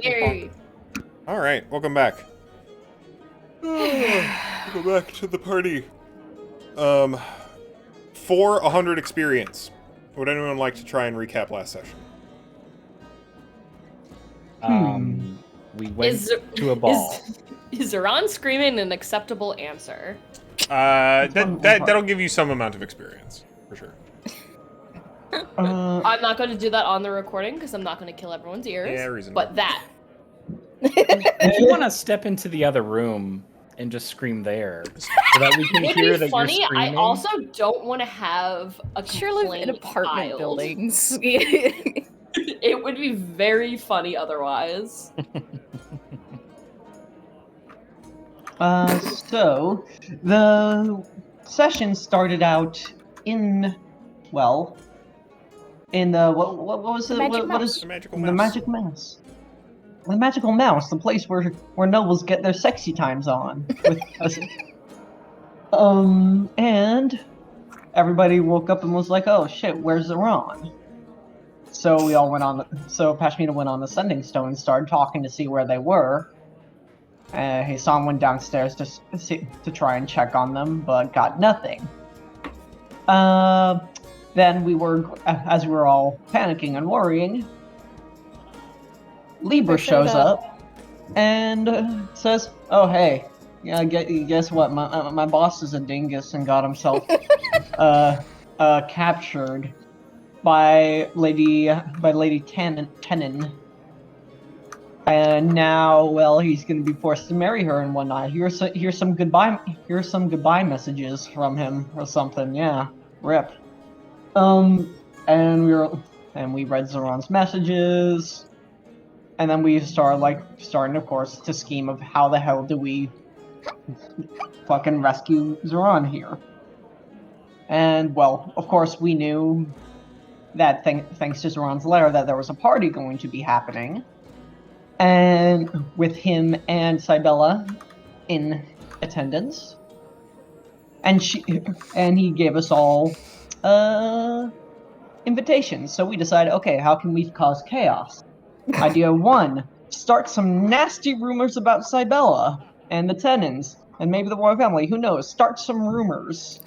Yay. All right, welcome back. Go back to the party. For 100 experience. Would anyone like to try and recap last session? We went to a ball. Is Zeron screaming an acceptable answer? That'll give you some amount of experience, for sure. I'm not going to do that on the recording because I'm not going to kill everyone's ears. Yeah, reasonable. But that. If you want to step into the other room and just scream there, so that we can Would hear be that funny. you're screaming. I also don't want to have a Sure live in complaint apartment filed. buildings. It would be very funny otherwise. So the session started out in, well, in the what was it? Magic What is The magical the mouse. magic mouse? The magical mouse, the place where nobles get their sexy times on. And everybody woke up and was like, "Oh shit, where's Zeron?" So we all went on. So Pashmina went on the sending stone and started talking to see where they were. Hassan went downstairs to try and check on them, but got nothing. Then as we were all panicking and worrying, Libra shows up and says, "Oh hey, yeah, guess what? My boss is a dingus and got himself captured by Lady Tenon. And now, well, he's gonna be forced to marry her and whatnot. Here's some goodbye messages from him or something. Yeah, rip. And we read Zeron's messages, and then we starting, of course, to scheme of how the hell do we fucking rescue Zeron here. And well, of course, we knew that thanks to Zeron's letter that there was a party going to be happening. And with him and Cybella in attendance, and he gave us all invitations. So we decided, okay, how can we cause chaos? Idea 1: start some nasty rumors about Cybella and the Tenons, and maybe the royal family. Who knows? Start some rumors,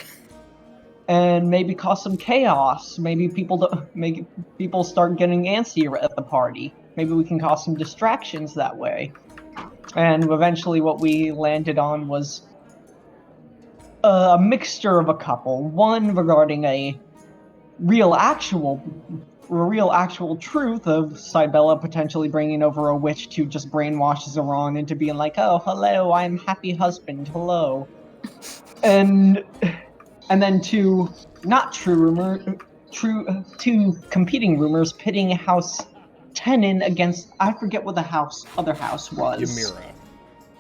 and maybe cause some chaos. Maybe people start getting antsy at the party. Maybe we can cause some distractions that way. And eventually what we landed on was a mixture of a couple. One regarding a real actual truth of Cybella potentially bringing over a witch to just brainwash Zeron into being like, "Oh, hello, I'm happy husband, hello." And then two competing rumors pitting House Tenon against, I forget what the other house was. Ymira.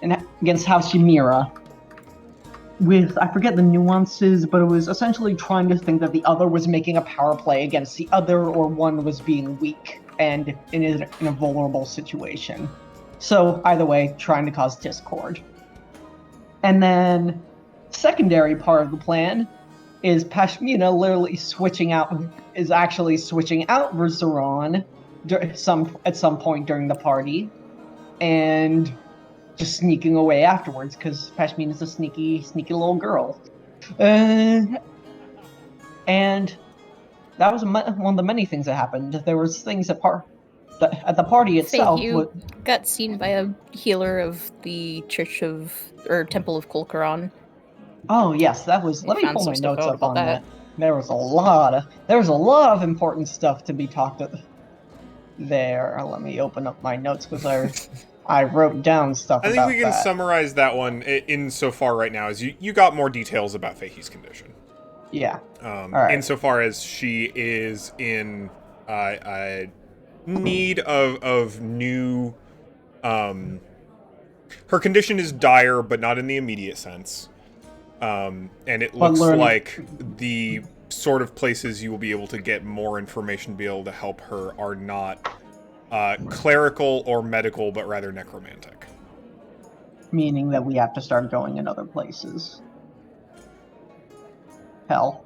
And against House Ymira. With, I forget the nuances, but it was essentially trying to think that the other was making a power play against the other, or one was being weak and in a vulnerable situation. So, either way, trying to cause discord. And then, secondary part of the plan is Pashmina literally actually switching out for Zeron at some point during the party, and just sneaking away afterwards, because Pashmina's a sneaky little girl. And that was one of the many things that happened. There was things at the party itself. You got seen by a healer of the Temple of Kulkaran. Oh yes, that was. Let me pull my notes up on that. There was a lot of important stuff to be talked about there. Let me open up my notes because I wrote down stuff. I think we can summarize that one insofar right now as you got more details about Feihi's condition. Yeah. Right. Insofar as she is in need of new. Her condition is dire, but not in the immediate sense. And it looks like the sort of places you will be able to get more information to be able to help her are not clerical or medical, but rather necromantic. Meaning that we have to start going in other places. Hell.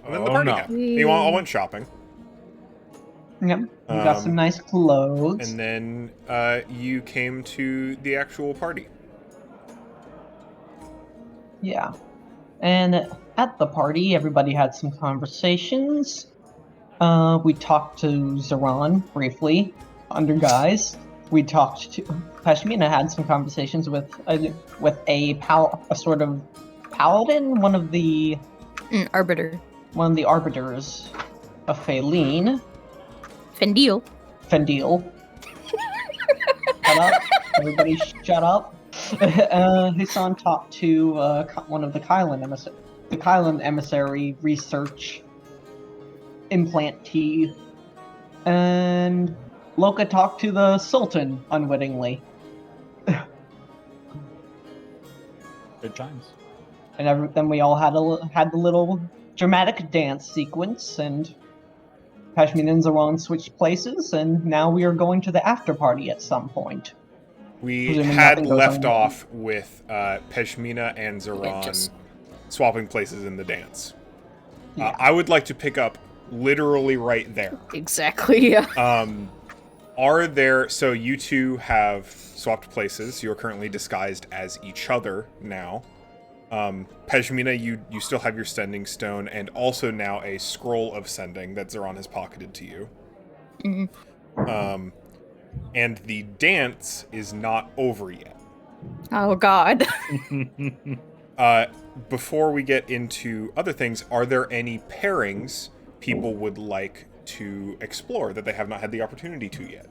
And then the party happened. You all went shopping. Yep. We got some nice clothes. And then you came to the actual party. Yeah. And at the party, everybody had some conversations. We talked to Zeron briefly, under guise. We talked to Pashmina had some conversations with a sort of paladin, one of the Arbiter. arbiters of Faelene. Fendil. Shut up. Everybody shut up. Hassan talked to one of the Kylan emissary research implantee. And Loka talked to the Sultan unwittingly. Good times. And then we all had the little dramatic dance sequence, and Pashmin and Zeron switched places, and now we are going to the after party at some point. We Presuming had nothing goes left on. off with Peshmina and Zeron swapping places in the dance. Yeah. I would like to pick up literally right there. Exactly, yeah. So you two have swapped places. You're currently disguised as each other now. Peshmina, you still have your sending stone, and also now a scroll of sending that Zeron has pocketed to you. Mm-hmm. And the dance is not over yet. Oh, God. Before we get into other things, are there any pairings people would like to explore that they have not had the opportunity to yet?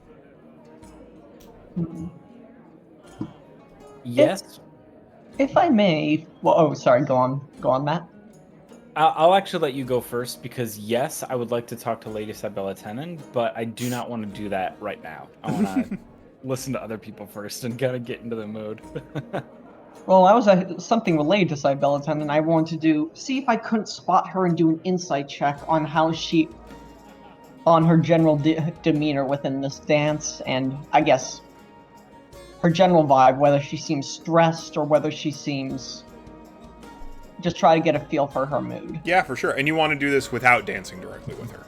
Yes. If I may, sorry, go on, Matt. I'll actually let you go first because yes, I would like to talk to Lady Sabella Tenen, but I do not want to do that right now. I want to listen to other people first and kind of get into the mood. Well, I was something related to Cybeleton, and I wanted to see if I couldn't spot her and do an insight check on how on her general demeanor within this dance, and I guess her general vibe, whether she seems stressed or whether she seems... Just try to get a feel for her mood. Yeah, for sure. And you want to do this without dancing directly with her.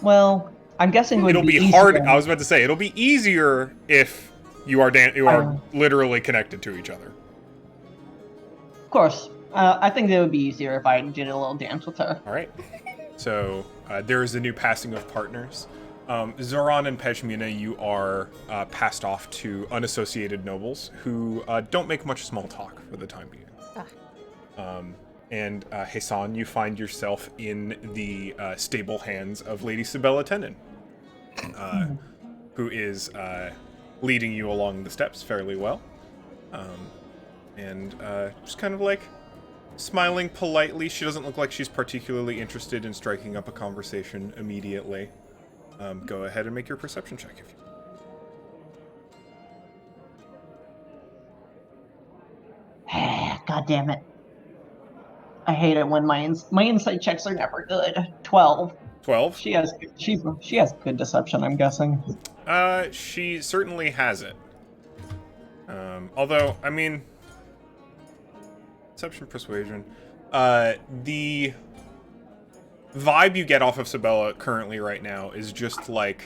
Well, I'm guessing It'll be hard. I was about to say, it'll be easier if you are literally connected to each other. Of course. I think it would be easier if I did a little dance with her. All right. So there is a new passing of partners. Zoran and Peshmina, you are passed off to unassociated nobles who don't make much small talk for the time being. And Hassan, you find yourself in the stable hands of Lady Sabella Tenen, who is leading you along the steps fairly well. And just kind of like smiling politely. She doesn't look like she's particularly interested in striking up a conversation immediately. Go ahead and make your perception check if you God damn it. I hate it when my insight checks are never good. 12. 12? She has good deception, I'm guessing. She certainly has it. Although, I mean, deception, persuasion. The vibe you get off of Sabella currently right now is just like,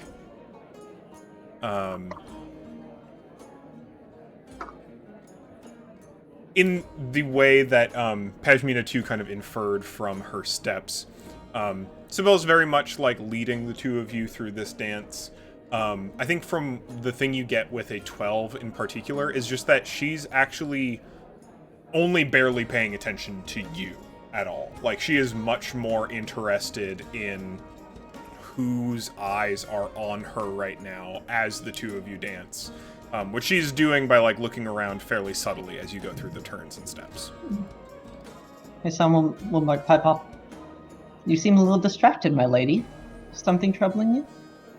in the way that Pashmina 2 kind of inferred from her steps. Sabella's very much like leading the two of you through this dance. I think from the thing you get with a 12 in particular is just that she's actually only barely paying attention to you at all. Like, she is much more interested in whose eyes are on her right now as the two of you dance. Which she's doing by, like, looking around fairly subtly as you go through the turns and steps. Hey, someone will like pipe up. You seem a little distracted, my lady. Something troubling you?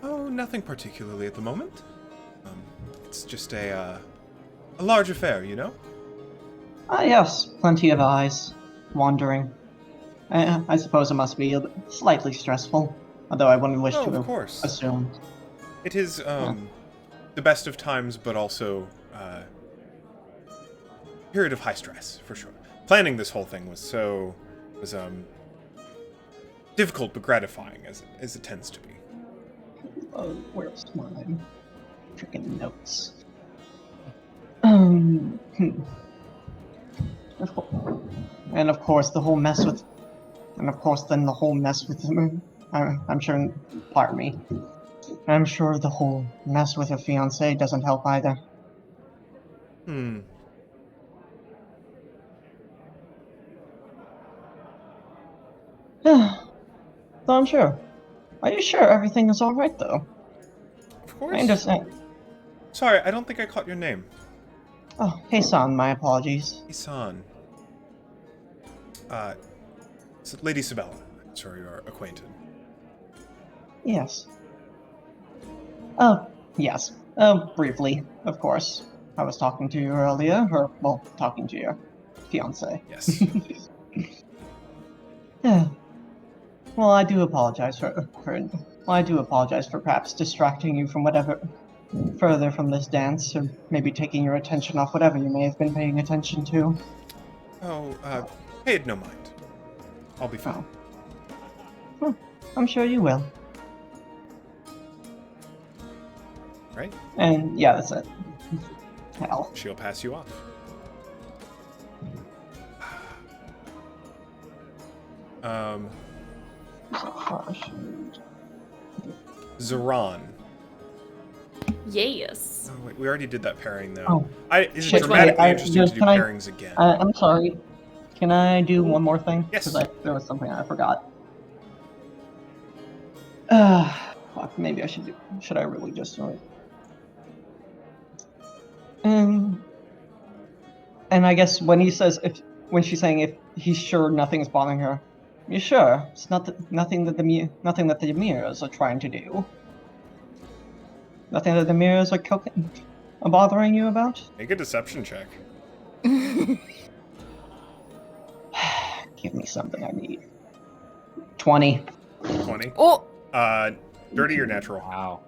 Oh, nothing particularly at the moment. It's just a large affair, you know? Ah, yes. Plenty of eyes. Wandering. I suppose it must be slightly stressful. Although I wouldn't wish to of course. assume. It is, the best of times, but also period of high stress, for sure. Planning this whole thing was difficult but gratifying, as it tends to be. Where's my freaking notes? And of course, the whole mess with, I'm sure, pardon me. I'm sure the whole mess with her fiance doesn't help either. So I'm sure. Are you sure everything is all right, though? Of course. I understand. Sorry, I don't think I caught your name. Oh, hey, son. My apologies. Isan. Lady Sabella. I'm sure you are acquainted. Yes. Yes. Briefly, of course. I was talking to you earlier, talking to your fiance. Yes. Yeah. Well, I do apologize for perhaps distracting you from whatever further from this dance, or maybe taking your attention off whatever you may have been paying attention to. Oh, pay it no mind. I'll be fine. I'm sure you will. Right? And yeah, that's it. Hell. She'll pass you off. Zoran. Yes. Oh, wait, we already did that pairing, though. Oh. It's Shit, dramatically wait, interesting to do can I- pairings again. I'm sorry. Can I do one more thing? Yes. Because there was something I forgot. Fuck, maybe I should do. Should I really just do it? And I guess when she's saying if he's sure nothing's bothering her, you sure it's nothing that the mirrors are trying to do. Nothing that the mirrors are bothering you about. Make a deception check. Give me something I need. 20. 20. Oh, Dirty or natural? Wow.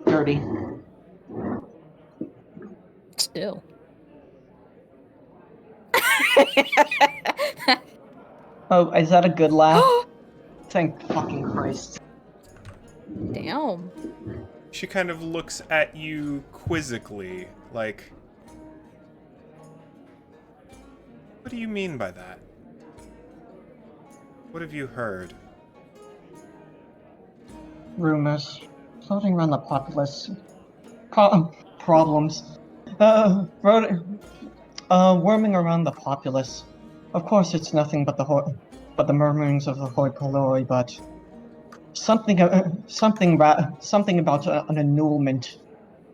30. Still. Oh, is that a good laugh? Thank fucking Christ. Damn. She kind of looks at you quizzically, like, what do you mean by that? What have you heard? Rumors floating around the populace. Problems. Worming around the populace. Of course, it's nothing but the murmurings of the hoi polloi, but something about an annulment.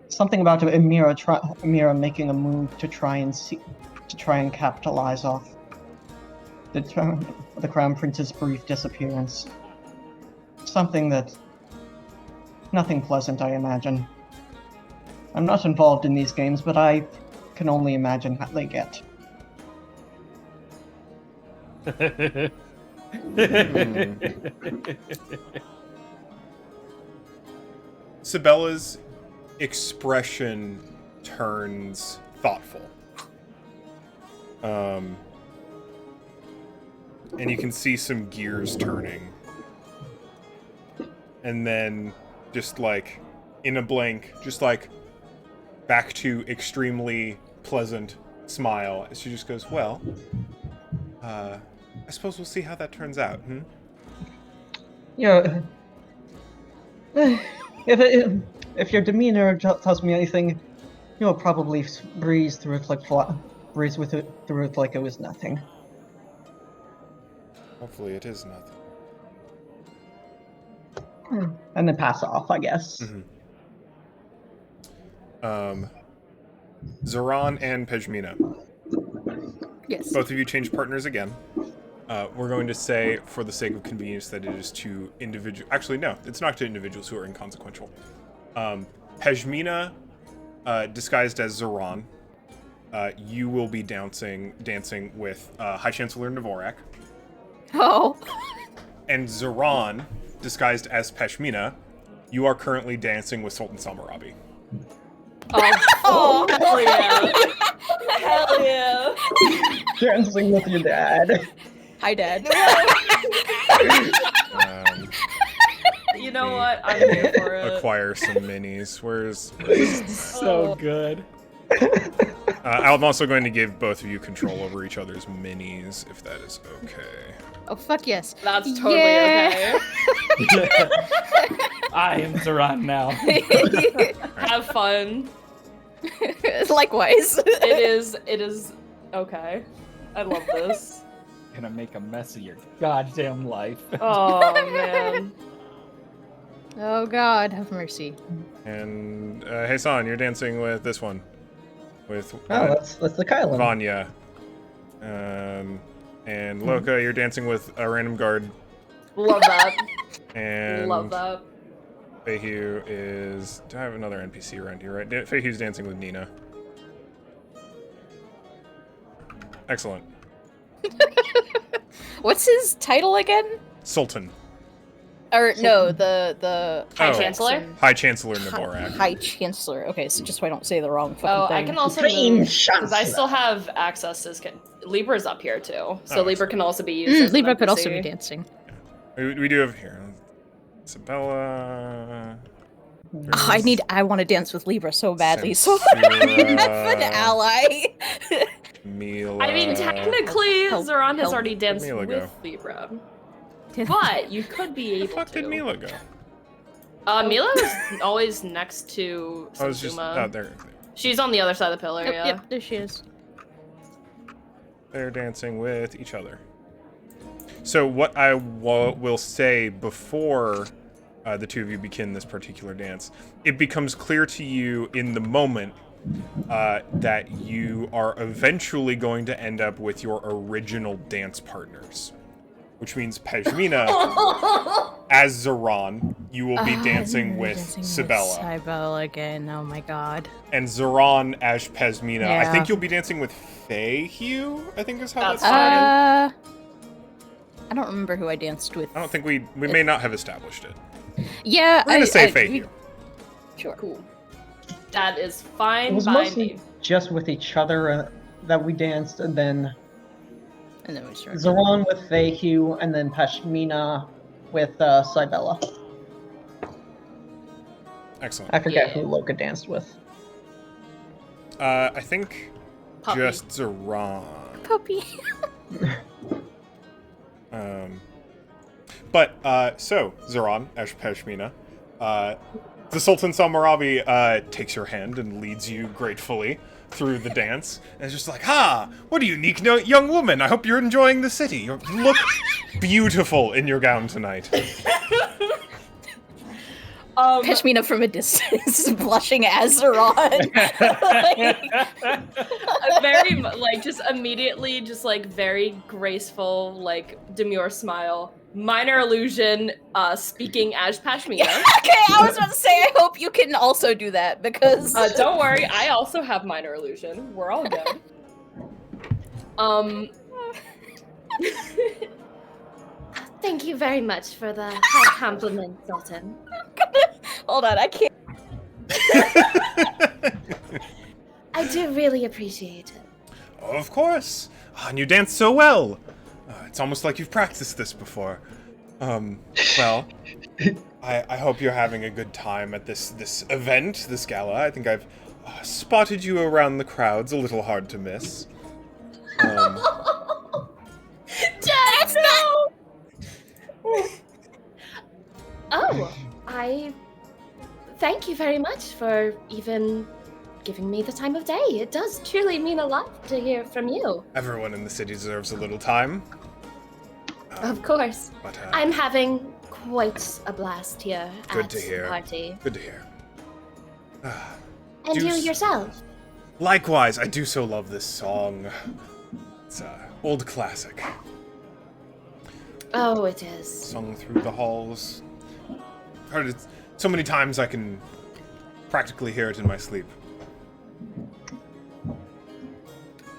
Something about Amira making a move to try and capitalize off the Crown Prince's brief disappearance. Nothing pleasant, I imagine. I'm not involved in these games, but I can only imagine how they get. Sabella's expression turns thoughtful. And you can see some gears turning. And then, just like, in a blink, just like, back to extremely pleasant smile. She just goes, well, I suppose we'll see how that turns out, Yeah. If your demeanor tells me anything, you'll probably breeze through it like it was nothing. Hopefully it is nothing. And then pass off, I guess. Zoran and Pejmina. Yes. Both of you change partners again. We're going to say, for the sake of convenience, that it is to individual. Actually, no, it's not to individuals who are inconsequential. Pejmina, disguised as Zoran, you will be dancing with High Chancellor Dvorak. Oh. And Zoran, disguised as Pejmina, you are currently dancing with Sultan Samarabi. Oh, hell yeah. Hell yeah. Dancing with your dad. Hi, Dad. know me what? I'm here for it. acquire some minis. Where's So good. I'm also going to give both of you control over each other's minis, if that is okay. Oh, fuck yes. That's totally Yeah. okay. I am Zoran now. Have fun. Likewise. It is okay. I love this. Gonna make a mess of your goddamn life. Oh man. Oh god, have mercy. And hey, San, you're dancing with this one, with that's the Gaiul. Vanya. And Loka, you're dancing with a random guard. Love that. And Love that. Feihu is. Do I have another NPC around here? Right, Feihu's dancing with Nina. Excellent. What's his title again? Sultan, Or no, the High Oh. Chancellor? High Chancellor Naborak. High Chancellor. Okay, so just so I don't say the wrong fucking Oh, thing. I can also Supreme move because I Chancellor. still have access to Libra's up here too, so Oh, Libra can also be used. as an Libra could also NPC. be dancing. We do have here. Isabella. I want to dance with Libra so badly, so I need an ally. Mila. I mean, technically, Help, Zoran has help. already danced Mila with go? Libra, but you could be Where the able fuck to. did Mila go? Mila was always next to I was just Satsuma. out there. She's on the other side of the pillar. Yeah. Yep, there she is. They're dancing with each other. So what I will say before the two of you begin this particular dance, it becomes clear to you in the moment that you are eventually going to end up with your original dance partners. Which means Pejmina, as Zoran, you will be dancing with Sibella. Sibella again, oh my god. And Zoran as Pejmina. I Yeah. think you'll be dancing with Feihu, I think is how That's that's fine. I don't remember who I danced with. I don't think we may not have established it. Yeah, We're gonna say Feihu. Sure. Cool. That is It fine was by mostly me. just with each other that we danced, and then And then we started. Zoran with Feihu, and then Pashmina with Sibella. Excellent. I forget Yeah. who Loka danced with. I think Puppy. just Zoran. Puppy. So Zoran as Peshmina, the Sultan Salmarabi takes your hand and leads you gratefully through the dance, and is just like, "Ha! What a unique young woman! I hope you're enjoying the city. You look beautiful in your gown tonight." Peshmina from a distance, blushing as Zoran. Very just immediately, just like very graceful, like demure smile. Minor illusion, speaking as Pashmina. Okay, I was about to say, I hope you can also do that because. Don't worry, I also have minor illusion. We're all good. Thank you very much for the high compliment, Sultan. Hold on, I can't. I do really appreciate it. Of course. And you dance so well. It's almost like you've practiced this before. Well, I hope you're having a good time at this event, this gala. I think I've spotted you around the crowds, a little hard to miss. That's no. Oh, I thank you very much for even giving me the time of day. It does truly mean a lot to hear from you. Everyone in the city deserves a little time. Of course. But, I'm having quite a blast here Good at to hear. the party. Good to hear. And you Deuce. yourself. Likewise, I do so love this song. It's an old classic. Oh, it is. Sung through the halls. Heard it so many times I can practically hear it in my sleep.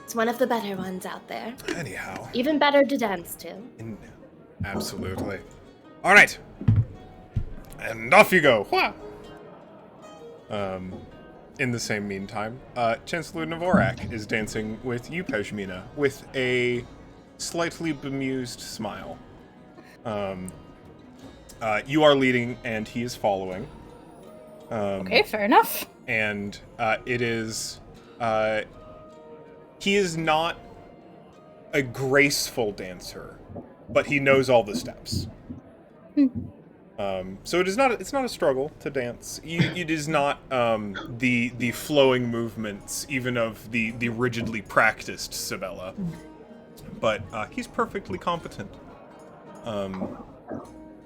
It's one of the better ones out there. Anyhow. Even better to dance to. Absolutely. All right. And off you go. Wah! In the same meantime, Chancellor Naborak is dancing with you, Pejmina, with a slightly bemused smile. You are leading, and he is following. Okay, fair enough. And it is... he is not a graceful dancer, but he knows all the steps. So it's not a struggle to dance. It is not the flowing movements, even of the rigidly practiced Sabella. But he's perfectly competent.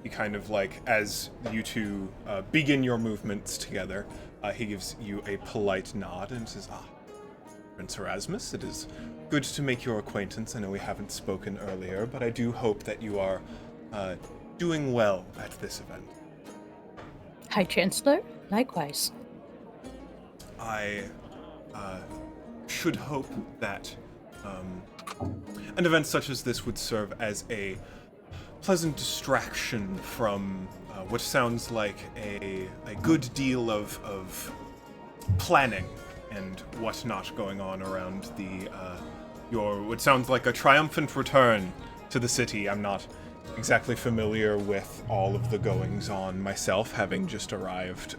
He kind of like, as you two begin your movements together, he gives you a polite nod and says, Prince Erasmus, it is good to make your acquaintance. I know we haven't spoken earlier, but I do hope that you are doing well at this event. High Chancellor, likewise. I should hope that an event such as this would serve as a pleasant distraction from what sounds like a good deal of planning and whatnot going on around what sounds like a triumphant return to the city. I'm not exactly familiar with all of the goings-on myself, having just arrived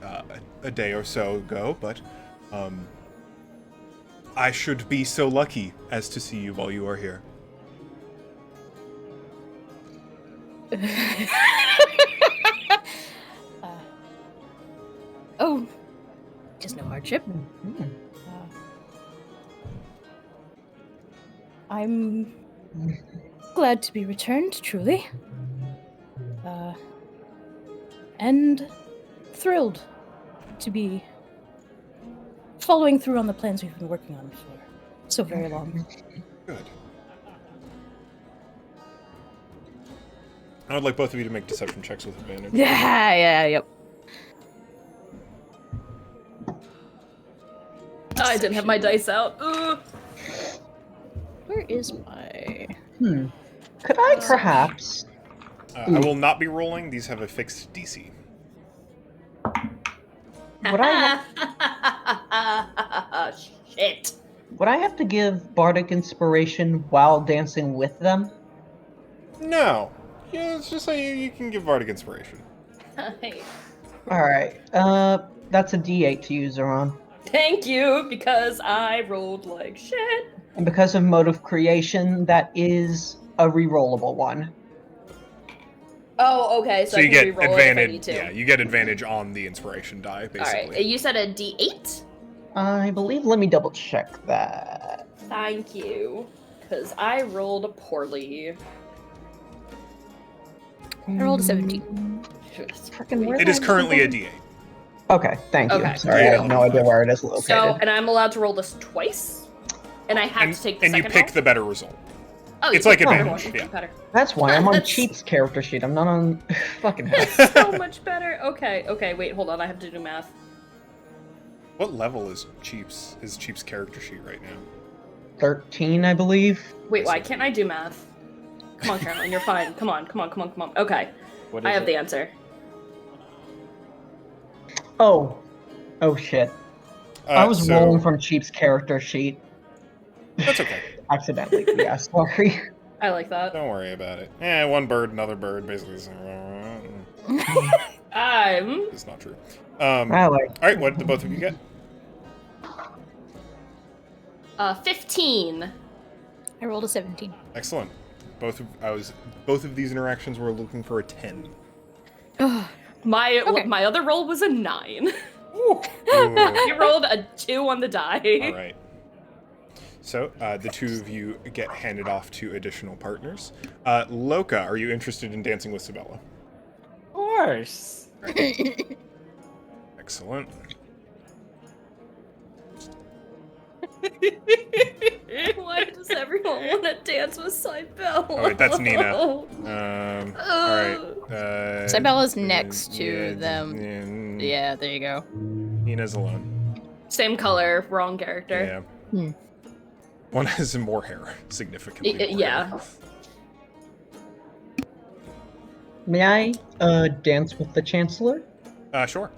a day or so ago, but I should be so lucky as to see you while you are here. Oh, just no hardship. I'm glad to be returned, truly. And thrilled to be following through on the plans we've been working on for so very long. Good. I would like both of you to make deception checks with advantage. Yep. I didn't have my dice out. Ugh. Where is my... Could I perhaps... I will not be rolling. These have a fixed DC. Would I Shit. would I have to give bardic inspiration while dancing with them? No. Yeah, it's just like you can give bardic inspiration. Alright, that's a D8 to use, Zeron. Thank you, because I rolled like shit. And because of mode of creation, that is a rerollable one. Oh, okay. So I you can get re-roll it if I need advantage. to. Yeah, you get advantage on the inspiration die, basically. All right. You said a D8. I believe, let me double check that. Thank you, because I rolled poorly. I rolled a 17. It is currently a D8. Okay, thank you. Okay. Sorry, I have no idea where it is located. So, and I'm allowed to roll this twice, and I have to take the and you second pick roll? the better result. Oh, it's you like pick the advantage, better yeah. one. Better. That's why I'm on That's- Cheat's character sheet. I'm not on fucking hell. So much better. Okay. Wait, hold on. I have to do math. What level is Cheap's character sheet right now? 13, I believe. Wait, why can't I do math? Come on, Caroline, you're fine. Come on. Okay, What I is have it? the answer. Oh shit. I was rolling from Cheap's character sheet. That's okay. Accidentally. Yeah, sorry. I like that. Don't worry about it. One bird, another bird, basically. It's not true. I like. All right, what did the both of you get? 15. I rolled a 17. Excellent. Both of these interactions were looking for a 10. My Okay. other roll was a 9. Ooh. You rolled a 2 on the die. All right. So the two of you get handed off to additional partners. Loka, are you interested in dancing with Sabella? Of course. Excellent. Why does everyone want to dance with Cybella? Oh, wait, that's Nina. All right. Cybella's next to yeah, them. yeah, Yeah, there you go. Nina's alone. Same color, wrong character. Yeah. One has more hair, significantly more Yeah. hair. May I dance with the Chancellor? Sure.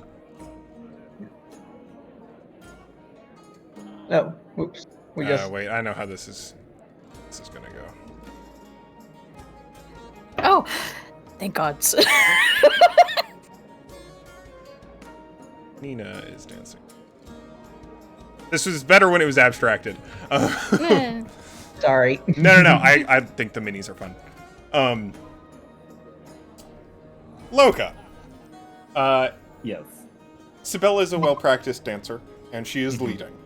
Oh, oops. We just. Wait, I know how this is gonna go. Oh, Thank God. Nina is dancing. This was better when it was abstracted. Sorry. No. I think the minis are fun. Loka. Yes. Sibella is a well-practiced dancer, and she is leading.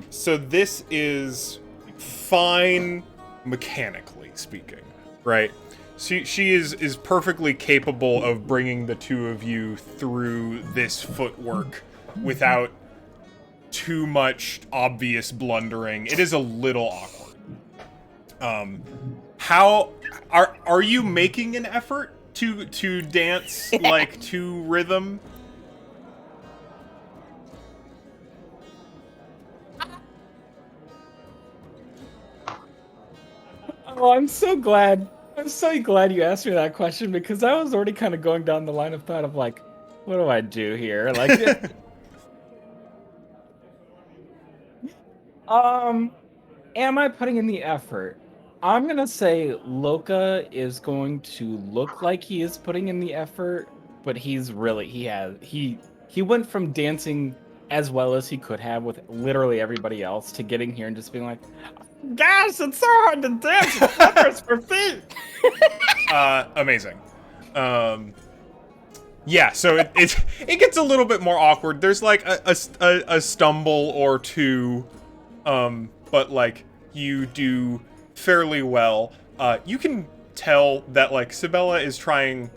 So this is fine mechanically speaking, right? She is perfectly capable of bringing the two of you through this footwork without too much obvious blundering. It is a little awkward. How are you making an effort to dance like to rhythm? Oh, I'm so glad you asked me that question, because I was already kind of going down the line of thought of like, what do I do here? Like, am I putting in the effort? I'm gonna say Loka is going to look like he is putting in the effort, but he went from dancing as well as he could have with literally everybody else to getting here and just being like, gosh, it's so hard to dance with flippers for feet. Amazing. Yeah, so it gets a little bit more awkward. There's like a stumble or two, but like you do fairly well. You can tell that like Sibella is trying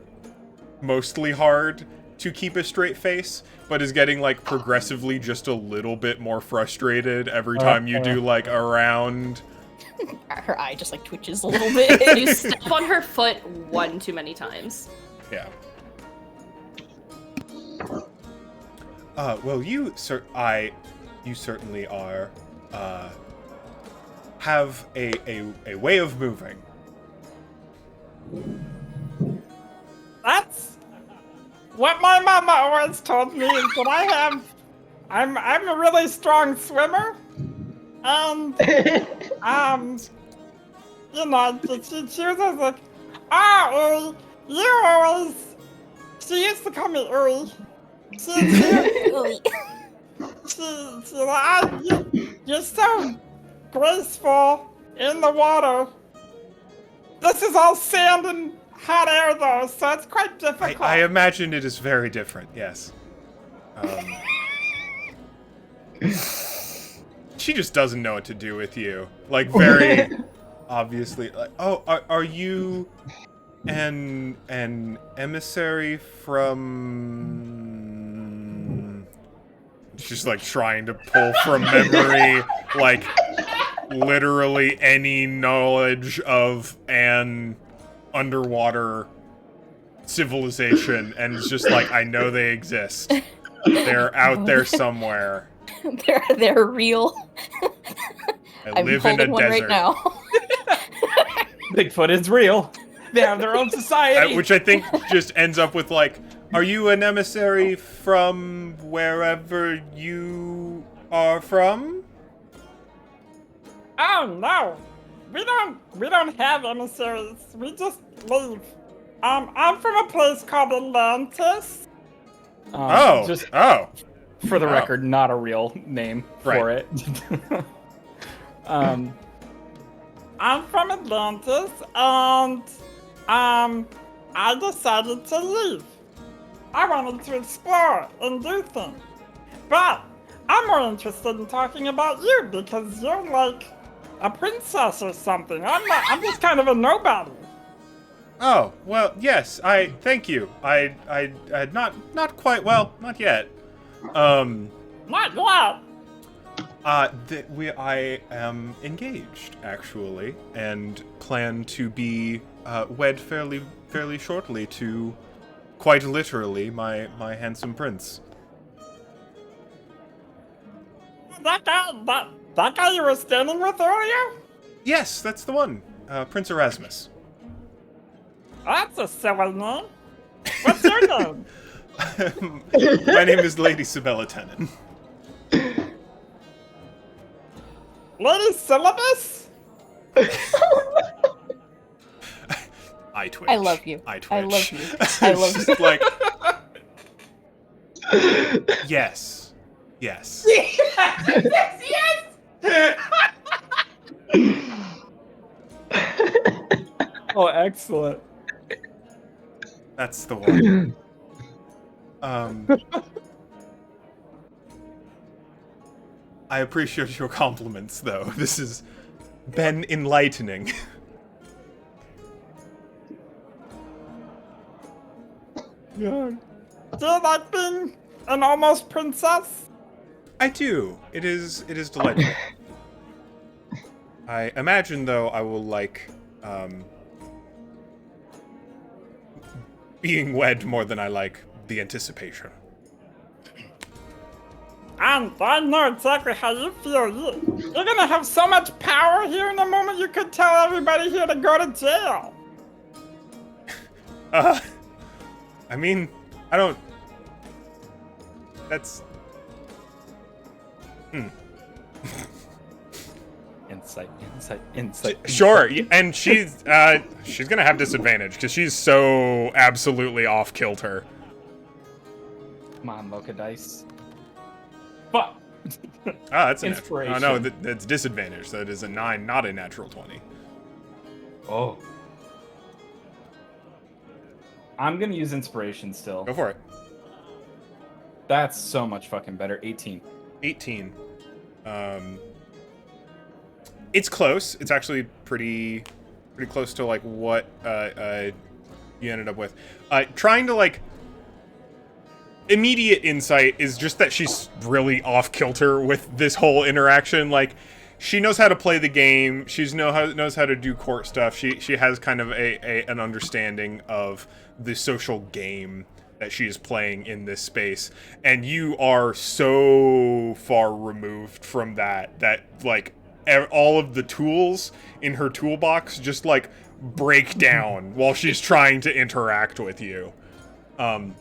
mostly hard to keep a straight face, but is getting like progressively just a little bit more frustrated every time you do like a round. Her eye just like twitches a little bit. You step on her foot one too many times. Yeah. Well, you certainly are, have a way of moving. That's what my mama always told me, is that I'm a really strong swimmer, and you know, she was like, oh, Uri, you always. She used to call me Uri. You're so graceful in the water. This is all sand and hot air, though, so it's quite difficult. I imagine it is very different, yes. She just doesn't know what to do with you. Like, very obviously. Like, oh, are you an emissary from... She's, like, trying to pull from memory, like, literally any knowledge of an underwater civilization, and it's just like, I know they exist. They're out there somewhere. They're real. I live in a one desert. right now. Bigfoot is real. They have their own society. Which I think just ends up with like, are you an emissary from wherever you are from? Oh no, we don't have emissaries. We just leave. I'm from a place called Atlantis. For the record, not a real name for it. I'm from Atlantis, and I decided to leave. I wanted to explore and do things, but I'm more interested in talking about you because you're like a princess or something. I'm just kind of a nobody. Oh, well, yes, thank you. I not quite, well, not yet. Not yet. I am engaged, actually, and plan to be, wed fairly shortly to, quite literally, my handsome prince. That guy you were standing with earlier? Yes, that's the one. Prince Erasmus. That's a silly name. What's your name? My name is Lady Sibella Tenen. Lady Syllabus? I twitch. I love you. I twitch. I love you. I love It's you. just like, yes. Yes. Oh, excellent. That's the one. I appreciate your compliments, though. This has been enlightening. Yeah. Do you like being an almost princess? I do. It is delightful. I imagine, though, I will like being wed more than I like the anticipation. And I know exactly how you feel. You're gonna have so much power here in a moment you could tell everybody here to go to jail. I mean, I don't... That's... Insight. Sure, and she's gonna have disadvantage, because she's so absolutely off-kilter. Come on, Mocha Dice. Fuck. Ah, that's an Inspiration. Oh, no, that's disadvantage. That is a 9, not a natural 20. Oh. I'm gonna use inspiration still. Go for it. That's so much fucking better. 18. 18. It's close. It's actually pretty close to like what you ended up with. Trying to like immediate insight is just that she's really off kilter with this whole interaction. Like, she knows how to play the game. Knows how to do court stuff. She has kind of an understanding of the social game that she is playing in this space, and you are so far removed from that like all of the tools in her toolbox just like break down while she's trying to interact with you. But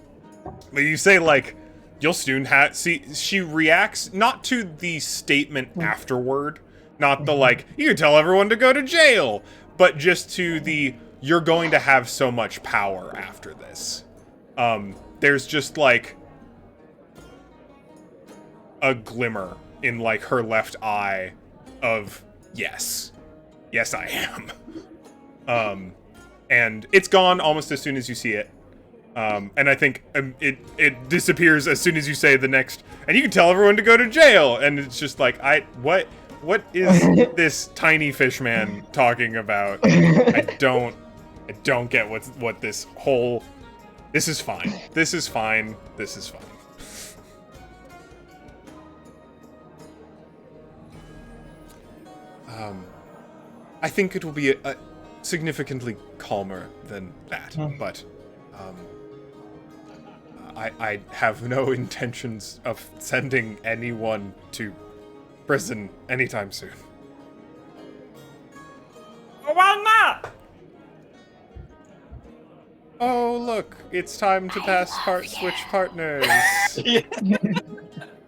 you say like you'll soon see she reacts not to the statement afterward, not the like you can tell everyone to go to jail, but just to the you're going to have so much power after this. There's just like a glimmer in like her left eye of yes I am. And it's gone almost as soon as you see it. And I think it disappears as soon as you say the next, and you can tell everyone to go to jail. And it's just like, what is this tiny fish man talking about? I don't get what this whole, this is fine. This is fine. This is fine. I think it will be a significantly calmer than that, but I have no intentions of sending anyone to prison anytime soon. Why not? Oh, look, it's time to switch partners.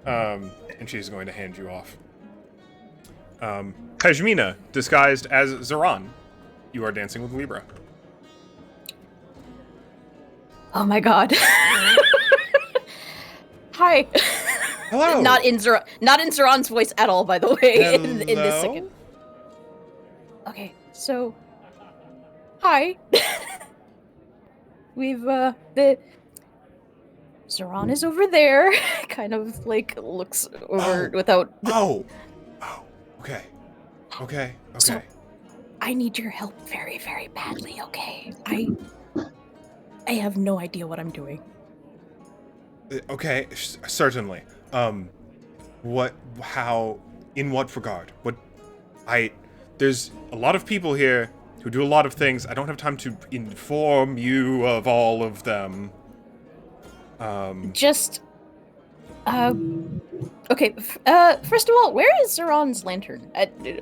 And she's going to hand you off. Pejmina, disguised as Zoran, you are dancing with Libra. Oh my god. Hi. Hello. Not in Zoran's voice at all, by the way. In this second. Okay, so hi. We've Zoran is over there. Kind of like looks over without. Okay. So, I need your help very, very badly. Okay, I have no idea what I'm doing. Okay, certainly. How, in what regard? There's a lot of people here who do a lot of things. I don't have time to inform you of all of them. Okay, first of all, where is Zoran's lantern?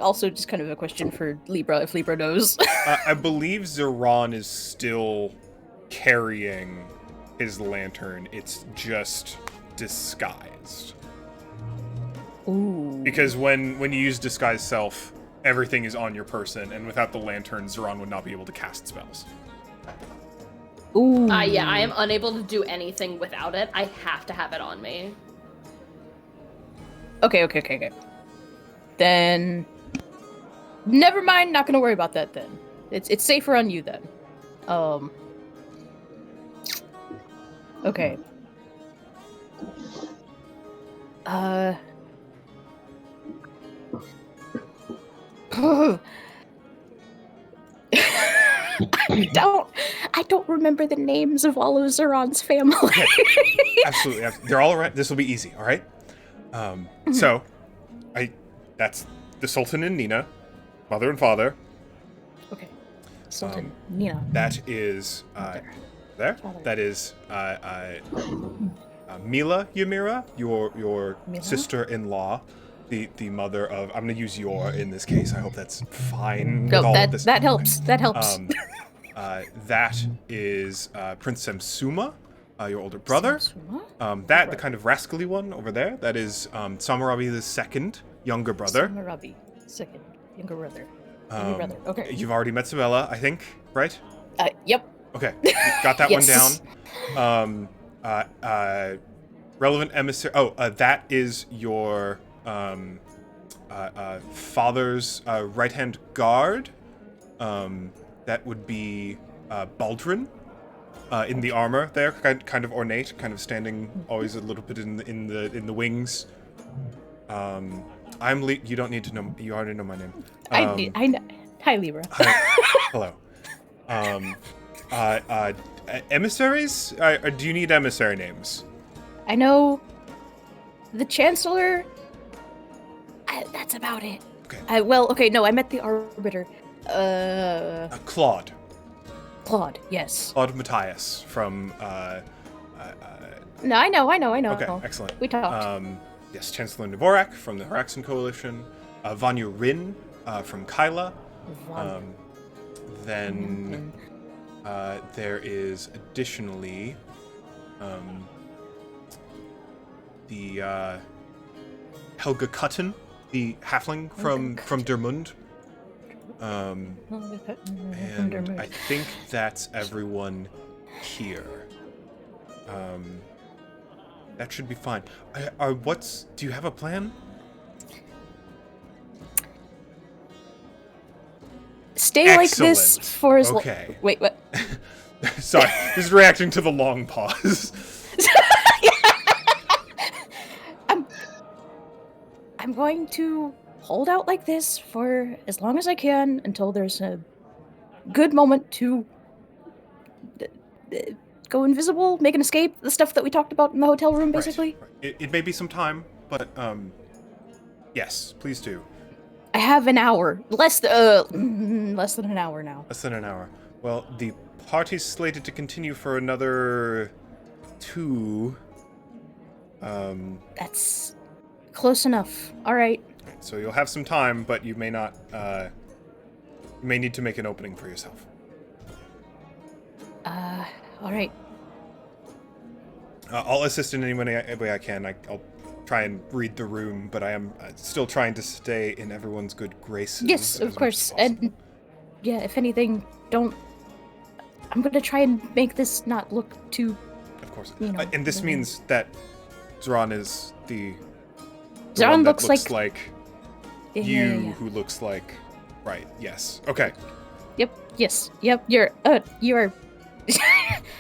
Also, just kind of a question for Libra, if Libra knows. I believe Zoran is still carrying his lantern. It's just disguised. Ooh. Because when you use disguise self, everything is on your person, and without the lantern, Zoran would not be able to cast spells. Ooh. Yeah, I am unable to do anything without it. I have to have it on me. Okay. Then, never mind. Not gonna worry about that then. It's safer on you then. Okay. I don't remember the names of all of Zeron's family. Absolutely. They're all around. This will be easy, all right? So, that's the Sultan and Nina, mother and father. Okay. Sultan, Nina. That is, there? Father. That is, Mila Ymira, your Mila? sister-in-law, the mother of, I'm gonna use your in this case. I hope that's fine with No, all of this. that helps. That helps. That is Prince Samsuma, your older brother. Samsuma? The kind of rascally one over there, that is Samarabi the second, younger brother. Samarabi, second, younger brother. Okay. You've already met Sabella, I think, right? Yep. Okay, got that Yes. one down. Relevant emissary. Oh, that is your father's right-hand guard. That would be Baldrin in the armor there, kind of ornate, kind of standing always a little bit in the wings. You don't need to know. You already know my name. I know. Hi, Libra. Hello. Emissaries? Do you need emissary names? I know the Chancellor. That's about it. Okay. No, I met the Arbiter. Claude. Claude, yes. Claude Matthias from. No, I know. Okay, excellent. We talked. Yes, Chancellor Dvorak from the Haraxan Coalition. Vanya Rin from Kyla. Then there is additionally the Helga Cutten, the halfling from Dermund. And I think that's everyone here. That should be fine. Do you have a plan? Stay like this for as long. Okay. Wait, what? Sorry, just reacting to the long pause. I'm going to hold out like this for as long as I can until there's a good moment to go invisible, make an escape, the stuff that we talked about in the hotel room, basically. Right. It may be some time, but yes, please do. I have an hour. Less than an hour now. Less than an hour. Well, the party's slated to continue for another 2. That's close enough. All right. So you'll have some time, but you may not. You may need to make an opening for yourself. All right. I'll assist in any way I can. I'll try and read the room, but I am still trying to stay in everyone's good graces. Yes, of course. And yeah, if anything, I'm gonna try and make this not look too. Of course. And this means that Zoran is the Zoran one that looks like you, who looks like. Right. Yes. Okay. Yep. Yes. Yep. You're.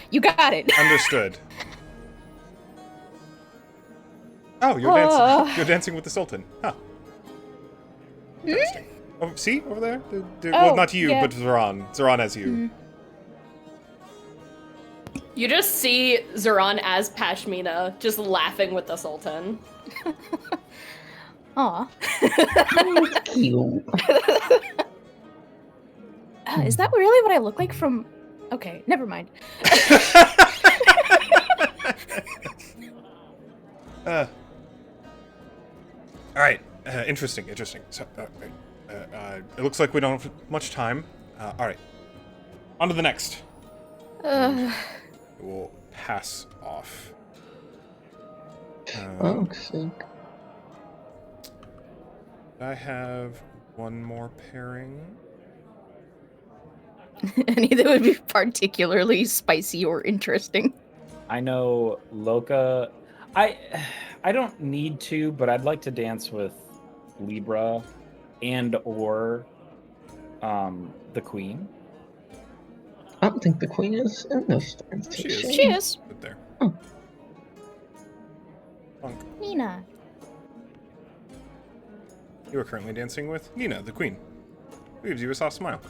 You got it. Understood. Oh, you're dancing. You're dancing with the Sultan. Huh. Interesting. Oh, see over there? Well, not you, but Zoran. Zoran as you. You just see Zoran as Pashmina, just laughing with the Sultan. Aw. Cute. Is that really what I look like from? Okay, never mind. All right. Interesting. So, it looks like we don't have much time. All right. On to the next. We'll pass off. Fuck's sake. I have one more pairing. Any that would be particularly spicy or interesting. I know Loka. I don't need to, but I'd like to dance with Libra and or the Queen. I don't think the queen is in this. She is. She is. Right there. Oh. Funk. Nina. You are currently dancing with Nina, the queen. Who gives you a soft smile.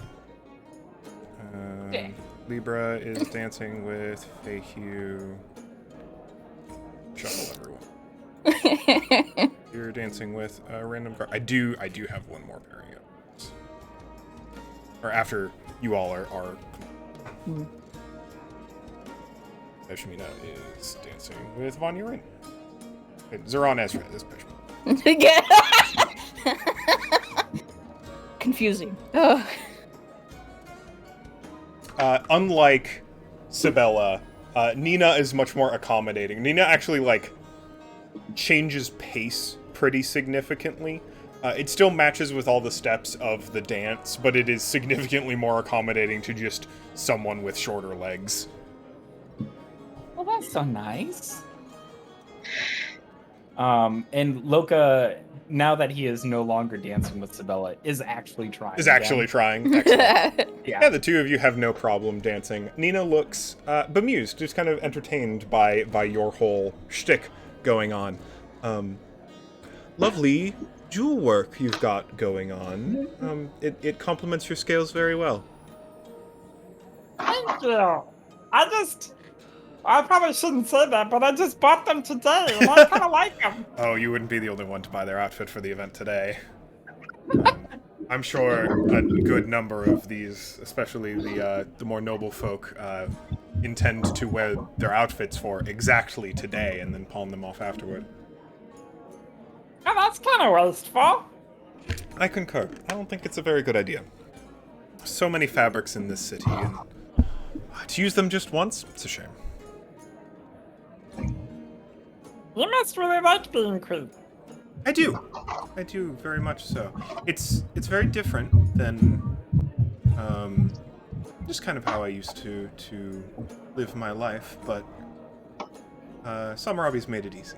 Okay. Libra is dancing with Feihu. Shuffle everyone. You're dancing with a random card. I do have one more pairing up. Or after you all are Peshmina is dancing with Von Urin. Zeron Ezra is Peshmina. Confusing. Ugh. Unlike Sibella, Nina is much more accommodating. Nina actually, like, changes pace pretty significantly. It still matches with all the steps of the dance, but it is significantly more accommodating to just someone with shorter legs. Well, that's so nice. And Loka, now that he is no longer dancing with Sibella, is actually trying. Trying. Excellent. Yeah. Yeah, the two of you have no problem dancing. Nina looks bemused, just kind of entertained by your whole shtick going on. Lovely jewel work you've got going on. It complements your scales very well. Thank you. I probably shouldn't say that, but I just bought them today, and I kind of like them. Oh, you wouldn't be the only one to buy their outfit for the event today. I'm sure a good number of these, especially the more noble folk, intend to wear their outfits for exactly today and then pawn them off afterward. Oh, that's kind of wasteful. I concur. I don't think it's a very good idea. So many fabrics in this city, and to use them just once, it's a shame. You must really like being queen. I do very much so. It's very different than just kind of how I used to live my life, but Samarabi's made it easy.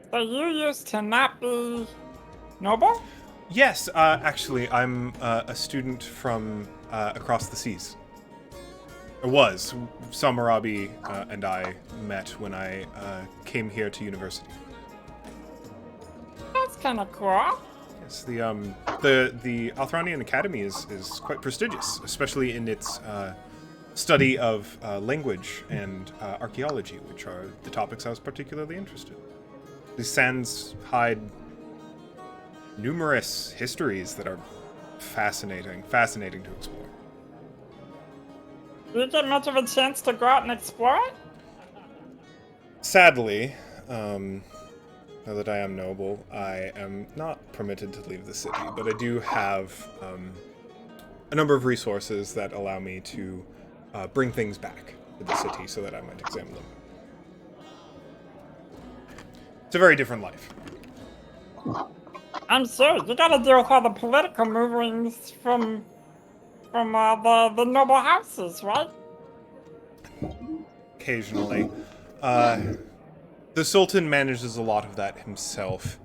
So you used to not be noble? Yes, actually, I'm a student from across the seas. I was. Samarabi and I met when I came here to university. That's kind of cool. Yes, the Althranian Academy is quite prestigious, especially in its study of language and archaeology, which are the topics I was particularly interested in. The sands hide numerous histories that are fascinating to explore. Do you get much of a chance to go out and explore it? Sadly, now that I am noble, I am not permitted to leave the city, but I do have a number of resources that allow me to bring things back to the city so that I might examine them. It's a very different life. I'm sure. You gotta deal with all the political movements from the noble houses, right? Occasionally. The Sultan manages a lot of that himself.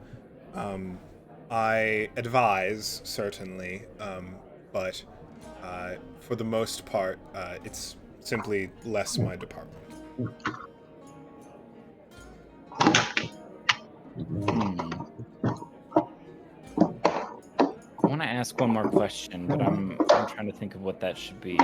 I advise, certainly, but for the most part, it's simply less my department. I want to ask one more question, but I'm trying to think of what that should be.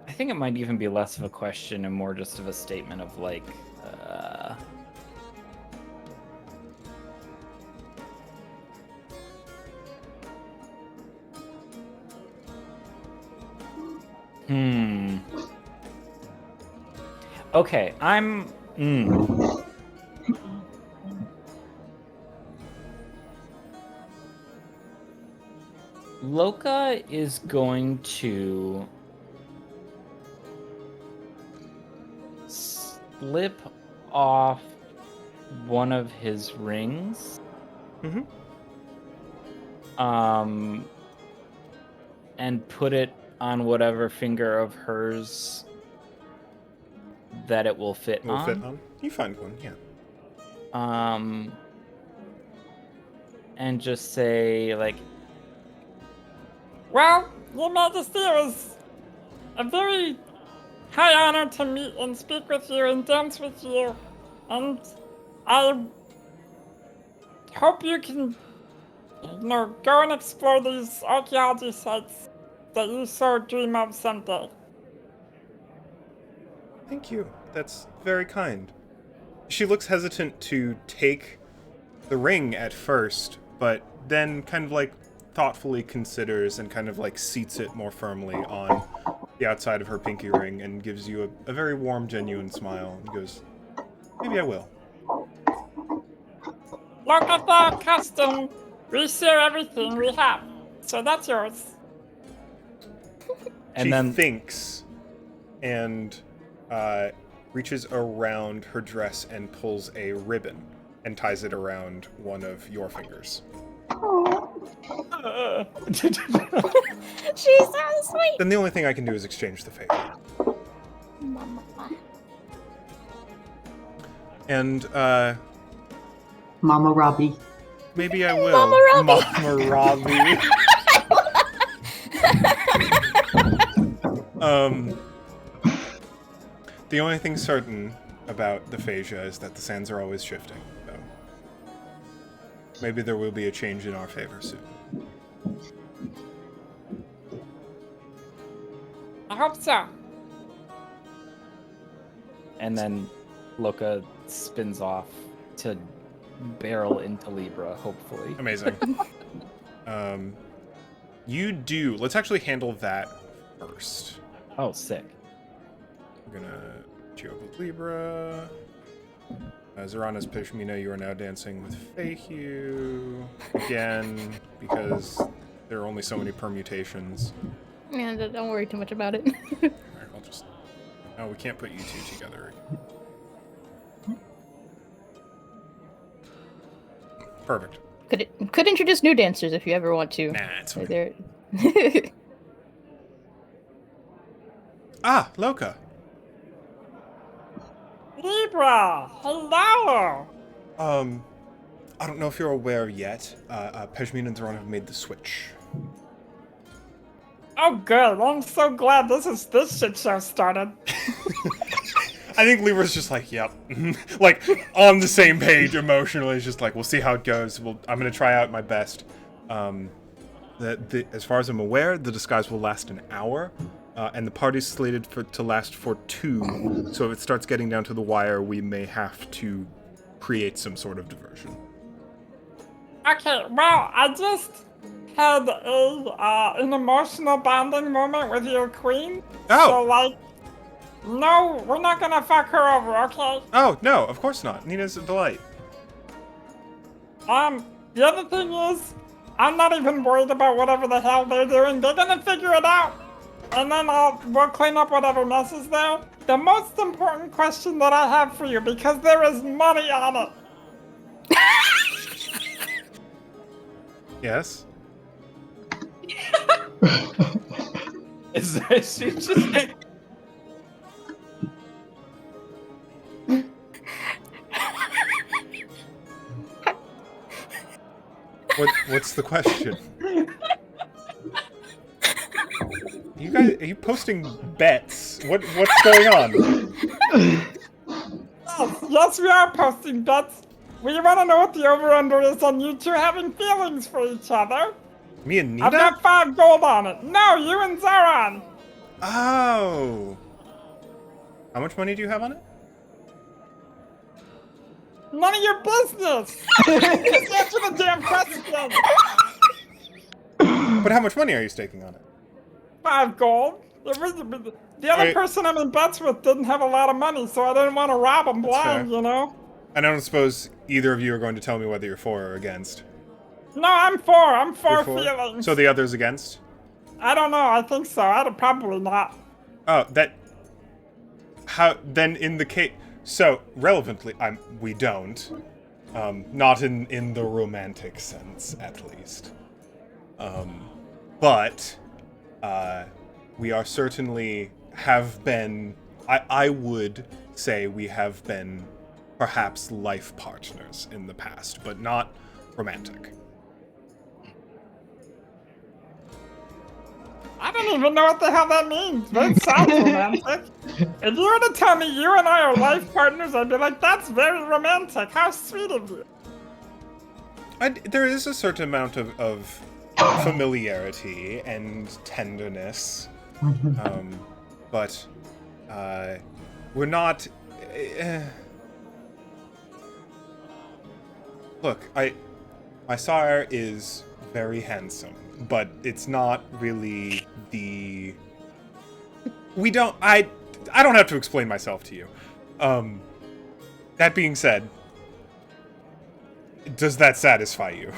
I think it might even be less of a question and more just of a statement of like, Okay, Loka is going to slip off one of his rings. Mm-hmm. And put it on whatever finger of hers that it will fit Will on. fit on. You find one, yeah. And just say, like, Well, Your Majesty, it was a very high honor to meet and speak with you and dance with you. And I hope you can, go and explore these archaeology sites that you so dream of someday. Thank you. That's very kind. She looks hesitant to take the ring at first, but then kind of like thoughtfully considers and kind of like seats it more firmly on the outside of her pinky ring and gives you a very warm, genuine smile and goes, maybe I will. Look at the custom. We share everything we have. So that's yours. and She then thinks and reaches around her dress and pulls a ribbon and ties it around one of your fingers. She's so sweet. Then the only thing I can do is exchange the favor. Mama. And Mama Robbie. maybe I will. Mama Robbie. Mama Robbie. The only thing certain about the Phasia is that the sands are always shifting. So maybe there will be a change in our favor soon. I hope so. and then Loka spins off to barrel into Libra, hopefully. Amazing. You do. Let's actually handle that first. Oh, sick. We're gonna cheer up with Libra. Zorana's Pishmina, you are now dancing with Feihu. Again, because there are only so many permutations. Yeah, don't worry too much about it. Alright, I'll just... Oh, we can't put you two together. Perfect. Could introduce new dancers if you ever want to. Nah, it's fine. They're- Ah, Loka. Libra, hello. I don't know if you're aware yet. Peshmina and Zorana have made the switch. Oh, good. I'm so glad this shit show started. I think Libra's just like, yep. Like, on the same page emotionally. It's just like, we'll see how it goes. I'm going to try out my best. As far as I'm aware, the disguise will last an hour. And the party's slated to last for 2. So if it starts getting down to the wire, we may have to create some sort of diversion. Okay, well, I just had an emotional bonding moment with your queen. Oh! So, like, no, we're not gonna fuck her over, okay? Oh, no, of course not. Nina's a delight. The other thing is, I'm not even worried about whatever the hell they're doing. They're gonna figure it out. And then we'll clean up whatever mess is there. The most important question that I have for you, because there is money on it. Yes? Is she just... What's the question? You guys, are you posting bets? What's going on? Yes, we are posting bets. We want to know what the over-under is on you two having feelings for each other. Me and Nina? I've got 5 gold on it. No, you and Zoran. Oh. How much money do you have on it? None of your business. Just answer the damn question. But how much money are you staking on it? 5 gold. The other Wait. person I'm in bets with didn't have a lot of money, so I didn't want to rob him blind, fair. you know? And I don't suppose either of you are going to tell me whether you're for or against. No, I'm for. I'm for You're for? feelings. So the other's against? I don't know. I think so. I'd probably not. Oh, that... How... Then in the case... So, relevantly, we don't. Not in the romantic sense, at least. But... we are certainly have been... I would say we have been perhaps life partners in the past, but not romantic. I don't even know what the hell that means, but it sounds romantic. If you were to tell me you and I are life partners, I'd be like, that's very romantic. How sweet of you. There is a certain amount of familiarity and tenderness, but we're not... Look, my sire is very handsome, but it's not really the... I don't have to explain myself to you. That being said, does that satisfy you?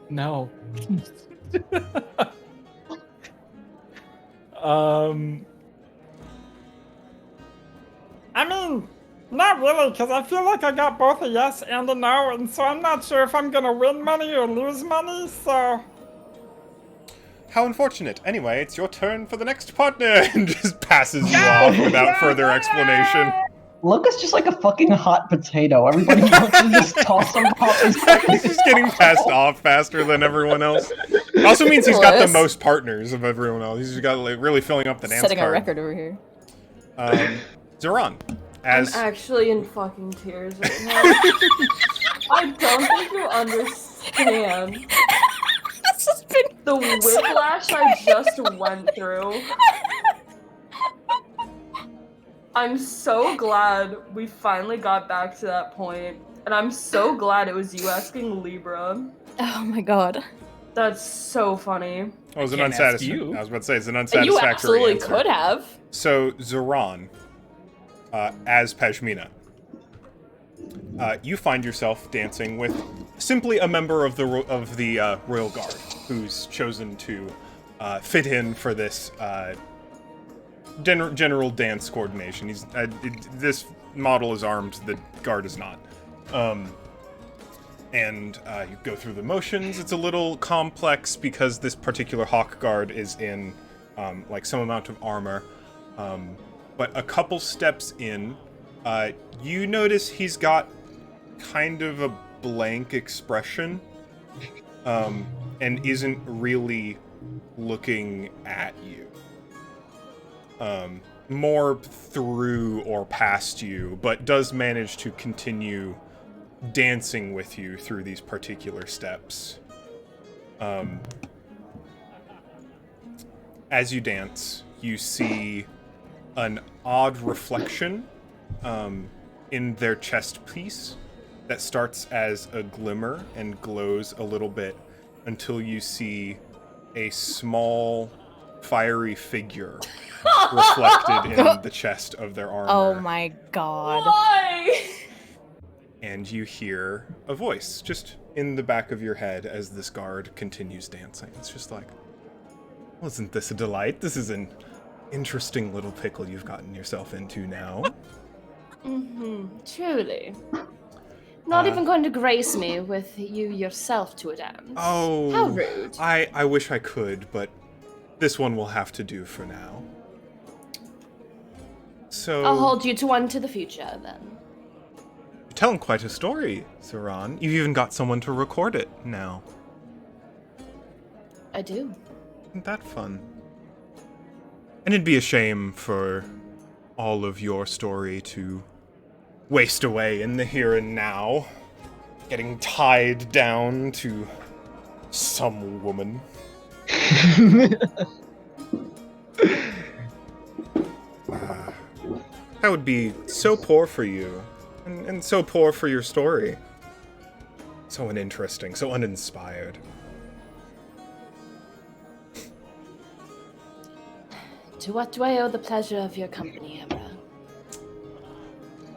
No. I mean, not really, because I feel like I got both a yes and a no, and so I'm not sure if I'm gonna win money or lose money, so... How unfortunate. Anyway, it's your turn for the next partner, and just passes you off without further explanation. Lucas just like a fucking hot potato. Everybody wants to just toss him off his He's just getting passed off faster than everyone else. It also means he's got the most partners of everyone else. He's just got like really filling up the dance Setting card. a record over here. Zoran, as I'm actually in fucking tears right now. I don't think you understand This has been the whiplash I just went through. I'm so glad we finally got back to that point, and I'm so glad it was you asking Libra. Oh my god. That's so funny. Oh, it was an Can't ask you. unsatisfactory. I was about to say it's an unsatisfactory You absolutely answer. could have. So Zoran, as Pashmina, you find yourself dancing with simply a member of the Royal Guard who's chosen to fit in for this general dance coordination. He's this model is armed, the guard is not. And you go through the motions. It's a little complex because this particular hawk guard is in like some amount of armor. But a couple steps in, you notice he's got kind of a blank expression, and isn't really looking at you. More through or past you, but does manage to continue dancing with you through these particular steps. As you dance, you see an odd reflection in their chest piece that starts as a glimmer and glows a little bit until you see a small fiery figure reflected in the chest of their armor. Oh my god. Why? And you hear a voice just in the back of your head as this guard continues dancing. It's just like, wasn't this a delight? This is an interesting little pickle you've gotten yourself into now. Truly. Not even going to grace me with you yourself to a dance. Oh, How rude. I wish I could, but this one will have to do for now. So I'll hold you to one to the future, then. you're telling quite a story, Zoran. You've even got someone to record it now. I do. Isn't that fun? And it'd be a shame for all of your story to waste away in the here and now, getting tied down to some woman. That would be so poor for you, and so poor for your story. So uninteresting, so uninspired. To what do I owe the pleasure of your company, Emra?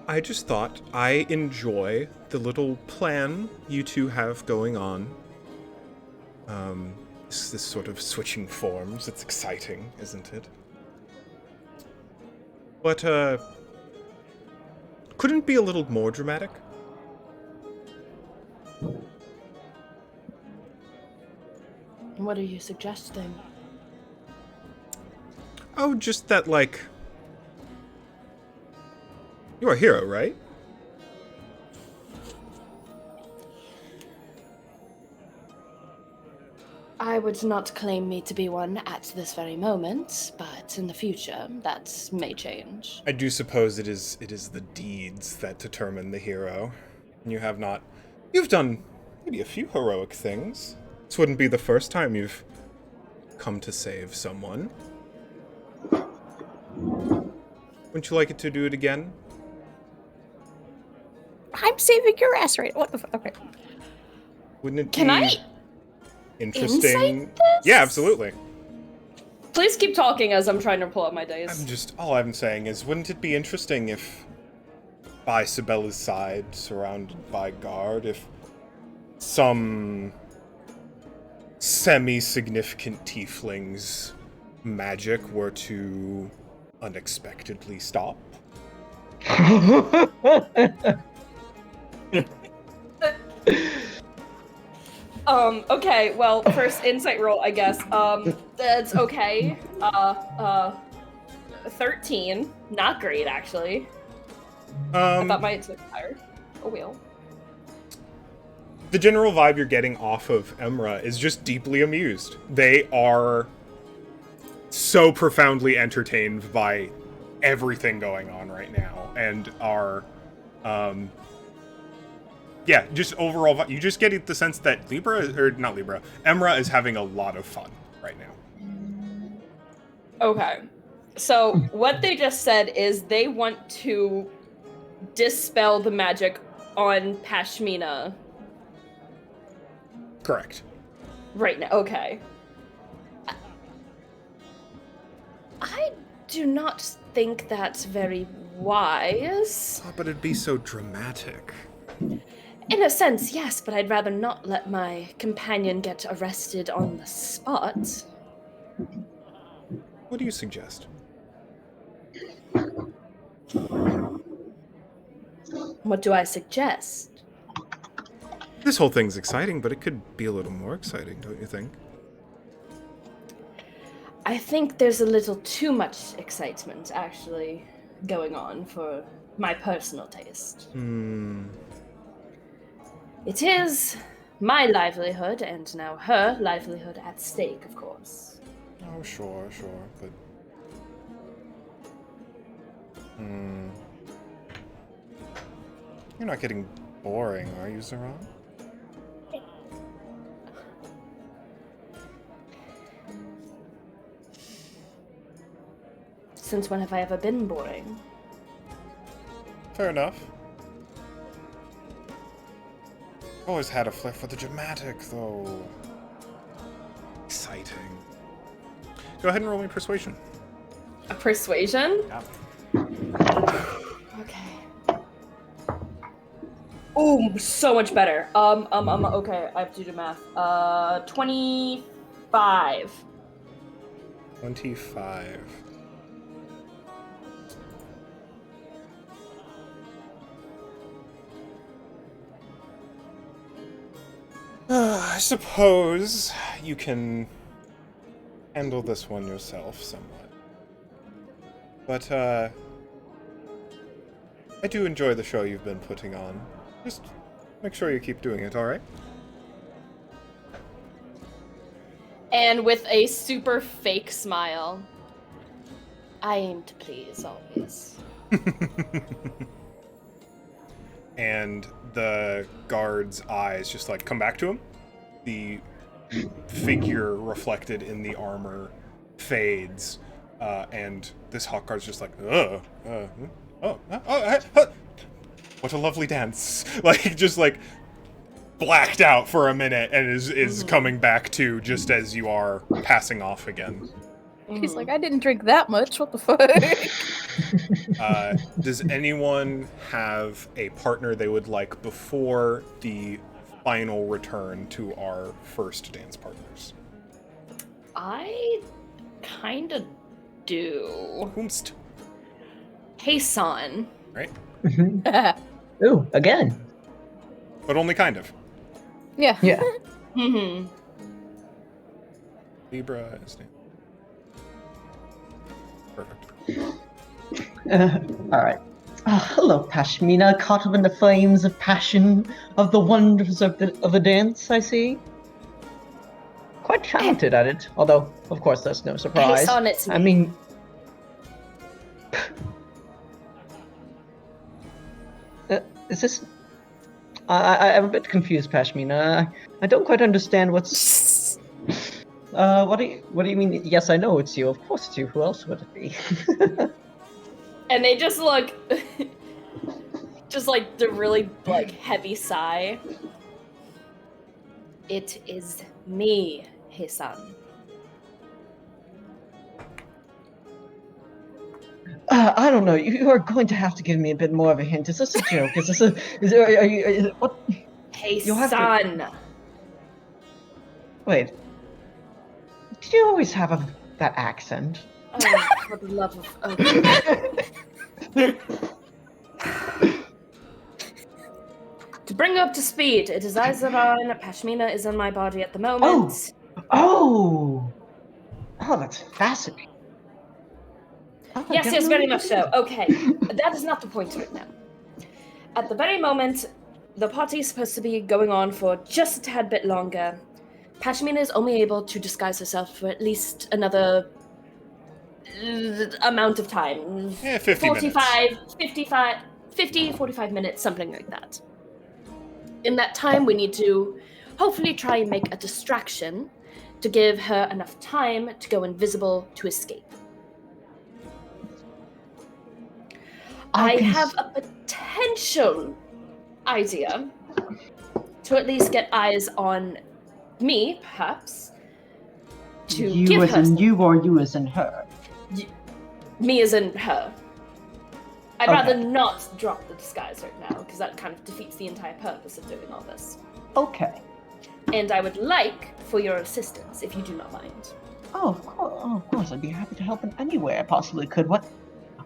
I just thought I enjoy the little plan you two have going on. This sort of switching forms. It's exciting, isn't it? But, couldn't it be a little more dramatic? What are you suggesting? Oh, just that, like... You're a hero, right? I would not claim me to be one at this very moment, but in the future, that may change. I do suppose it is the deeds that determine the hero. You have not... You've done maybe a few heroic things. This wouldn't be the first time you've come to save someone. Wouldn't you like it to do it again? I'm saving your ass right. What the fuck? Okay. Wouldn't it Can be I interesting? insight this? Yeah, absolutely. Please keep talking as I'm trying to pull up my dice. All I'm saying is, wouldn't it be interesting if, by Sibella's side, surrounded by guard, if some semi-significant tiefling's magic were to unexpectedly stop? Okay, well, first insight roll, I guess. That's okay. 13. Not great, actually. I thought my insight was higher. Oh, well. The general vibe you're getting off of Emra is just deeply amused. They are so profoundly entertained by everything going on right now, and are, yeah, just overall, you just get the sense that Emra is having a lot of fun right now. Okay. So, what they just said is they want to dispel the magic on Pashmina. Correct. Right now, okay. I do not think that's very wise. Oh, but it'd be so dramatic. In a sense, yes, but I'd rather not let my companion get arrested on the spot. What do you suggest? What do I suggest? This whole thing's exciting, but it could be a little more exciting, don't you think? I think there's a little too much excitement, actually, going on for my personal taste. It is my livelihood, and now her livelihood at stake, of course. Oh, sure, but... You're not getting boring, are you, Zoran? Since when have I ever been boring? Fair enough. Always had a flair for the dramatic, though. Exciting. Go ahead and roll me persuasion. A persuasion? Yeah. Okay. Oh, so much better. Okay, I have to do math. 25. 25. I suppose you can handle this one yourself somewhat. But, I do enjoy the show you've been putting on. Just make sure you keep doing it, alright? And with a super fake smile. I aim to please, always. And the guard's eyes just, like, come back to him. The figure reflected in the armor fades, and this hawk guard's just like, what a lovely dance. Like, just, like, blacked out for a minute and is coming back to just as you are passing off again. She's like, I didn't drink that much. What the fuck? Does anyone have a partner they would like before the final return to our first dance partners? I kinda do. Whomst? Hey, San. Right? Ooh, again. But only kind of. Yeah. Yeah. Mm-hmm. Libra is perfect. All right. Hello, Pashmina, caught up in the flames of passion of the wonders of the dance. I see. Quite talented at it, although, of course, that's no surprise. Hey, San, it's me. I mean, is this? I'm a bit confused, Pashmina. I don't quite understand what's. What do you mean? Yes, I know it's you. Of course it's you. Who else would it be? And they just look, just like the really like heavy sigh. It is me, Heisan. I don't know. You are going to have to give me a bit more of a hint. Is this a joke? Is this a? Is it, what? You'll have to- Heisan. Wait. Did you always have that accent? Oh, for the love of... Oh. To bring you up to speed, it is Izaran. Pashmina is in my body at the moment. Oh, that's fascinating. Yes, very much so. Okay, that is not the point right now. At the very moment, the party is supposed to be going on for just a tad bit longer. Pashmina is only able to disguise herself for at least another amount of time. Yeah, 50 45 minutes, something like that. In that time, we need to hopefully try and make a distraction to give her enough time to go invisible to escape. I have a potential idea to at least get eyes on me, perhaps. To you give as her in you or you as in her? me as in her. I'd rather not drop the disguise right now, because that kind of defeats the entire purpose of doing all this. Okay. And I would like for your assistance, if you do not mind. Oh, of course. I'd be happy to help in any way I possibly could. What?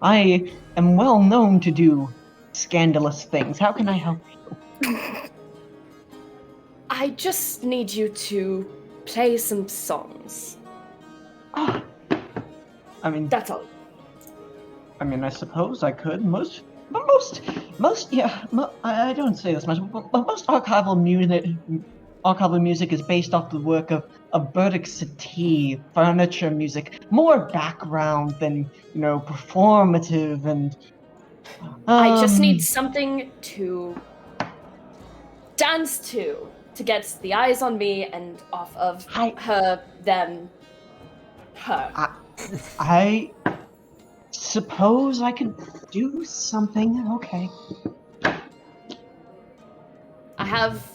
I am well known to do scandalous things. How can I help you? I just need you to play some songs. Ah. I mean, That's all. I suppose I could. I don't say this much, but most archival music is based off the work of Burdick Satie, furniture music, more background than, performative and... I just need something to dance to get the eyes on me and off of her, them, her. I suppose I could do something. Okay. I have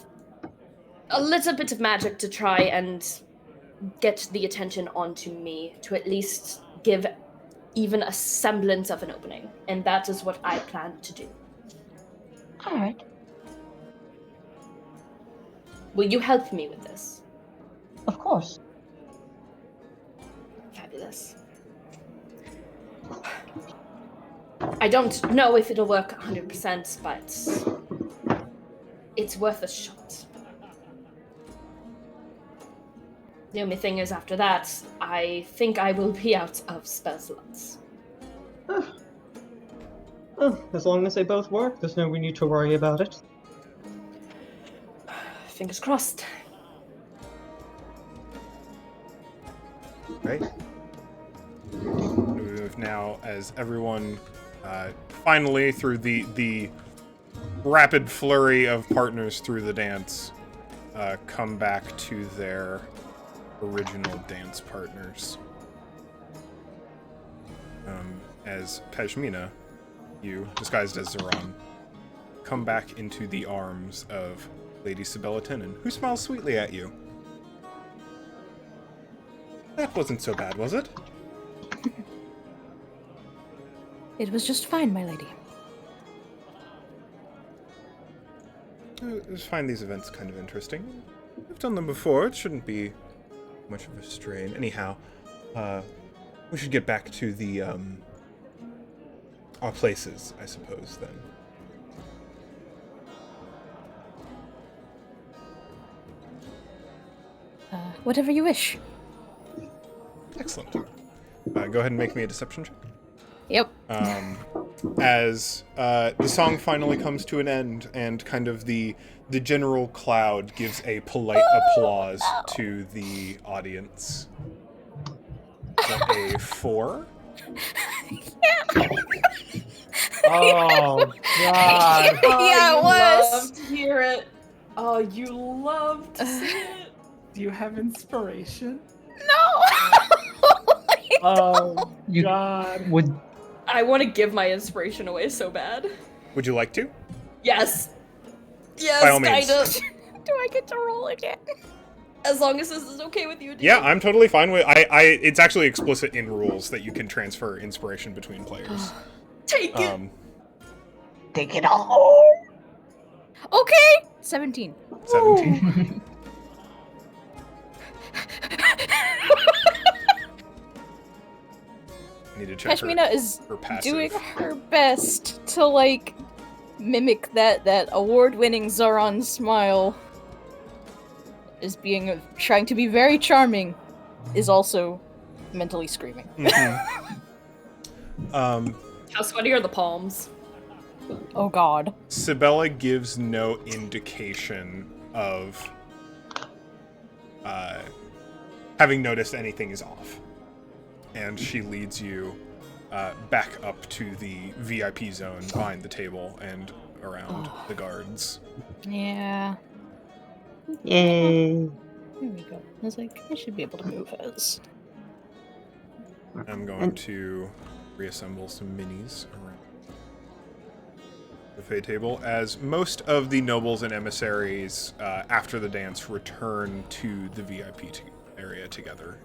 a little bit of magic to try and get the attention onto me, to at least give even a semblance of an opening. And that is what I plan to do. All right. Will you help me with this? Of course. Fabulous. I don't know if it'll work 100%, but it's worth a shot. The only thing is, after that, I think I will be out of spell slots. As long as they both work, there's no need to worry about it. Fingers crossed. Right. We've now, as everyone finally, through the rapid flurry of partners through the dance, come back to their original dance partners. As Pashmina, you, disguised as Zoran, come back into the arms of Lady Sibella Tenen, who smiles sweetly at you. That wasn't so bad, was it? It was just fine, my lady. I just find these events kind of interesting. I've done them before. It shouldn't be much of a strain. Anyhow, we should get back to the our places, I suppose. Then. Whatever you wish. Excellent. Go ahead and make me a deception check. Yep. As the song finally comes to an end, and kind of the general cloud gives a polite applause to the audience. A 4. Oh, God. Yeah, it was. Love to hear it. Oh, you love to see it. Do you have inspiration? No. Oh, You God. would I want to give my inspiration away so bad. Would you like to? Yes. By all Yes, means. kind of. Do I get to roll again? As long as this is okay with you, dude. Yeah, I'm totally fine with. It's actually explicit in rules that you can transfer inspiration between players. Take it. take it all. Okay. 17. 17. I need to check Pashmina is her passive. doing her best to like mimic that award-winning Zoran smile. Is trying to be very charming, is also mentally screaming. Mhm. How sweaty are the palms? Oh God. Sibella gives no indication of having noticed anything is off. And she leads you back up to the VIP zone behind the table and around the guards. Yeah. Yay. Here we go. I was like, I should be able to move as. I'm going to reassemble some minis around the buffet table, as most of the nobles and emissaries, after the dance, return to the VIP area together.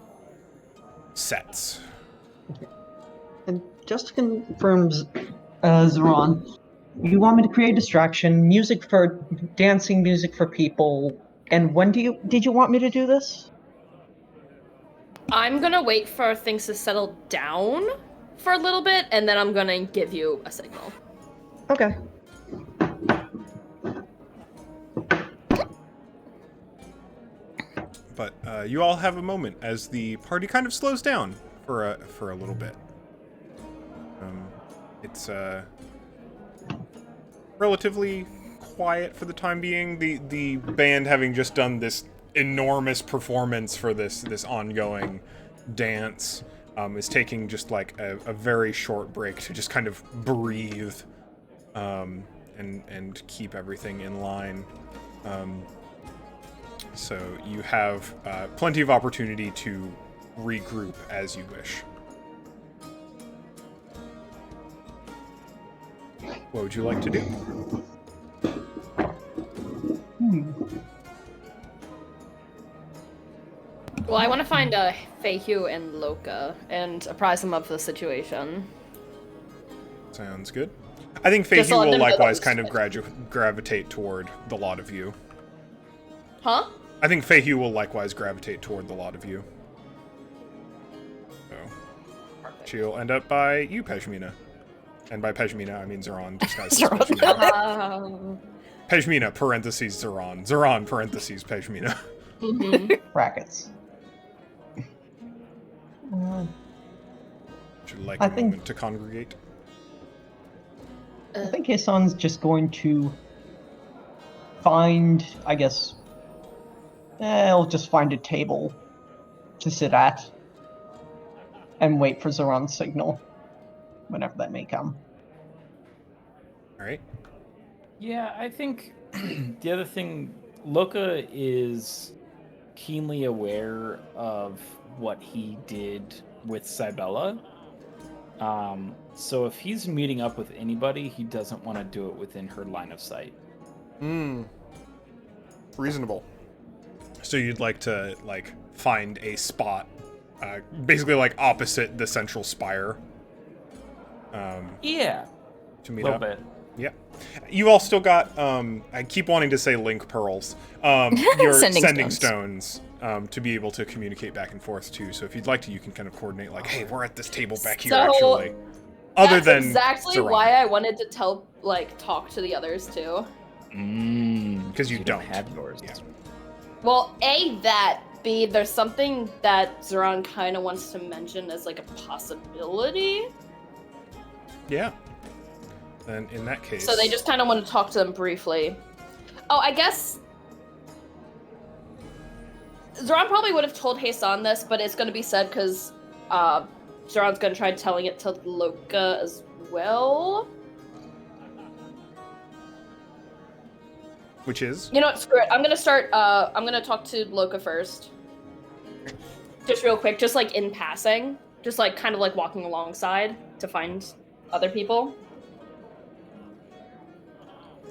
Sets. And just to confirm, Zoran, you want me to create distraction, music for dancing, music for people, and when did you want me to do this? I'm gonna wait for things to settle down for a little bit, and then I'm gonna give you a signal. Okay. But you all have a moment as the party kind of slows down for a little bit. It's relatively quiet for the time being. The band, having just done this enormous performance for this ongoing dance, is taking just like a very short break to just kind of breathe and keep everything in line. So you have plenty of opportunity to regroup as you wish. What would you like to do? Well, I want to find Feihu and Loka and apprise them of the situation. Sounds good. I think Just Feihu let will them know likewise that kind of gravitate toward the lot of you. Huh? I think Feihu will likewise gravitate toward the lot of you. So Perfect. she'll end up by you, Pashmina. And by Pashmina, I mean Zoran, disguised as Pashmina. Pashmina, parentheses, Zoran. Zoran, parentheses, Pashmina. Brackets. Would you like I a think- moment to congregate? I think Hassan's just going to find, I guess, he'll just find a table to sit at and wait for Zoran's signal, whenever that may come. Alright. Yeah, I think the other thing, Loka is keenly aware of what he did with Cybella. So if he's meeting up with anybody, he doesn't want to do it within her line of sight. Reasonable. So you'd like to, like, find a spot, basically, like, opposite the central spire? Yeah. To meet A little up. bit. Yeah. You all still got, I keep wanting to say link pearls, your Sending sending stones, to be able to communicate back and forth too. So if you'd like to, you can kind of coordinate like, hey, we're at this table back here So, actually. Other That's than exactly Zoran, why I wanted to talk to the others too. because you don't have yours. Yeah. Well, A, that. B, there's something that Zoran kind of wants to mention as like a possibility. Yeah. Then in that case. So they just kind of want to talk to them briefly. Oh, I guess Zoran probably would have told Hassan this, but it's going to be said because Zoran's going to try telling it to Loka as well. Which is? You know what, screw it. I'm going to talk to Loka first. Just real quick, just like in passing. Just like kind of like walking alongside to find other people.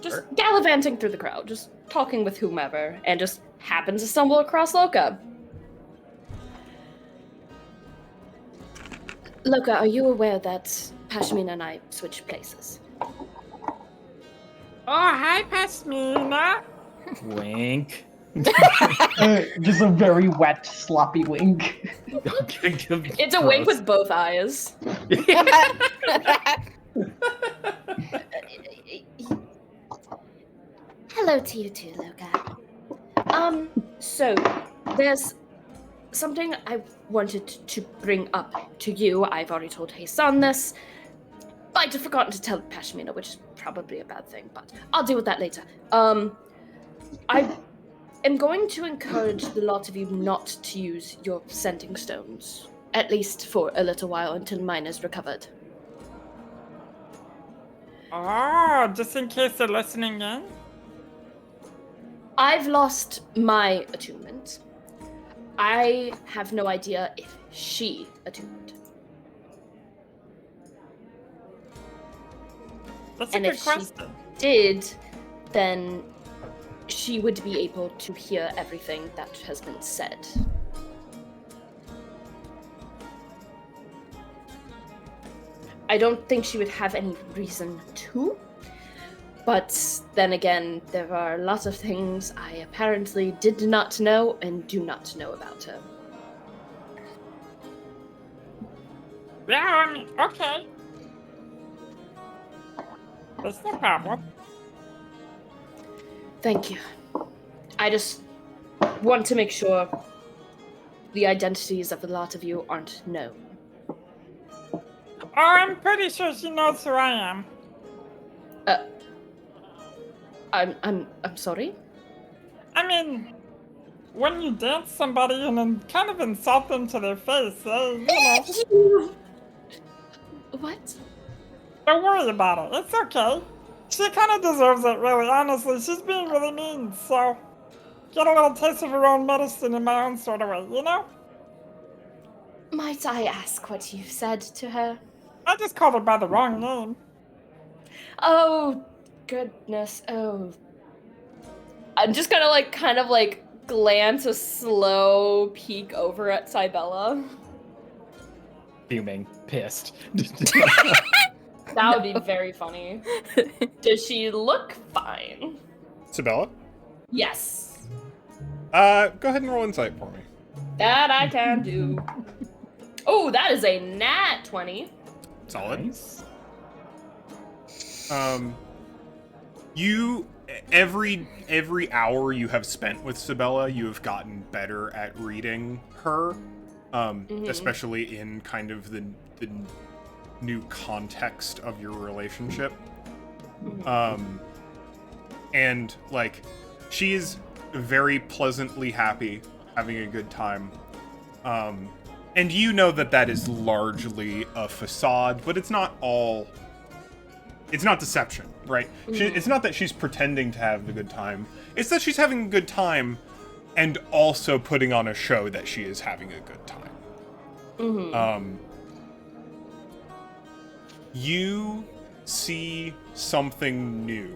Just gallivanting through the crowd, just talking with whomever, and just happens to stumble across Loka. Loka, are you aware that Pashmina and I switched places? Oh, hi, Pashmina. Wink. Just a very wet, sloppy wink. It's a wink with both eyes. Hello to you too, Loka. So, there's something I wanted to bring up to you. I've already told Hassan this. I'd have forgotten to tell Pashmina, which is probably a bad thing, but I'll deal with that later. I am going to encourage the lot of you not to use your sending stones, at least for a little while until mine is recovered. Oh, just in case they're listening in? I've lost my attunement. I have no idea if she attuned. That's And a good if question. she did, then she would be able to hear everything that has been said. I don't think she would have any reason to. But then again, there are a lot of things I apparently did not know and do not know about her. Yeah, I mean, okay. That's no problem. Thank you. I just want to make sure the identities of a lot of you aren't known. Oh, I'm pretty sure she knows who I am. I'm sorry? I mean, when you dance somebody and then kind of insult them to their face, you know. What? Don't worry about it. It's okay. She kind of deserves it, really, honestly. She's being really mean, so get a little taste of her own medicine in my own sort of way, you know? Might I ask what you said to her? I just called her by the wrong name. Oh, goodness. Oh. I'm just gonna kind of glance a slow peek over at Cybella. Fuming, pissed. That would be very funny. Does she look fine? Sabella? Yes. Go ahead and roll insight for me. That I can do. Oh, that is a nat 20. Solid. Nice. You every hour you have spent with Sabella, you have gotten better at reading her, especially in kind of the new context of your relationship. And she is very pleasantly happy, having a good time. And you know that is largely a facade, but it's not all. It's not deception, right? It's not that she's pretending to have a good time. It's that she's having a good time and also putting on a show that she is having a good time. You see something new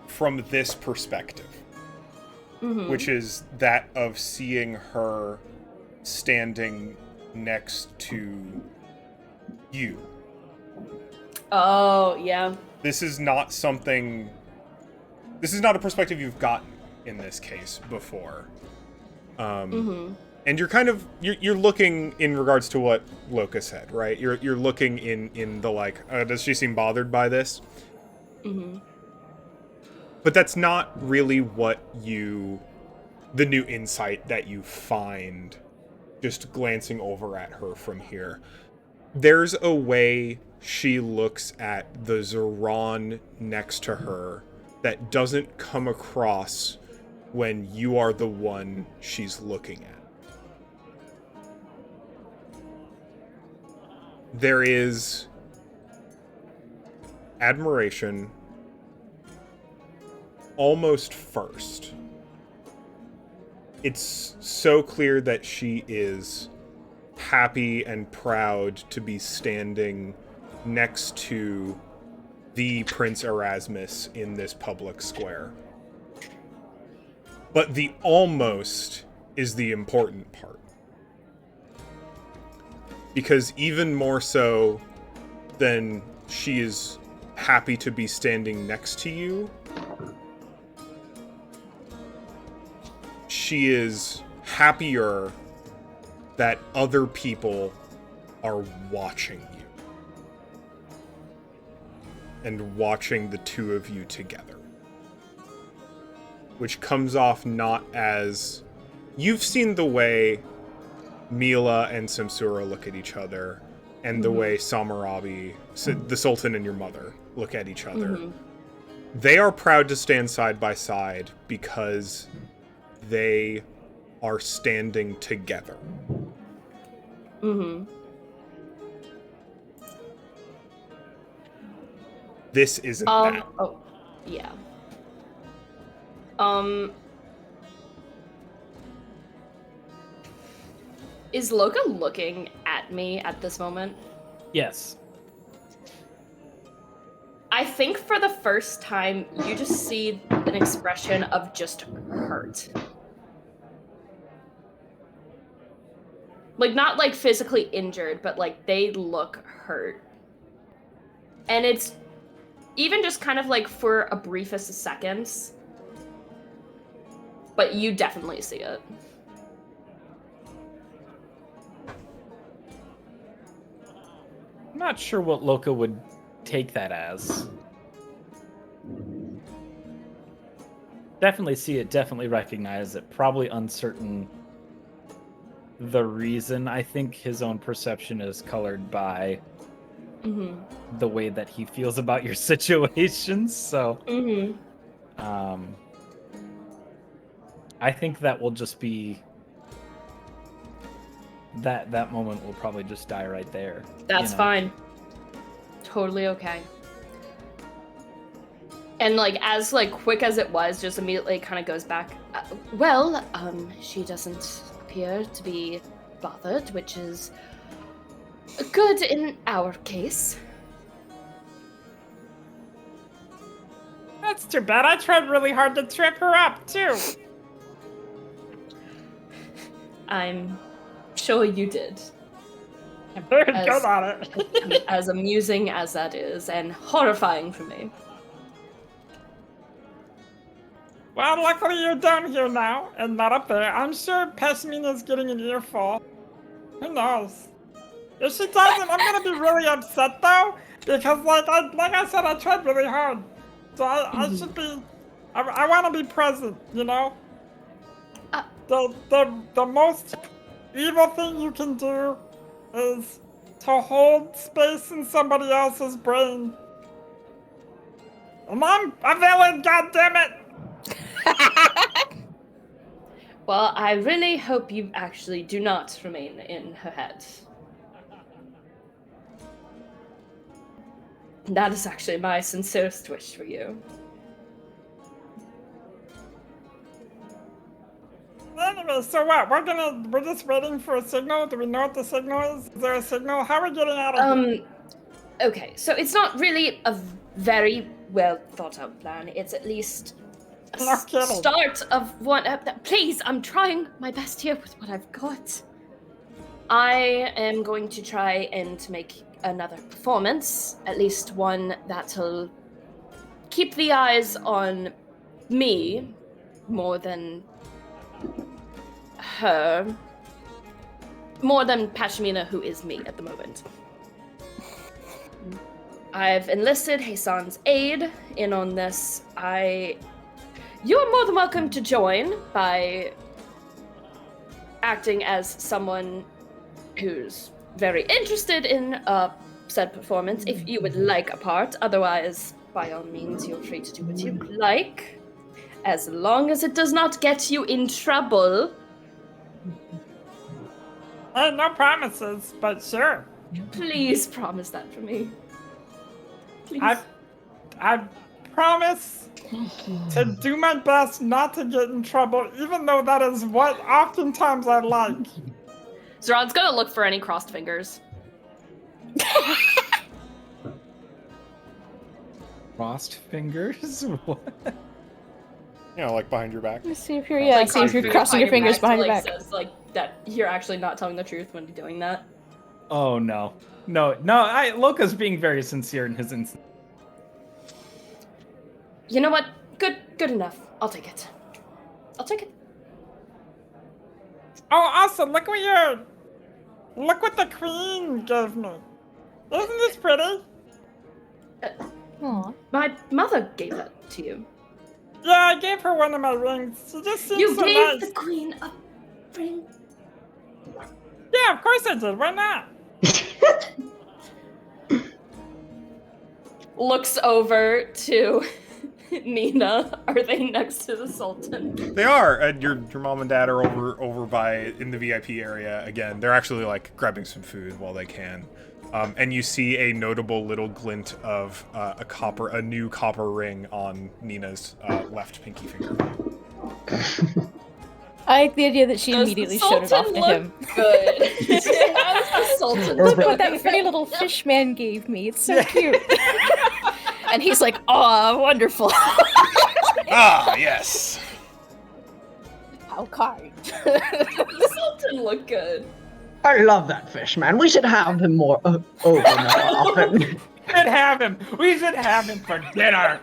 from this perspective, which is that of seeing her standing next to you. Oh, yeah. This is not something... This is not a perspective you've gotten in this case before. And you're kind of... You're looking in regards to what Loka said, right? You're looking in the, like, does she seem bothered by this? But that's not really what you... The new insight that you find just glancing over at her from here. There's a way she looks at the Zoran next to her that doesn't come across when you are the one she's looking at. There is admiration almost first. It's so clear that she is happy and proud to be standing next to the Prince Erasmus in this public square. But the almost is the important part. Because even more so than she is happy to be standing next to you, she is happier that other people are watching you. And watching the two of you together. Which comes off not as... You've seen the way Mila and Samsura look at each other, and the way Samarabi, the Sultan and your mother, look at each other. They are proud to stand side by side because they are standing together. This isn't that. Oh, yeah. Is Loka looking at me at this moment? Yes. I think for the first time, you just see an expression of just hurt. Like, not like physically injured, but like they look hurt. And it's even just kind of like for a briefest of seconds. But you definitely see it. I'm not sure what Loka would take that as. Definitely see it, definitely recognize it. Probably uncertain the reason. I think his own perception is colored by the way that he feels about your situations. So I think that will just be that moment will probably just die right there. That's fine. Totally okay. And like as like quick as it was, just immediately kind of goes back. She doesn't appear to be bothered, which is good in our case. That's too bad. I tried really hard to trip her up, too. I'm sure you did. I'm very good at it. As amusing as that is, and horrifying for me. Well, luckily you're down here now, and not up there. I'm sure Pesmina's getting an earful. Who knows? If she doesn't, I'm gonna be really upset, though, because, like I said, I tried really hard. So I should be... I want to be present, you know? The most evil thing you can do is to hold space in somebody else's brain. And I'm a villain, goddammit! Well, I really hope you actually do not remain in her head. That is actually my sincerest wish for you. Anyway, so what? We're just waiting for a signal? Do we know what the signal is? Is there a signal? How are we getting out of here? Okay, so it's not really a very well thought out plan. It's at least a start of one. Please, I'm trying my best here with what I've got. I am going to try and make another performance, at least one that'll keep the eyes on me more than her, more than Pashmina, who is me at the moment. I've enlisted Hassan's aid in on this. You are more than welcome to join by acting as someone who's very interested in said performance, if you would like a part. Otherwise, by all means, you're free to do what you like, as long as it does not get you in trouble. No promises, but sure. Please promise that for me. Please. I promise to do my best not to get in trouble, even though that is what oftentimes I like. Zeron's gonna look for any crossed fingers. Crossed fingers? What? You know, like behind your back. Let's see if you're Like, crossing your fingers behind your like, back. says, like, that you're actually not telling the truth when you're doing that. Oh no. No, Loka's being very sincere in his instance. You know what? Good enough. I'll take it. I'll take it. Oh, also, look what the queen gave me. Isn't this pretty? Aw. My mother gave that to you. Yeah, I gave her one of my rings. She just seems You so gave nice. the queen a ring. Yeah, of course I did. Why not? Looks over to Nina. Are they next to the Sultan? They are. Your mom and dad are over by in the VIP area again. They're actually like grabbing some food while they can. And you see a notable little glint of a new copper ring on Nina's left pinky finger. I like the idea that she Does immediately the showed it off Sultan to him. look good? How does the Sultan Look look? what that pretty little fish man gave me. It's so cute. And he's like, "Oh, wonderful! Ah, yes. How kind." The Sultan look good. I love that fish, man. We should have him more over more often. We should have him for dinner.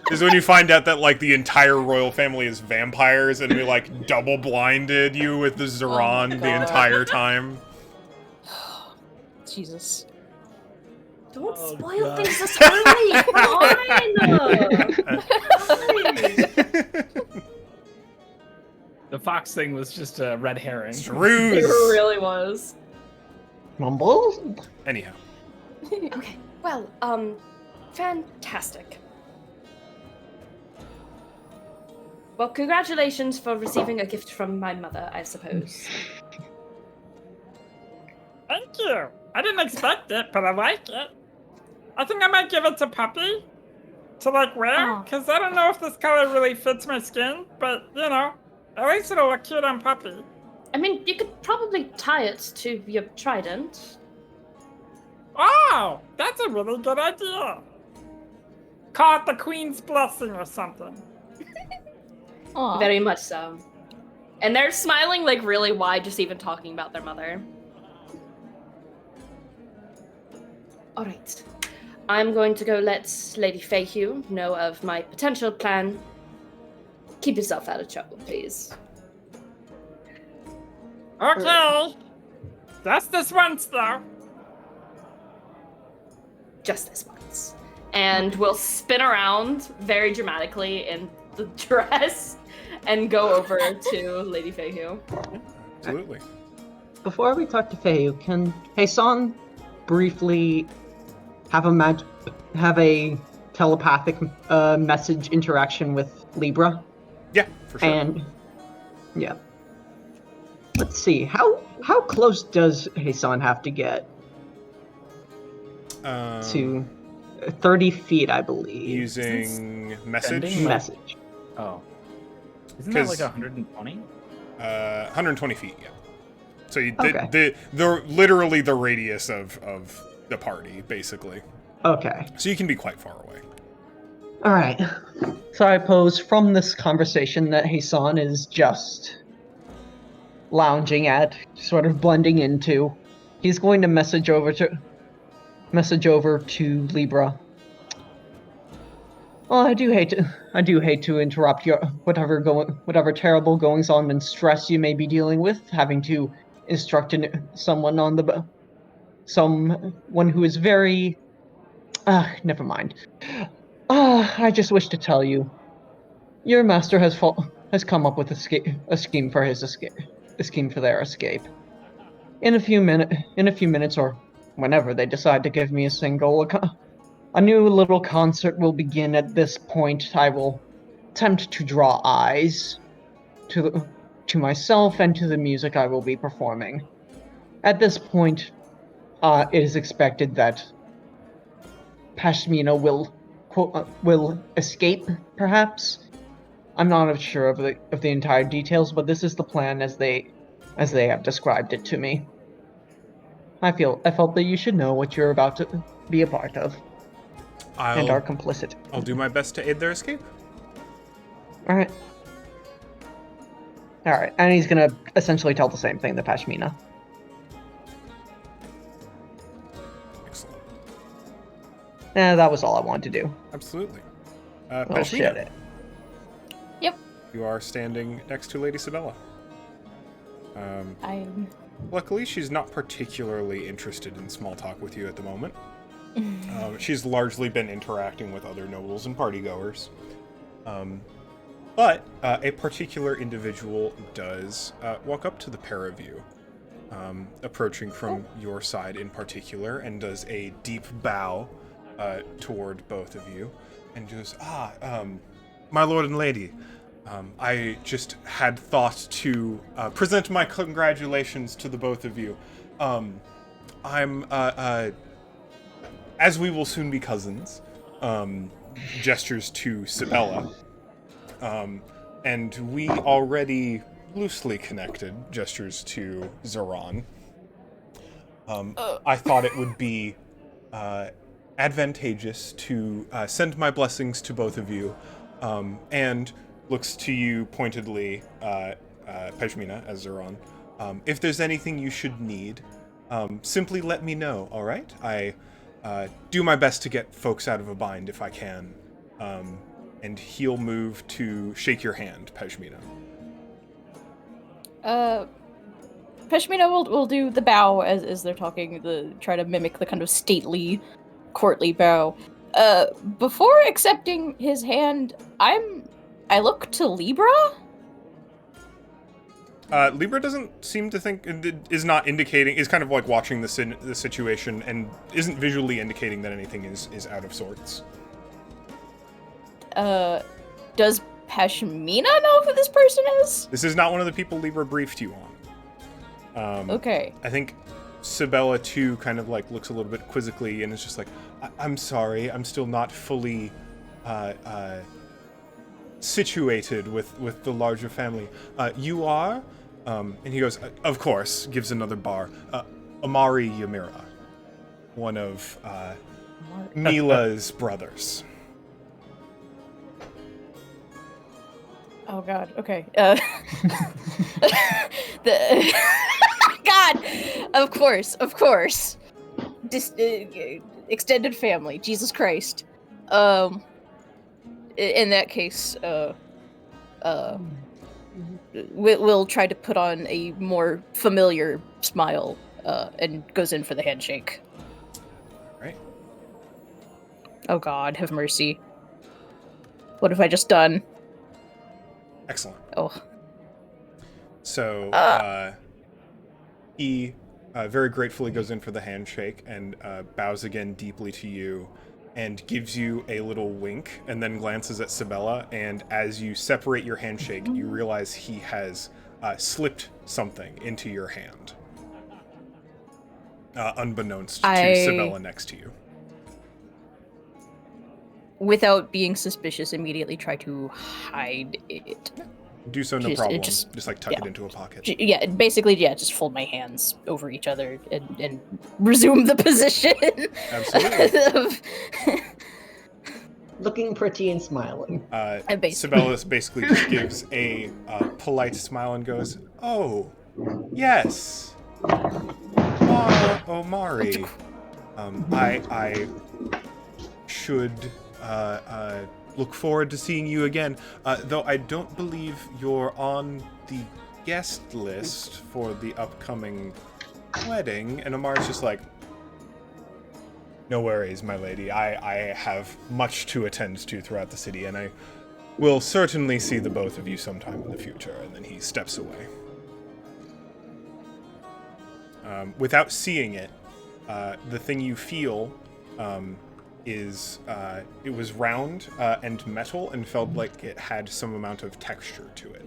Is when you find out that like the entire royal family is vampires and we like double blinded you with the Zeron the God. entire time. Jesus. Don't Oh, spoil God. things this early. Fine. The fox thing was just a red herring. It Ruse. really was. Mumbles? Anyhow. Okay. Well, fantastic. Well, congratulations for receiving a gift from my mother, I suppose. Thank you. I didn't expect it, but I like it. I think I might give it to Puppy to like wear, Aw. because I don't know if this color really fits my skin, but you know, at least it'll look cute on Puppy. I mean, you could probably tie it to your trident. Oh, that's a really good idea. Call it the Queen's Blessing or something. Aw. Very much so. And they're smiling like really wide, just even talking about their mother. All right. I'm going to go let Lady Fayhue know of my potential plan. Keep yourself out of trouble, please. Okay. Just this once, though. Just this once. And we'll spin around very dramatically in the dress and go over to Lady Fayhue. Absolutely. Before we talk to Faye, can Hassan briefly have a telepathic message interaction with Libra? Yeah, for sure. And yeah, let's see how close does Hassan have to get to 30 feet, I believe. Using message. Sending? Message. Oh. Isn't that 'Cause- like 120? 120 feet. Yeah. So you, Okay. the literally the radius of the party, basically. Okay. So you can be quite far away. All right. So I suppose from this conversation that Hassan is just lounging at, sort of blending into. He's going to message over to Libra. Oh, I do hate to interrupt your whatever terrible goings on and stress you may be dealing with, having to instruct someone who is very. Never mind. I just wish to tell you, your master has come up with a scheme for their escape. In a few minutes, or whenever they decide to give me a new little concert will begin. At this point, I will attempt to draw eyes to myself and to the music I will be performing. At this point, it is expected that Pashmina will escape, perhaps. I'm not sure of the entire details, but this is the plan as they have described it to me. I felt that you should know what you're about to be a part of, and are complicit. I'll do my best to aid their escape. All right, and he's gonna essentially tell the same thing to Pashmina. Excellent. That was all I wanted to do. Absolutely. Oh, Pashmina, shit. Yep. you are standing next to Lady Sabella. I'm. Luckily, she's not particularly interested in small talk with you at the moment. She's largely been interacting with other nobles and partygoers. But a particular individual does walk up to the pair of you, approaching from your side in particular, and does a deep bow toward both of you, and goes, my lord and lady, I just had thought to present my congratulations to the both of you. I'm, as we will soon be cousins, gestures to Sabella, and we already loosely connected, gestures to Zoran. I thought it would be advantageous to send my blessings to both of you, and looks to you pointedly, Pashmina, as Zoran. If there's anything you should need, simply let me know, alright? I do my best to get folks out of a bind if I can. And he'll move to shake your hand, Pashmina. Pashmina will do the bow as they're talking, try to mimic the kind of stately, courtly bow. Before accepting his hand, I look to Libra? Libra doesn't seem to think, is not indicating, is kind of like watching the situation and isn't visually indicating that anything is out of sorts. Does Pashmina know who this person is? This is not one of the people Libra briefed you on. Okay. I think Sabella, too, kind of like looks a little bit quizzically and is just like, I'm sorry, I'm still not fully situated with the larger family. You are? And he goes, of course, gives another bar. Amari Ymira, one of Mila's brothers. Oh god, okay. God! Of course. Extended family, Jesus Christ. In that case, we'll try to put on a more familiar smile, and goes in for the handshake. Right. Oh god, have mercy. What have I just done? Excellent. Oh. So, he very gratefully goes in for the handshake and bows again deeply to you and gives you a little wink and then glances at Sabella, and as you separate your handshake, you realize he has slipped something into your hand. Unbeknownst to Sabella next to you. Without being suspicious, immediately try to hide it. Do so, no problem. Just like tuck it into a pocket. Just fold my hands over each other and resume the position. Absolutely. Looking pretty and smiling. Sabella basically just gives a polite smile and goes, "Oh, Yes. Omari. I should look forward to seeing you again. Though I don't believe you're on the guest list for the upcoming wedding. And Omari's just like, no worries, my lady. I have much to attend to throughout the city, and I will certainly see the both of you sometime in the future. And then he steps away. Without seeing it, the thing you feel is it was round and metal and felt like it had some amount of texture to it.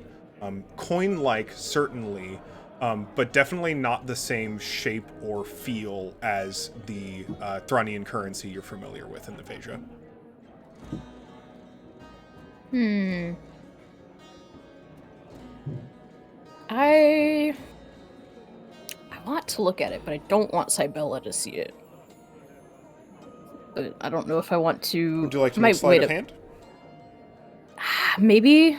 Coin-like, certainly, but definitely not the same shape or feel as the Thronian currency you're familiar with in the Phasia. I want to look at it, but I don't want Cybella to see it. But I don't know if I want to... Would you like to make sleight of hand? Maybe...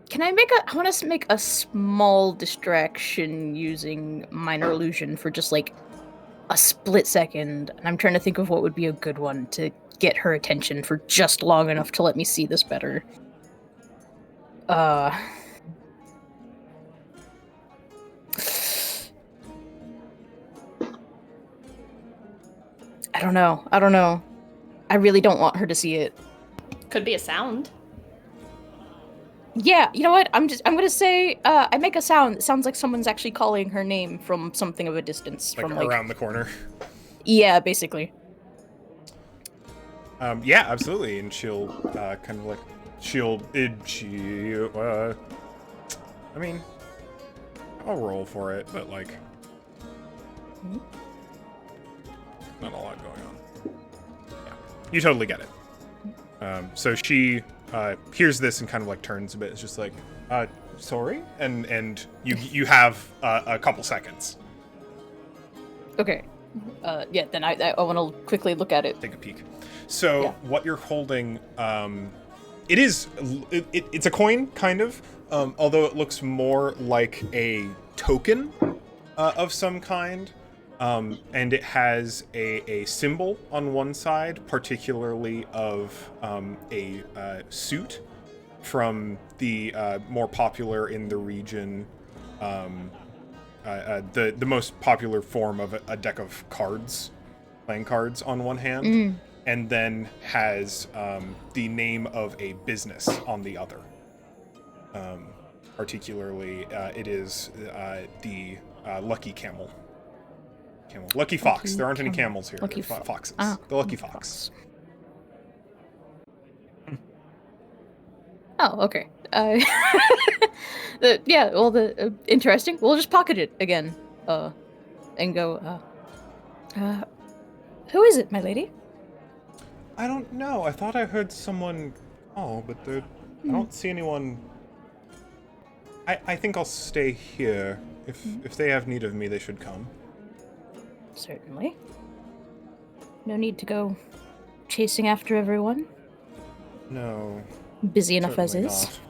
Can I make I want to make a small distraction using minor illusion for just like a split second, and I'm trying to think of what would be a good one to get her attention for just long enough to let me see this better. I don't know. I really don't want her to see it. Could be a sound. Yeah, you know what? I'm gonna say I make a sound that sounds like someone's actually calling her name from something of a distance. Like from around the corner. Yeah, basically. Yeah, absolutely. And she'll kind of like I mean, I'll roll for it, but like not a lot going on. Yeah, you totally get it. So she hears this and kind of like turns a bit. It's just like, sorry, and you have a couple seconds. Okay. Yeah. Then I want to quickly look at it. Take a peek. So Yeah. what you're holding, it's a coin, kind of, although it looks more like a token of some kind. And it has a symbol on one side, particularly of a suit from the more popular in the region, the most popular form of a deck of cards, playing cards on one hand, and then has the name of a business on the other. Particularly, it is the Lucky Camel. Lucky Fox. There aren't any camels here. Lucky foxes. Ah, The Lucky Fox. Oh, okay. Yeah. Well, interesting. We'll just pocket it again. And go. Who is it, my lady? I don't know. I thought I heard someone call, but I don't see anyone. I think I'll stay here. If they have need of me, they should come. Certainly. No need to go chasing after everyone. No. Busy enough as certainly is. not.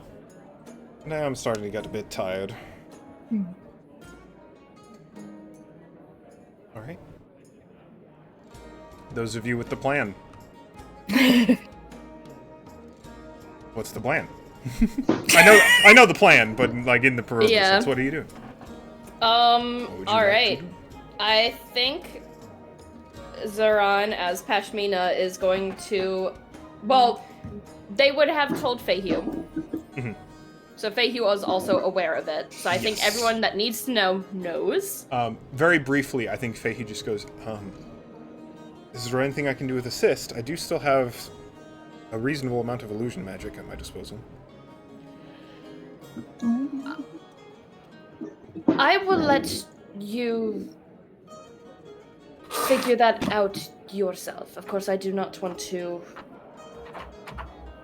Now I'm starting to get a bit tired. All right. Those of you with the plan. What's the plan? I know the plan, but like in the proverbial sense, what are you doing? All right. I think Zoran as Pashmina is going to... Well, they would have told Feihu. Mm-hmm. So Feihu is also aware of it. So I think everyone that needs to know knows. Very briefly, I think Feihu just goes, is there anything I can do with assist? I do still have a reasonable amount of illusion magic at my disposal. I will let you figure that out yourself. Of course, I do not want to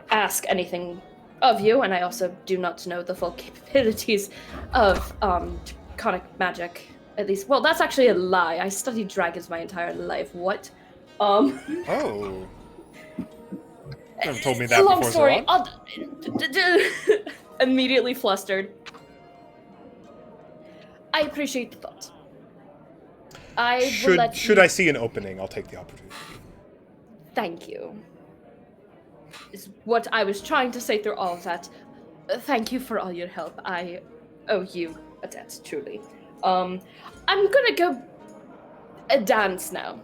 ask anything of you, and I also do not know the full capabilities of draconic magic. At least, well, that's actually a lie. I studied dragons my entire life. What? Oh. Never told me that Long before. story. Zoran. Immediately flustered. I appreciate the thought. I will let Should you... I see an opening, I'll take the opportunity. Thank you. Is what I was trying to say through all of that. Thank you for all your help. I owe you a debt, truly. I'm gonna go dance now.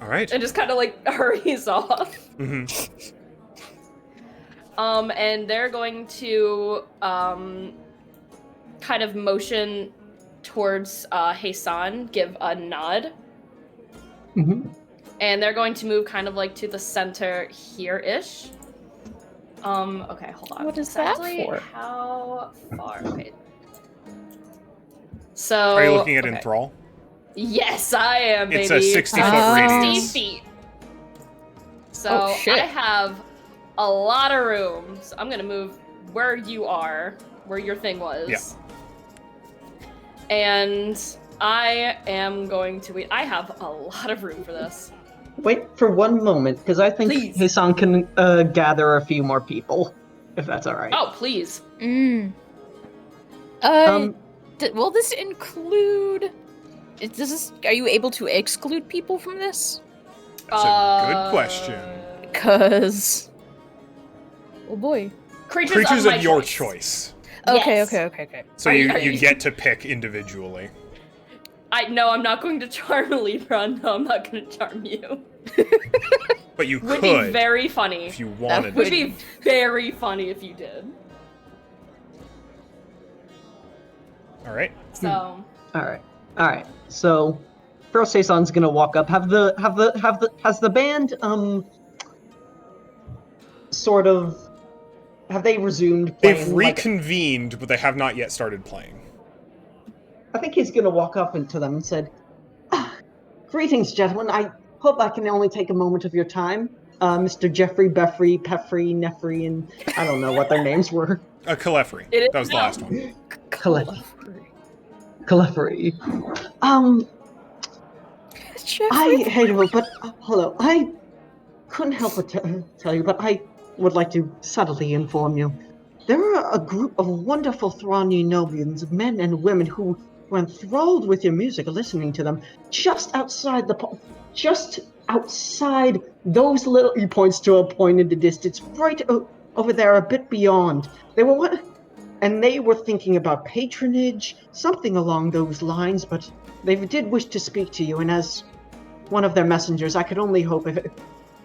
All right. And just kind of like hurries off. Mm-hmm. And they're going to kind of motion towards Hassan, give a nod. Mm-hmm. And they're going to move kind of like to the center here-ish. Okay, hold on. What is that Exactly for? How far? Wait. So... Are you looking at okay. Enthrall? Yes, I am, baby. It's a 60-foot Ah. radius. 60 feet. So Oh, shit. I have a lot of room. So I'm gonna move where you are, where your thing was. Yeah. And I am going to wait. I have a lot of room for this. Wait for one moment, because I think Please. Hassan can gather a few more people, if that's all right. Oh, please. Will this include? Are you able to exclude people from this? That's a good question. Cause, oh boy. Creatures of my your choice. choice. Okay, Yes. okay. So Are you you- get to pick individually. I'm not going to charm Libra. No, I'm not going to charm you. But you Would could be very funny. if you wanted Would to. be very funny if you did. All right. So. All right. So, first Hassan's gonna walk up. Has the band sort of have they resumed playing? They've reconvened, but they have not yet started playing. I think he's gonna walk up into them and said, "Greetings, gentlemen. I hope I can only take a moment of your time. Mr. Jeffrey, Beffrey, Peffrey, Neffrey, and I don't know what their names were. Calefrey. It is That was the now. last one. Calefrey. I hate it, but hello. I couldn't help but tell you, but I would like to subtly inform you. There are a group of wonderful Thranni Nobians, men and women who were enthralled with your music, listening to them, just outside those little. He points to a point in the distance, right over there, a bit beyond. They were thinking about patronage, something along those lines, but they did wish to speak to you, and as one of their messengers, I could only hope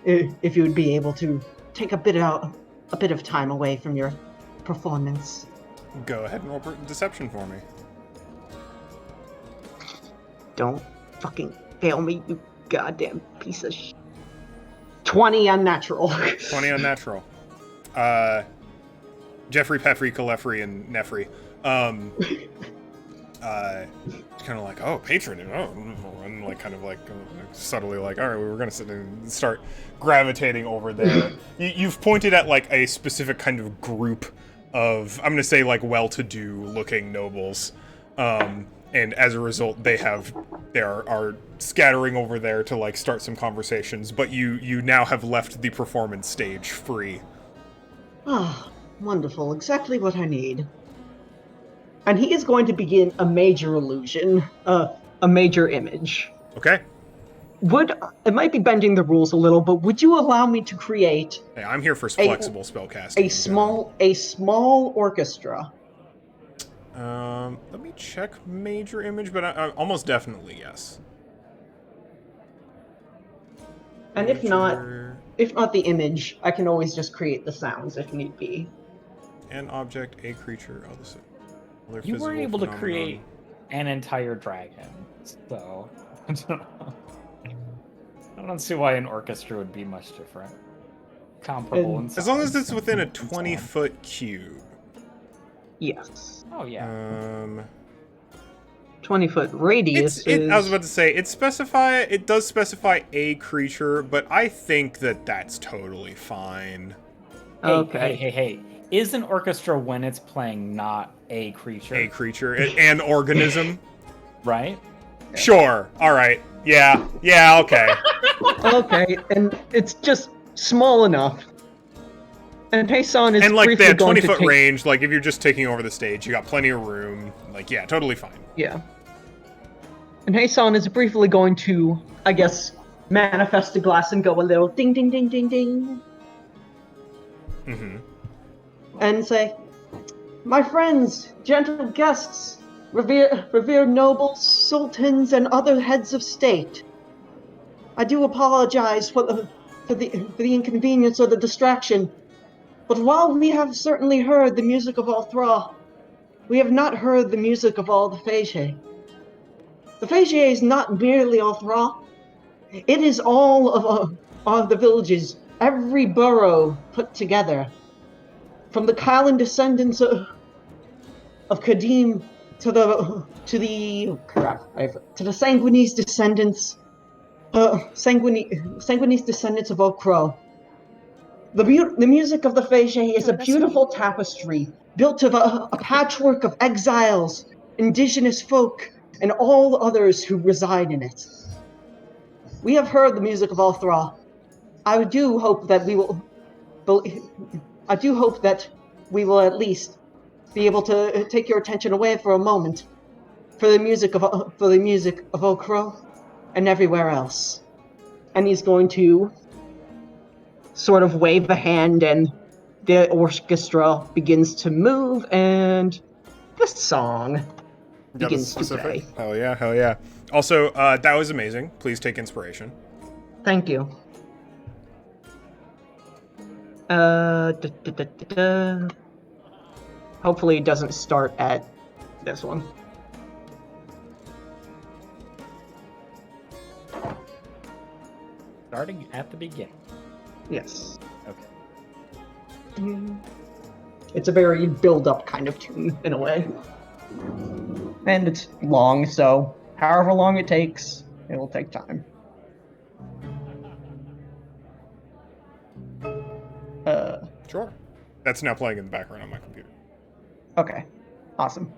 if you would be able to take a bit of time away from your performance. Go ahead and roll deception for me. Don't fucking fail me, you goddamn piece of shit. 20 unnatural. 20 unnatural. Jeffrey, Peffrey, Calefrey, and Neffrey. Kind of like, oh, patronage, and like kind of like subtly like, all right, we were gonna sit and start gravitating over there. You've pointed at like a specific kind of group of, I'm gonna say like well-to-do looking nobles, and as a result, they are scattering over there to like start some conversations. But you now have left the performance stage free. Ah, wonderful, exactly what I need. And he is going to begin a major illusion, a major image. Okay. It might be bending the rules a little, but would you allow me to create Hey, I'm here for flexible spellcasting. a small orchestra? Let me check major image, but I almost definitely yes. And if not the image, I can always just create the sounds if need be. An object, a creature, other You weren't physical able to phenomenon. create an entire dragon, so I don't see why an orchestra would be much different. Comparable in size. As long as it's within a and so on. 20-foot cube. Yes. Oh yeah. 20-foot radius is... I was about to say, it does specify a creature, but I think that's totally fine. Okay. Hey. Is an orchestra when it's playing not a creature? A creature, an organism. Right? Sure. All right. Yeah. Okay. Okay, and it's just small enough. And Payson is And like briefly that going 20-foot to take... range, like if you're just taking over the stage, you got plenty of room. Like, yeah, totally fine. Yeah. And Payson is briefly going to, I guess, manifest a glass and go a little ding ding ding ding ding. Mm-hmm. And say, "My friends, gentle guests, revered nobles, sultans, and other heads of state. I do apologize for the inconvenience or the distraction, but while we have certainly heard the music of Althra, we have not heard the music of all the Fae. The Fae is not merely Althra, it is all of the villages, every borough put together. From the Kylan descendants of Kadim to the Sanguinese descendants, Sanguinese descendants of Okro. The music of the Fae is a beautiful tapestry built of a patchwork of exiles, indigenous folk, and all others who reside in it. We have heard the music of Althra. I do hope that we will at least be able to take your attention away for a moment for the music of Okro and everywhere else." And he's going to sort of wave a hand, and the orchestra begins to move, and the song begins to play. Hell yeah, hell yeah. Also, that was amazing. Please take inspiration. Thank you. Hopefully it doesn't start at this one. Starting at the beginning. Yes. Okay. It's a very build-up kind of tune, in a way. And it's long, so however long it takes, it'll take time. Sure. That's now playing in the background on my computer. Okay. Awesome.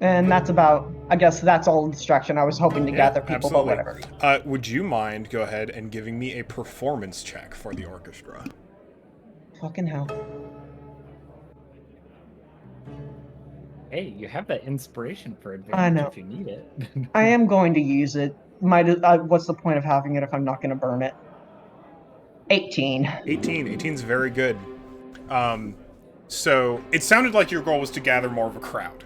And that's about, I guess that's all the distraction. I was hoping to gather people, absolutely. But whatever. Would you mind go ahead and giving me a performance check for the orchestra? Fucking hell. Hey, you have that inspiration for advantage I know. if you need it. I am going to use it. What's the point of having it if I'm not going to burn it? 18. 18's very good. So it sounded like your goal was to gather more of a crowd.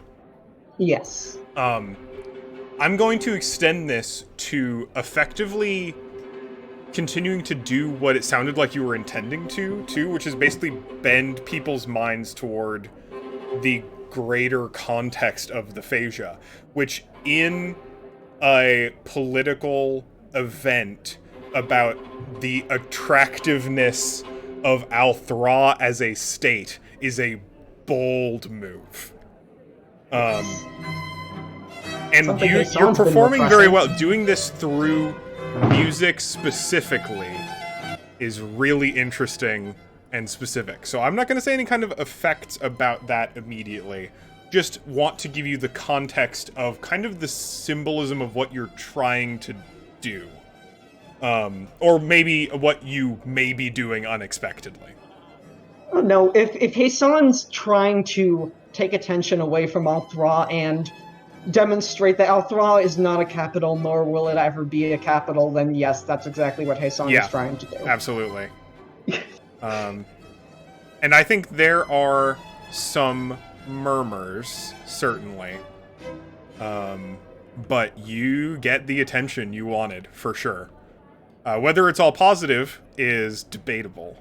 Yes. I'm going to extend this to effectively continuing to do what it sounded like you were intending to, which is basically bend people's minds toward the greater context of the Phasia, which in a political event about the attractiveness of Althra as a state is a bold move. And you're performing very well. Doing this through music specifically is really interesting and specific. So I'm not going to say any kind of effects about that immediately. Just want to give you the context of kind of the symbolism of what you're trying to do. Or maybe what you may be doing unexpectedly. Oh, no, if Hassan's trying to take attention away from Althra and demonstrate that Althra is not a capital, nor will it ever be a capital, then yes, that's exactly what Hassan is trying to do. Absolutely. And I think there are some murmurs, certainly. But you get the attention you wanted, for sure. Whether it's all positive is debatable.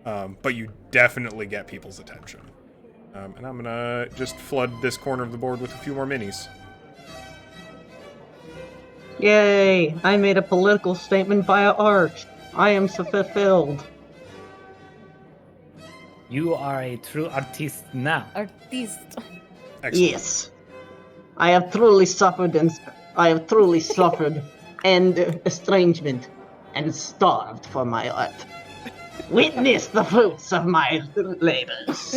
But you definitely get people's attention. And I'm gonna just flood this corner of the board with a few more minis. Yay! I made a political statement via art. I am so fulfilled. You are a true artist now. Artist. Excellent. Yes. I have truly suffered and estrangement and starved for my art. Witness the fruits of my labors.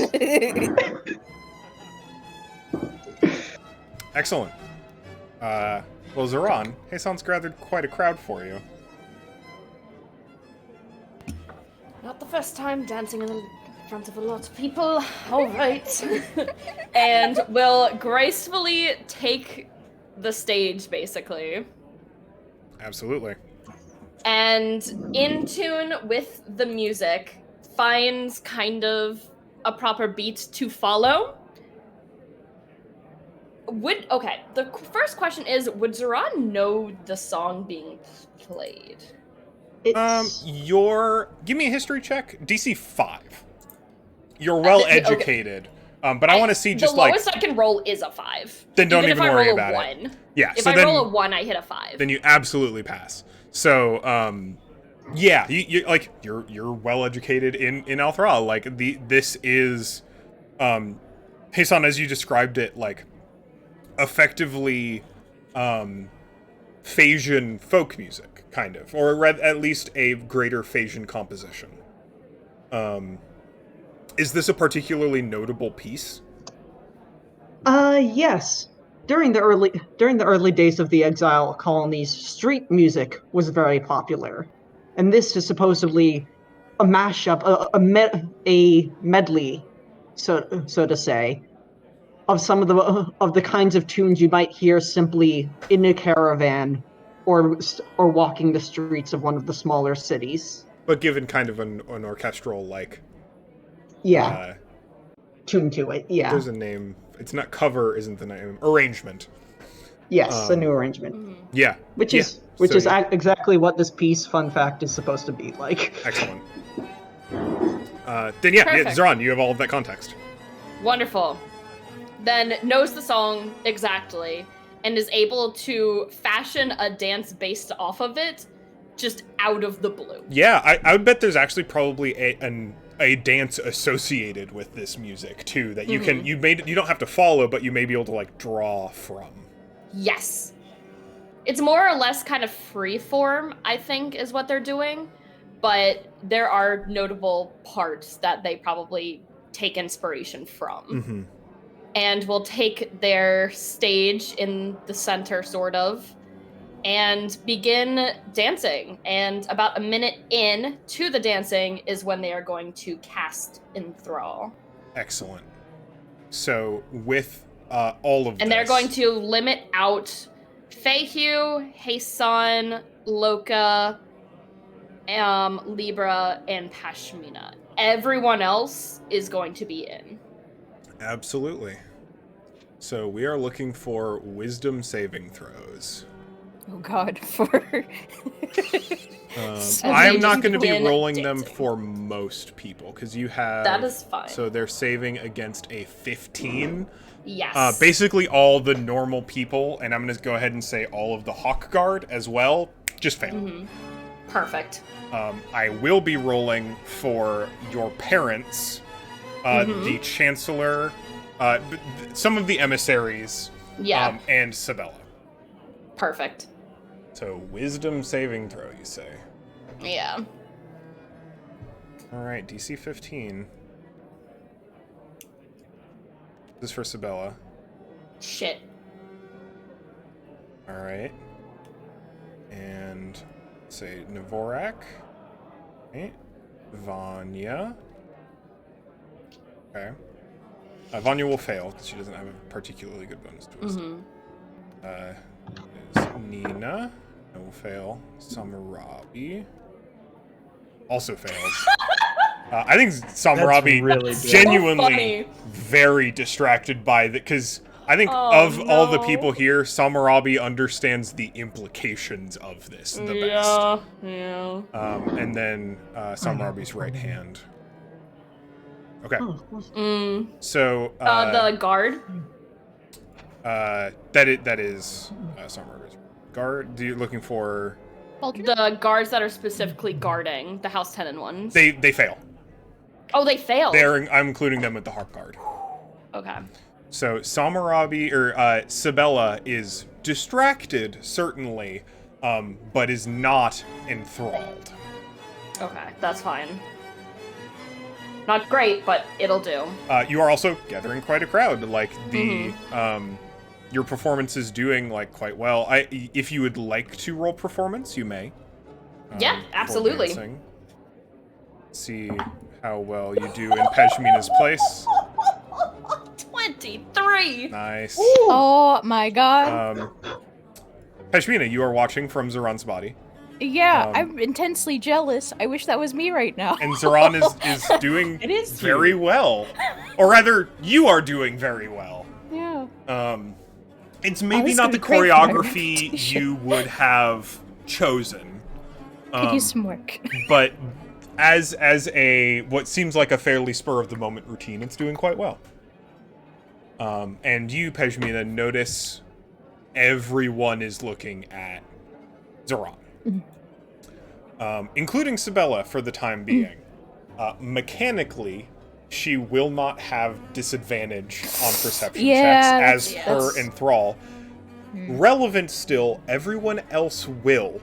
Excellent. Well, Zoran, Heisan's gathered quite a crowd for you. Not the first time dancing in front of a lot of people. All right. And will gracefully take the stage, basically. Absolutely. And in tune with the music, finds kind of a proper beat to follow. The first question is, would Zoran know the song being played? Give me a history check. DC 5. You're well educated. Okay. But I want to see just the lowest I can roll is a 5. Then don't even worry about it. Yeah. If I roll a 1, I hit a 5. Then you absolutely pass. So, yeah, you're well educated in Althral. Like this is, Heisan, as you described it, like effectively, Phasian folk music, kind of, or at least a greater Phasian composition. Is this a particularly notable piece? Yes. During the early days of the exile colonies, street music was very popular, and this is supposedly a mashup, a medley, so to say, of some of the kinds of tunes you might hear simply in a caravan or walking the streets of one of the smaller cities. But given kind of an orchestral tune to it. Yeah. There's a name. It's not cover, isn't the name. Arrangement. Yes, a new arrangement. Yeah. Which is exactly what this piece, fun fact, is supposed to be like. Excellent. Then Zoran, you have all of that context. Wonderful. Then knows the song exactly and is able to fashion a dance based off of it just out of the blue. Yeah, I would bet there's actually probably a dance associated with this music too that you can you don't have to follow, but you may be able to like draw from. Yes. It's more or less kind of free form, I think, is what they're doing, but there are notable parts that they probably take inspiration from. Mm-hmm. And will take their stage in the center, sort of, and begin dancing. And about a minute in to the dancing is when they are going to cast Enthrall. Excellent. So with all of and they're going to limit out Fehu, Heisan, Loka, Libra, and Pashmina. Everyone else is going to be in. Absolutely. So we are looking for wisdom saving throws. Oh god, I am not going to be rolling them for most people, because you have... That is fine. So they're saving against a 15. Yes. Basically all the normal people, and I'm going to go ahead and say all of the Hawk Guard as well, just fail. Mm-hmm. Perfect. I will be rolling for your parents, the Chancellor, some of the emissaries, and Sabella. Perfect. So, wisdom saving throw, you say? Yeah. Alright, DC 15. This is for Sabella. Shit. Alright. And, say, Navorak. Okay. Vanya. Okay. Vanya will fail, because she doesn't have a particularly good bonus to wisdom. Is Nina. Will fail. Samarabi. Also fails. I think Samarabi really genuinely very distracted by the... Because I think of all the people here, Samarabi understands the implications of this the best. Yeah. And then Samarabi's right hand. Okay. So the guard. That is Samarabi's guard. You're looking for the guards that are specifically guarding the House 10 and ones. They fail. Oh, they fail. I'm including them with the Harp Guard. Okay. So Samarabi or Sabella is distracted, certainly, but is not enthralled. Okay, that's fine. Not great, but it'll do. You are also gathering quite a crowd. Like Your performance is doing like quite well. If you would like to roll performance, you may. Yeah, for absolutely. dancing. See how well you do in Pejmina's place. 23. Nice. Oh my god. Pejmina, you are watching from Zoran's body. Yeah, I'm intensely jealous. I wish that was me right now. And Zoran is doing It is very well. Or rather, you are doing very well. Yeah. It's maybe this is not the gonna be great for my choreography reputation. you would have chosen. Could use some work. But as a what seems like a fairly spur of the moment routine, it's doing quite well. And you, Pejmina, notice everyone is looking at Zoran. Including Sabella for the time being. Mechanically, she will not have disadvantage on perception checks as her enthrall. Relevant still, everyone else will,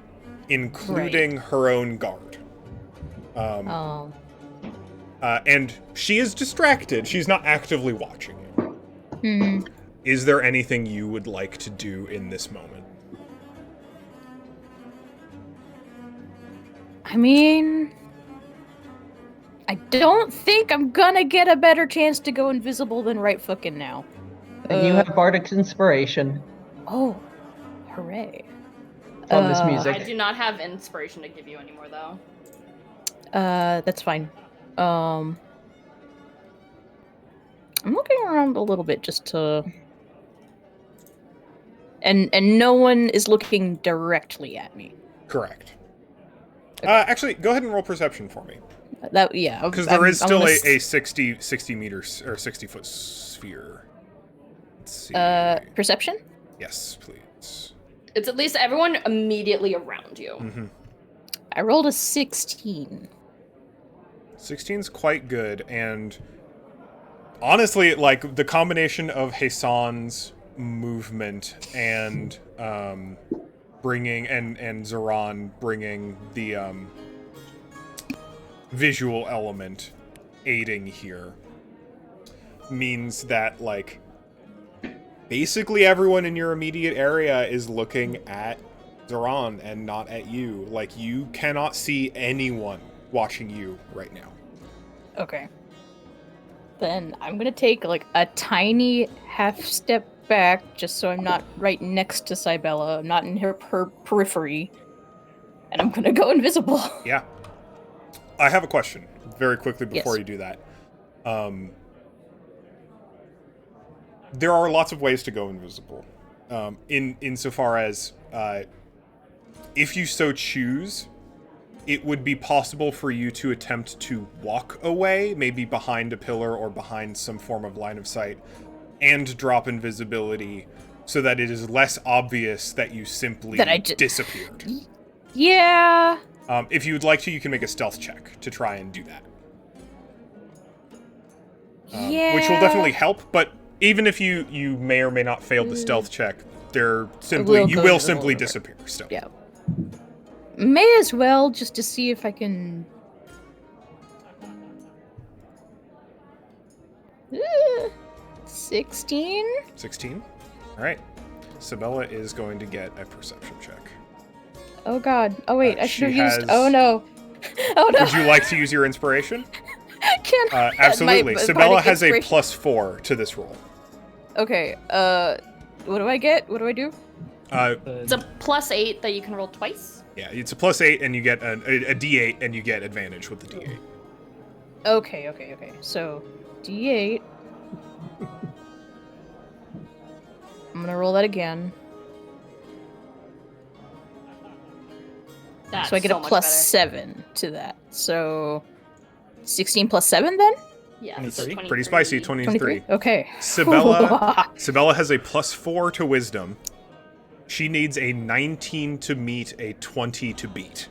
including her own guard. And she is distracted. She's not actively watching you. Is there anything you would like to do in this moment? I mean, I don't think I'm gonna get a better chance to go invisible than right fucking now. And you have Bardic's inspiration Oh, hooray. from this I music. do not have inspiration to give you anymore, though. That's fine. I'm looking around a little bit just to... And no one is looking directly at me. Correct. Actually, go ahead and roll perception for me. That yeah, Because there is still gonna a 60 meters or 60-foot sphere. Let's see. perception? Yes, please. It's at least everyone immediately around you. I rolled a 16. 16's quite good, and honestly, like the combination of Hassan's movement and bringing and Zoran bringing the visual element aiding here means that like basically everyone in your immediate area is looking at Zoran and not at you. Like you cannot see anyone watching you right now. Okay. Then I'm gonna take like a tiny half step back just so I'm not right next to Cybella. I'm not in her periphery. And I'm gonna go invisible. Yeah. I have a question very quickly before Yes. you do that. There are lots of ways to go invisible. Insofar as if you so choose, it would be possible for you to attempt to walk away, maybe behind a pillar or behind some form of line of sight, and drop invisibility so that it is less obvious that you simply disappeared. Yeah. If you would like to, you can make a stealth check to try and do that. Yeah. Which will definitely help, but even if you may or may not fail the stealth check, you will simply disappear still. Yeah. May as well, just to see if I can... 16? 16? Alright. Sabella is going to get a perception check. Oh god. Oh wait, I should have she used... has- Oh no. Oh no. Would you like to use your inspiration? Can Absolutely. my Sabella bardic has a inspiration- +4 to this roll. Okay, what do I get? What do I do? It's a +8 that you can roll twice. Yeah, it's a +8, and you get a D8, and you get advantage with the D8. Okay. So, D8. I'm gonna roll that again. That's So I get a much +7 to that. So, 16 + 7 then? better. Yeah, so 23? 23. Pretty spicy, 23. Okay. Sabella has a +4 to wisdom. She needs a 19 to meet, a 20 to beat.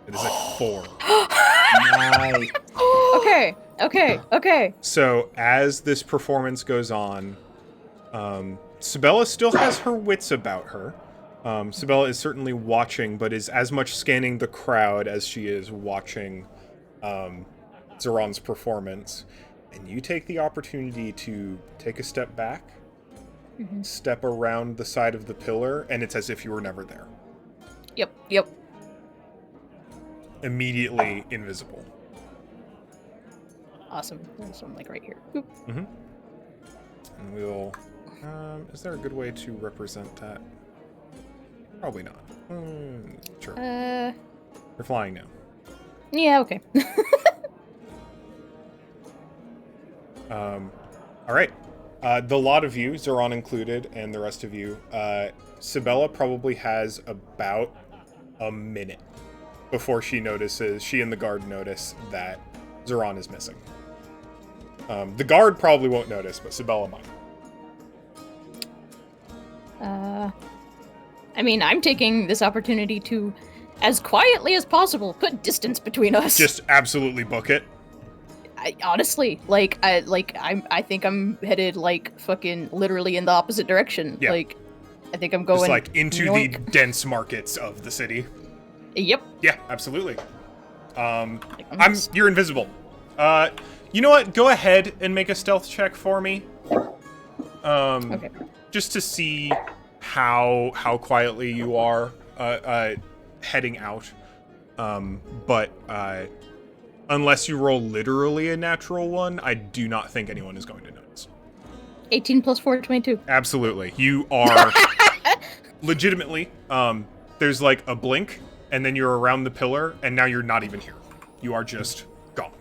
It is a 4. Nice. Okay. So as this performance goes on, Sabella still has her wits about her. Sabella is certainly watching, but is as much scanning the crowd as she is watching Zoran's performance, and you take the opportunity to take a step back, step around the side of the pillar, and it's as if you were never there. Yep. Immediately invisible. Awesome. So I'm like right here. Boop. And we'll... is there a good way to represent that? Probably not. Sure. You're flying now. Yeah, okay. All right. The lot of you, Zoran included, and the rest of you, Sibella probably has about a minute before she and the guard notice that Zoran is missing. The guard probably won't notice, but Sibella might. I mean, I'm taking this opportunity to, as quietly as possible, put distance between us. Just absolutely book it. Honestly, I think I'm headed like fucking literally in the opposite direction. Yeah. Like, I think I'm going Just like into yoink. the dense markets of the city. Yep. Yeah, absolutely. You're invisible. You know what? Go ahead and make a stealth check for me. Okay. Just to see how quietly you are heading out. But unless you roll literally a natural one, I do not think anyone is going to notice. 18 plus 4, 22. Absolutely. You are legitimately, there's like a blink, and then you're around the pillar, and now you're not even here. You are just gone.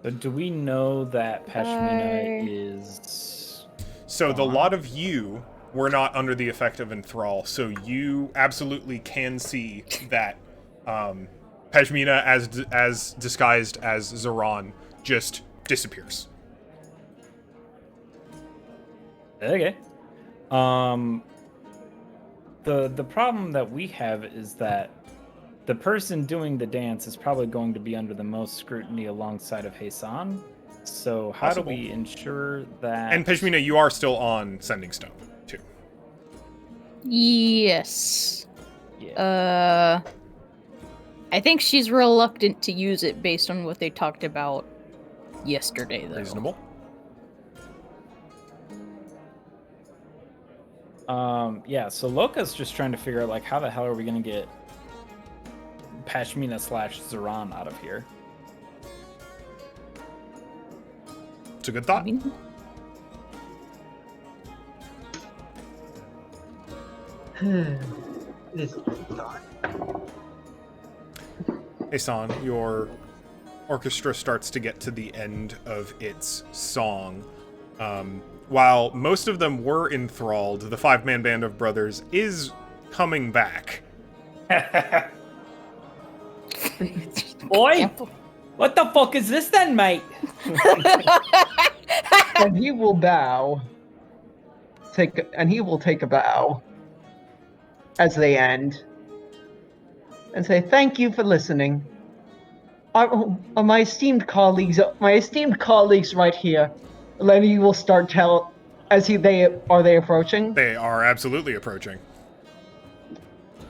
So do we know that Pashmina is... So the lot of you were not under the effect of enthrall, so you absolutely can see that Pashmina, as disguised as Zoran, just disappears. Okay. The problem that we have is that the person doing the dance is probably going to be under the most scrutiny alongside of Hassan. So how Possible. do we ensure that... And Pashmina, you are still on Sending Stone, too. Yes. Yeah. I think she's reluctant to use it based on what they talked about yesterday, though. Reasonable. Yeah, so Loka's just trying to figure out, like, how the hell are we going to get Pashmina / Zoran out of here? It's a good thought. This is a good thought. Hassan, your orchestra starts to get to the end of its song. While most of them were enthralled, the five-man band of brothers is coming back. Oi! What the fuck is this then, mate? And he will bow. He will take a bow as they end, and say, "Thank you for listening. My esteemed colleagues right here." And then he will start are they approaching? They are absolutely approaching.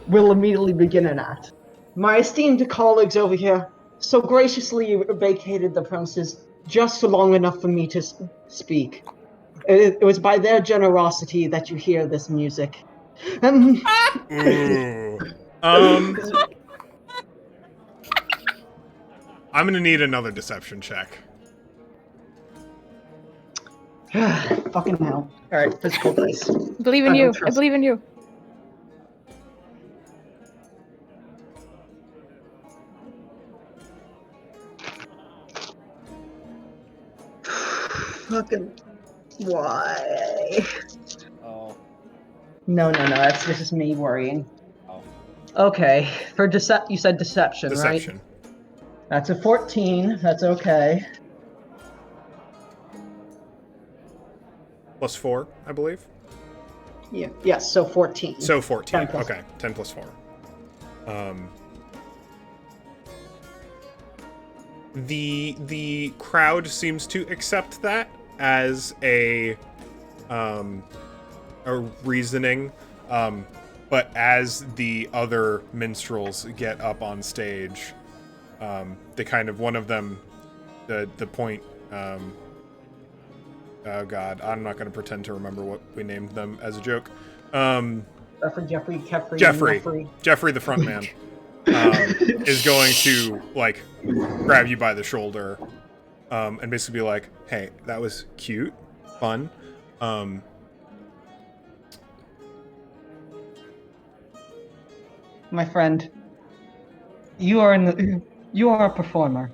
Will immediately begin an act. My esteemed colleagues over here so graciously vacated the premises just long enough for me to speak. It was by their generosity that you hear this music. Ooh. I'm gonna need another deception check. Fucking hell. Alright, physical dice. Believe in you. I believe in you. Fucking why? Oh. No, that's just me worrying. Oh. Okay, for you said deception, right? Deception. That's a 14, that's okay. Plus 4, I believe. Yeah, yes, so 14. So 14. 10 plus- Okay, 10 plus 4. The crowd seems to accept that as a reasoning, but as the other minstrels get up on stage, They kind of, one of them, the point, oh god, I'm not going to pretend to remember what we named them as a joke. Jeffrey, Jeffrey, the front man, is going to, like, grab you by the shoulder, and basically be like, hey, that was cute, fun, my friend, you are a performer.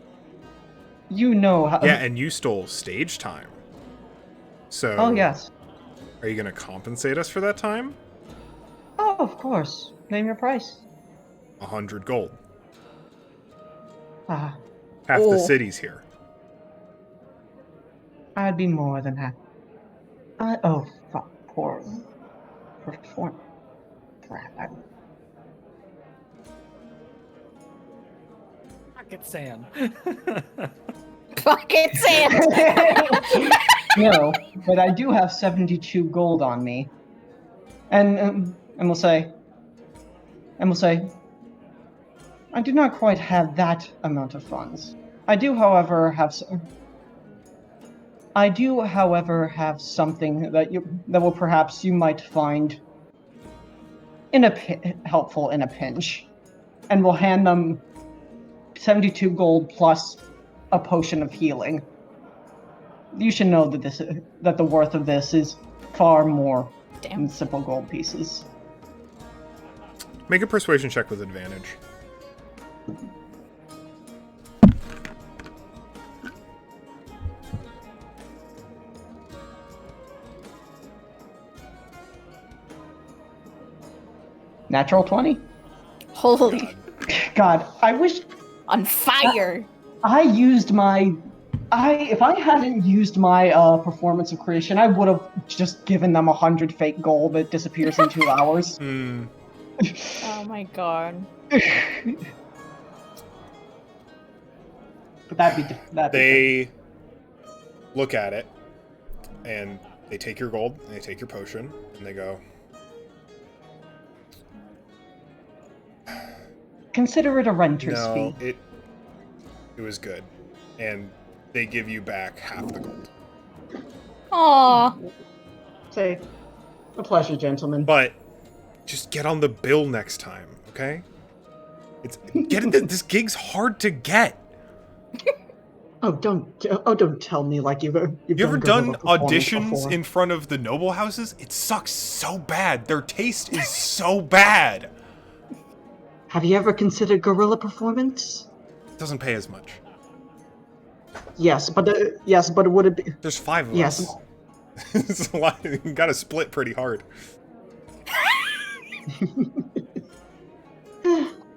You know how. yeah, and you stole stage time. So. Oh yes. Are you going to compensate us for that time? Oh, of course. Name your price. 100 gold. Ah, Half the city's here. I'd be more than happy. Oh, fuck, poor performer. Crap. Pocket sand. Pocket sand. No, but I do have 72 gold on me, and we'll say, I do not quite have that amount of funds. I do, however, have something that will perhaps you might find helpful in a pinch, and we'll hand them 72 gold plus a potion of healing. You should know that the worth of this is far more than simple gold pieces. Make a persuasion check with advantage. Natural 20? Holy. God, I wish On fire. if I hadn't used my performance of creation, I would have just given them 100 fake gold that disappears in 2 hours. Oh my god. But that'd be They look at it, and they take your gold, and they take your potion, and they go, consider it a renter's no, fee. it was good. And they give you back half the gold. Aww. Say, a pleasure, gentlemen. But just get on the bill next time, okay? This gig's hard to get. Don't tell me like you've You ever done gorilla performance auditions before. in front of the noble houses? It sucks so bad. Their taste is so bad. Have you ever considered gorilla performance? It doesn't pay as much. Yes, but would it be? There's 5 of Yes. us. It's a lot. You gotta split pretty hard.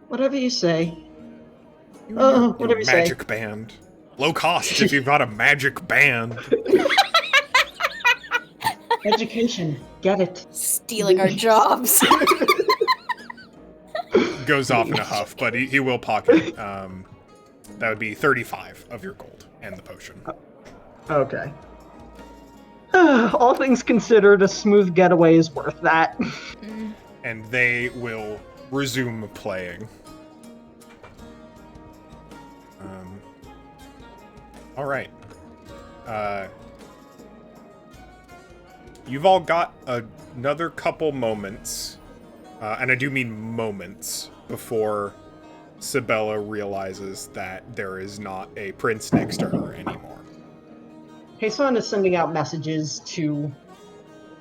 Whatever you say. Whatever you say. Magic band. Low cost if you've got a magic band. Education, get it. Stealing our jobs. Goes off in a huff, but he will pocket. That would be 35 of your gold and the potion. Okay. All things considered, a smooth getaway is worth that. And they will resume playing. All right. You've all got another couple moments, and I do mean moments, before Sibella realizes that there is not a prince next to her anymore. Heisan is sending out messages to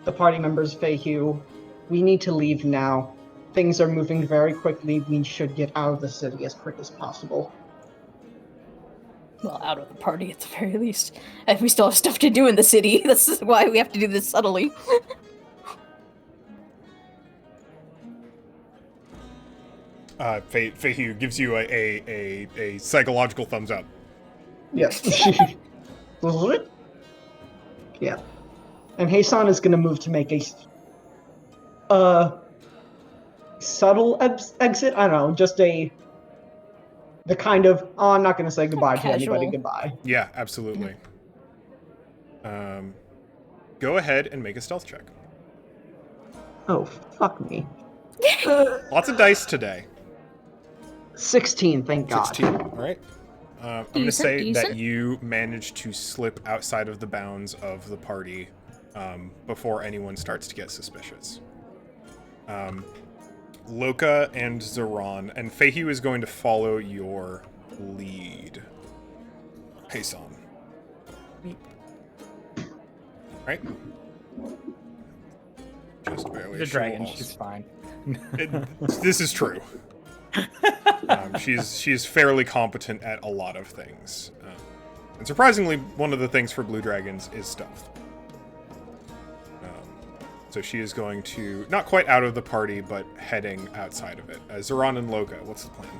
the party members, Feihu. We need to leave now. Things are moving very quickly. We should get out of the city as quick as possible. Well, out of the party at the very least. If we still have stuff to do in the city, this is why we have to do this subtly. Feihu gives you a psychological thumbs up. Yes. Yeah. And Heisan is going to move to make a subtle exit. I don't know, just the kind of, I'm not going to say goodbye to anybody. Goodbye. Yeah, absolutely. Go ahead and make a stealth check. Oh, fuck me. Lots of dice today. 16, thank God. 16. All right. I'm going to Decent, say decent. that you managed to slip outside of the bounds of the party before anyone starts to get suspicious. Loka and Zoran, and Fehu is going to follow your lead. Pace on. Right? Just barely. The She dragon, will she's fine. this is true. She's fairly competent at a lot of things. And surprisingly, one of the things for blue dragons is stealth. So she is going to, not quite out of the party, but heading outside of it. Zoran and Loka, what's the plan?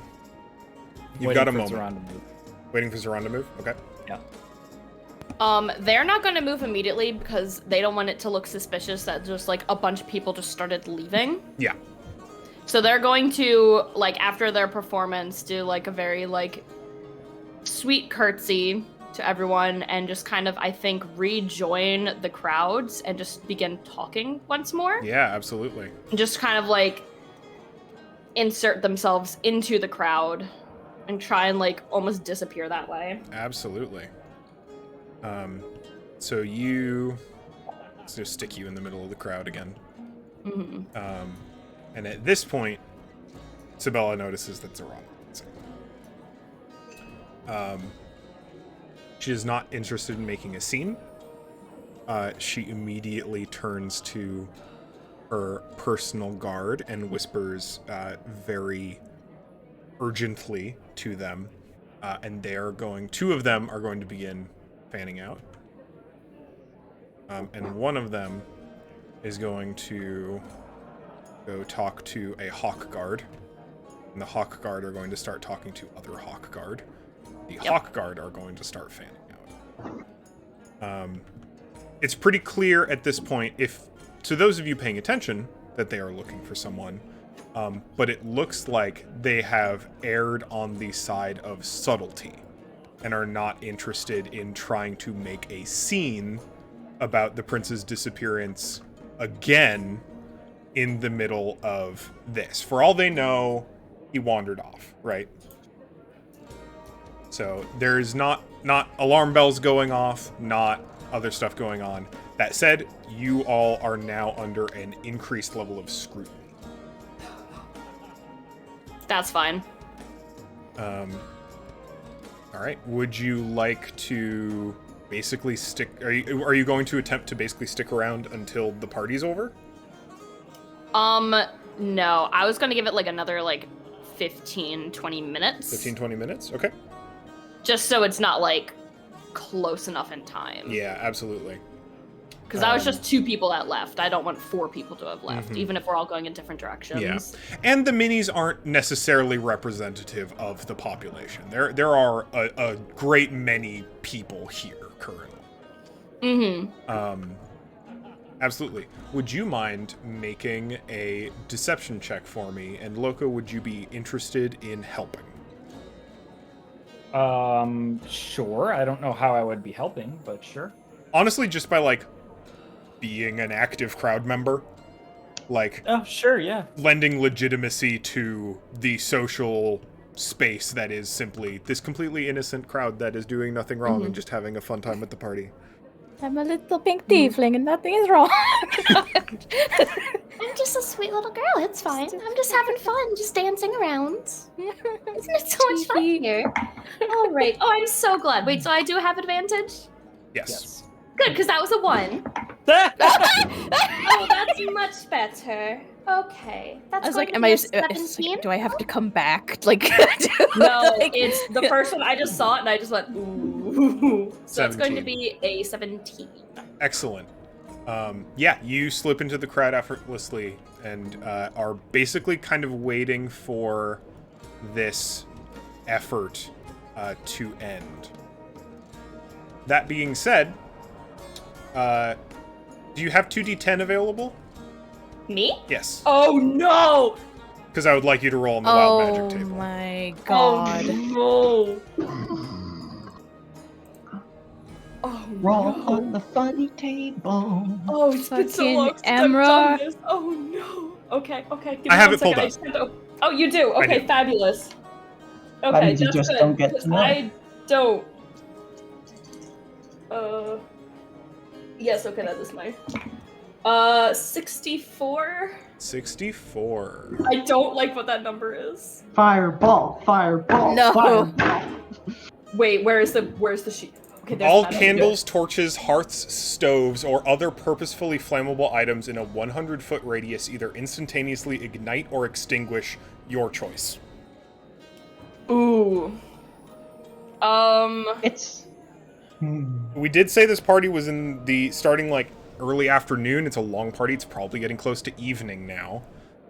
You've got a moment. Zoran to move. Waiting for Zoran to move? Okay. Yeah. They're not gonna move immediately because they don't want it to look suspicious that just like a bunch of people just started leaving. Yeah. So they're going to, like, after their performance, do like a very like sweet curtsy to everyone and just kind of, I think, rejoin the crowds and just begin talking once more. Yeah, absolutely. And just kind of like insert themselves into the crowd and try and like almost disappear that way. Absolutely. So you, let's just stick you in the middle of the crowd again. Mm-hmm. And at this point, Sabella notices that Zoran is missing. She is not interested in making a scene. She immediately turns to her personal guard and whispers very urgently to them. And two of them are going to begin fanning out. And one of them is going to go talk to a hawk guard. And the hawk guard are going to start talking to other hawk guard. The hawk guard are going to start fanning out. It's pretty clear at this point, if to those of you paying attention, that they are looking for someone. But it looks like they have erred on the side of subtlety and are not interested in trying to make a scene about the prince's disappearance again in the middle of this. For all they know, he wandered off, right? So there's not alarm bells going off, not other stuff going on. That said, you all are now under an increased level of scrutiny. That's fine. All right. Would you like to basically stick? Are you going to attempt to basically stick around until the party's over? No. I was gonna give it like another like 15, 20 minutes. 15, 20 minutes? Okay. Just so it's not like close enough in time. Yeah, absolutely. Because that was just 2 people that left. I don't want 4 people to have left, Mhm. even if we're all going in different directions. Yeah. And the minis aren't necessarily representative of the population. There are a great many people here currently. Mm-hmm. Absolutely. Would you mind making a deception check for me? And Loka, would you be interested in helping? Sure. I don't know how I would be helping, but sure. Honestly, just by like being an active crowd member, like Oh, sure, yeah. lending legitimacy to the social space that is simply this completely innocent crowd that is doing nothing wrong and just having a fun time at the party. I'm a little pink tiefling and nothing is wrong. I'm just a sweet little girl. It's fine. I'm just having fun, just dancing around. Isn't it so much fun here? All right. Oh, I'm so glad. Wait, so I do have advantage? Yes. Good, because that was a 1. Oh, that's much better. Okay. That's I was going like, to am be I a just, it's 17? like, do I have to come back? Like, No, like- it's the first one. I just saw it and I just went, ooh. So it's going to 17. be a 17. Excellent. Yeah, you slip into the crowd effortlessly and are basically kind of waiting for this effort to end. That being said, do you have 2d10 available? Me? Yes, Oh no! because I would like you to roll on the wild magic Oh table. my god. Oh no! Oh Roll no! on the funny table. Oh, it's been so Fucking long since I've Emra. done this. Oh no! Okay. Give I me have one it pulled second. up. I just have to- Oh, you do? I Okay, do. fabulous. That means you just good, don't get 'cause to know. I don't. Yes, okay, that is my. 64. 64. I don't like what that number is. Fireball, fireball, No. fireball. Wait, where's the sheet? Okay, there's All that. candles, torches, hearths, stoves, or other purposefully flammable items in a 100-foot radius either instantaneously ignite or extinguish, your choice. Ooh. It's. We did say this party was in the starting like early afternoon. It's a long party. It's probably getting close to evening now.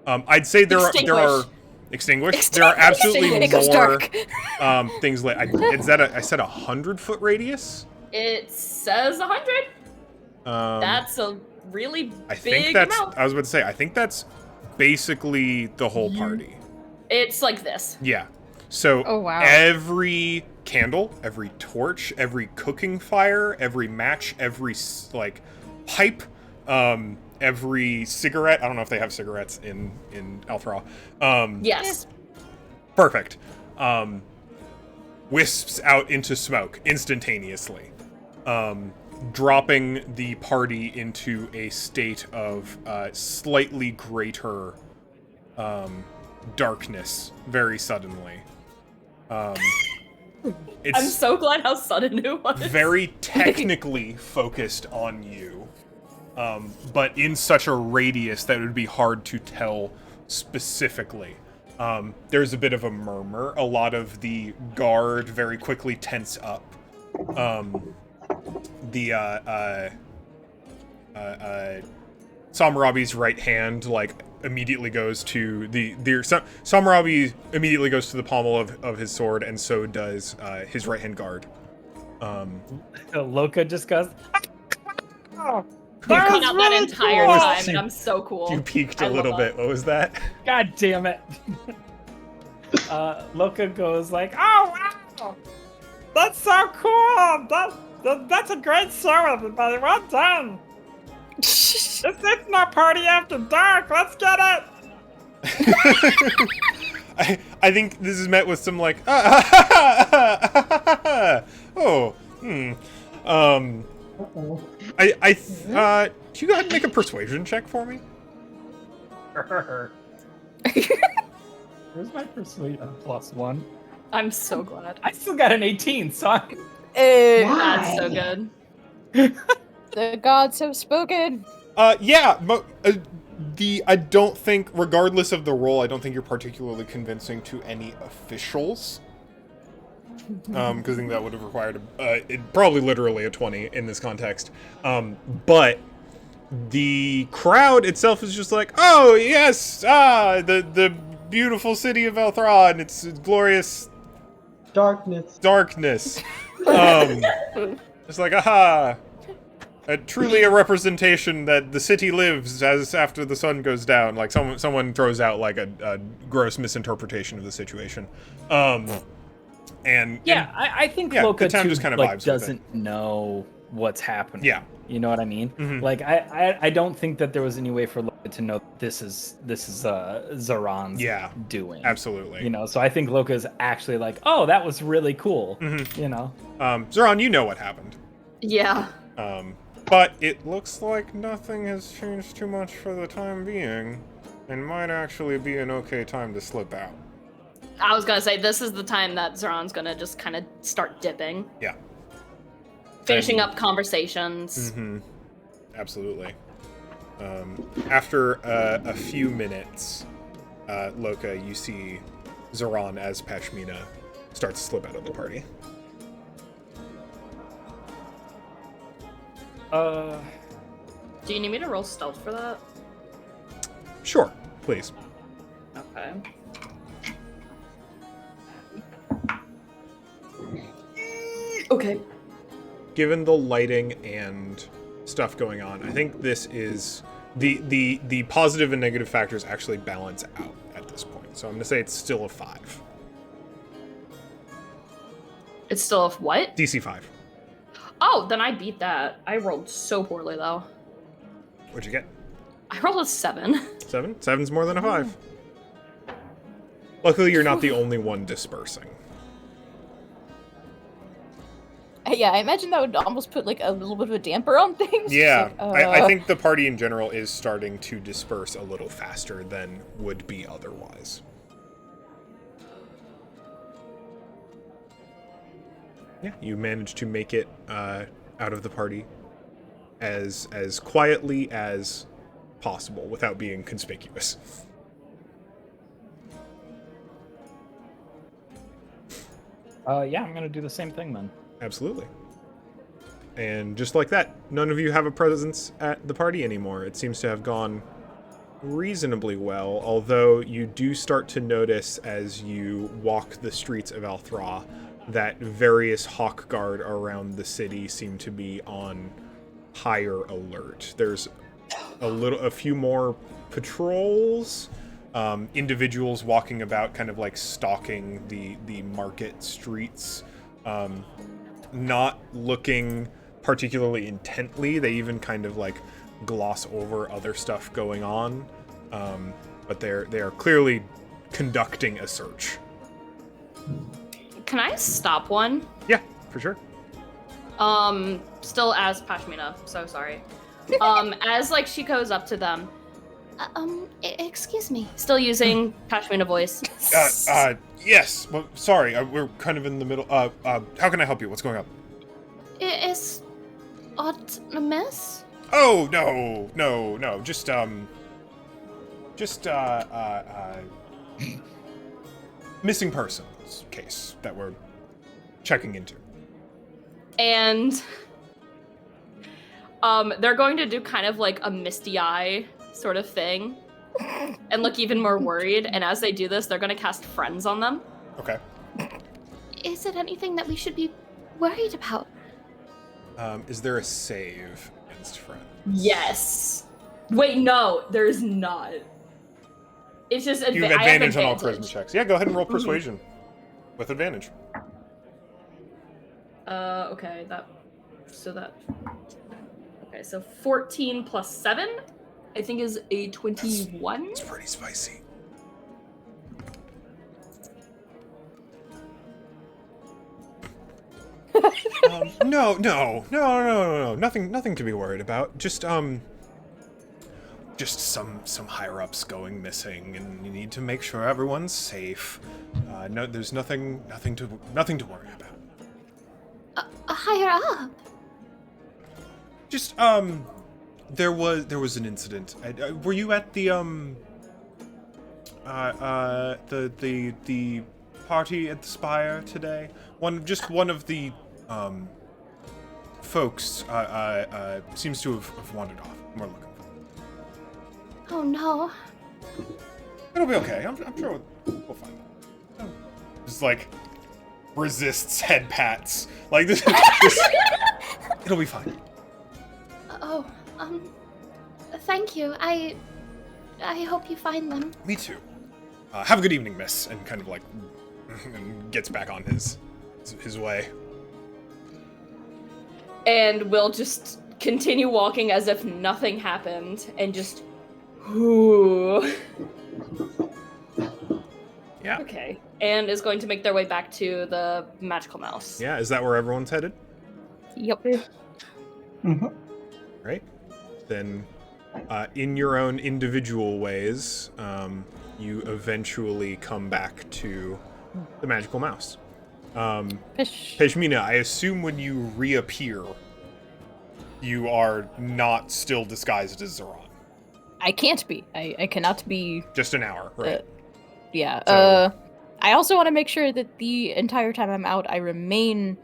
I'd say there are extinguished. There are absolutely It goes more dark. things like I said 100-foot radius. It says 100. That's a really big amount. I was about to say I think that's basically the whole party. It's like this. Yeah. So Oh, wow. every candle, every torch, every cooking fire, every match, every like pipe, every cigarette. I don't know if they have cigarettes in Althra. Yes. Perfect. Wisps out into smoke instantaneously, dropping the party into a state of slightly greater darkness very suddenly. It's I'm so glad how sudden it was. very technically focused on you, but in such a radius that it would be hard to tell specifically. There's a bit of a murmur. A lot of the guard very quickly tense up. Samarabi's right hand like immediately goes to Samarabi immediately goes to the pommel of his sword, and so does his right hand guard. Loka just goes. You've been That out was that really entire cool. time, and I'm so cool. You peeked I a love little that. bit. What was that? God damn it. Loka goes like, oh wow, That's so cool! That's a great show, everybody. Well done. This isn't a party after dark. Let's get it. I think this is met with some like oh do you go ahead and make a persuasion check for me? where's my persuasion +1? I'm so glad. I still got an 18, so I'm... That's so good. The gods have spoken. Yeah, but I don't think, regardless of the role, I don't think you're particularly convincing to any officials. Because I think that would have required probably literally a 20 in this context. But the crowd itself is just like, oh yes, the beautiful city of Elthra and its glorious darkness. It's like, aha. Truly a representation that the city lives as after the sun goes down. Like someone throws out like a gross misinterpretation of the situation. I think yeah, Loka the town too, just kind of like, vibes with doesn't know what's happening. Yeah. You know what I mean? Mhm. Like I don't think that there was any way for Loka to know this is Zaron's doing. Absolutely. You know, so I think Loka's actually like, oh, that was really cool. Mhm. You know. Zaron, you know what happened. Yeah. But it looks like nothing has changed too much for the time being, and might actually be an okay time to slip out. I was gonna say, this is the time that Zoran's gonna just kind of start dipping. Yeah. Finishing up conversations. Mm-hmm. Absolutely. After a few minutes, Loka, you see Zoran as Pashmina start to slip out of the party. Do you need me to roll stealth for that? Sure, please. Okay. Okay. Given the lighting and stuff going on, I think this is the positive and negative factors actually balance out at this point. So I'm going to say it's still a 5. It's still a what? DC 5. Oh, then I beat that. I rolled so poorly though. What'd you get? I rolled a 7. 7? 7's more than a 5. Luckily, you're not the only one dispersing. Yeah, I imagine that would almost put like a little bit of a damper on things. Yeah, Like, I think the party in general is starting to disperse a little faster than would be otherwise. Yeah, you managed to make it out of the party as quietly as possible without being conspicuous. Yeah, I'm gonna do the same thing then. Absolutely. And just like that, none of you have a presence at the party anymore. It seems to have gone reasonably well, although you do start to notice as you walk the streets of Althra that various hawk guard around the city seem to be on higher alert. There's a few more patrols, individuals walking about kind of like stalking the market streets, not looking particularly intently. They even kind of like gloss over other stuff going on, but they are clearly conducting a search. Can I stop one? Yeah, for sure. Still as Pashmina, so sorry. As like she goes up to them. Excuse me. Still using Pashmina voice. Yes. Well, sorry, we're kind of in the middle. How can I help you? What's going on? Is Odd a mess? Oh, no. Just missing persons case that we're checking into. And they're going to do kind of like a misty eye sort of thing and look even more worried. And as they do this, they're going to cast Friends on them. Okay. Is it anything that we should be worried about? Is there a save against Friends? Yes. Wait, no, there's not. It's just You have advantage on all charisma checks. Yeah, go ahead and roll persuasion with advantage. Okay, so 14 plus 7, I think is a 21. It's pretty spicy. No. Nothing to be worried about. Just some higher ups going missing, and you need to make sure everyone's safe. No, there's nothing to worry about. A higher up? Just there was an incident. Were you at the party at the Spire today? One of the folks seems to have wandered off. We're looking for him. Oh no. It'll be okay. I'm sure we'll find him. Just like resists head pats. Like this it'll be fine. Oh, thank you. I hope you find them. Me too. Have a good evening, miss. And kind of like and gets back on his way. And we'll just continue walking as if nothing happened and just ooh. Yeah. Okay. And is going to make their way back to the magical mouse. Yeah, is that where everyone's headed? Yep. Mm-hmm. Right. Then, in your own individual ways, you eventually come back to the magical mouse. Peshmina, I assume when you reappear, you are not still disguised as Zoran. I can't be. I cannot be. Just an hour, right? Yeah. So- I also want to make sure that the entire time I'm out, I remain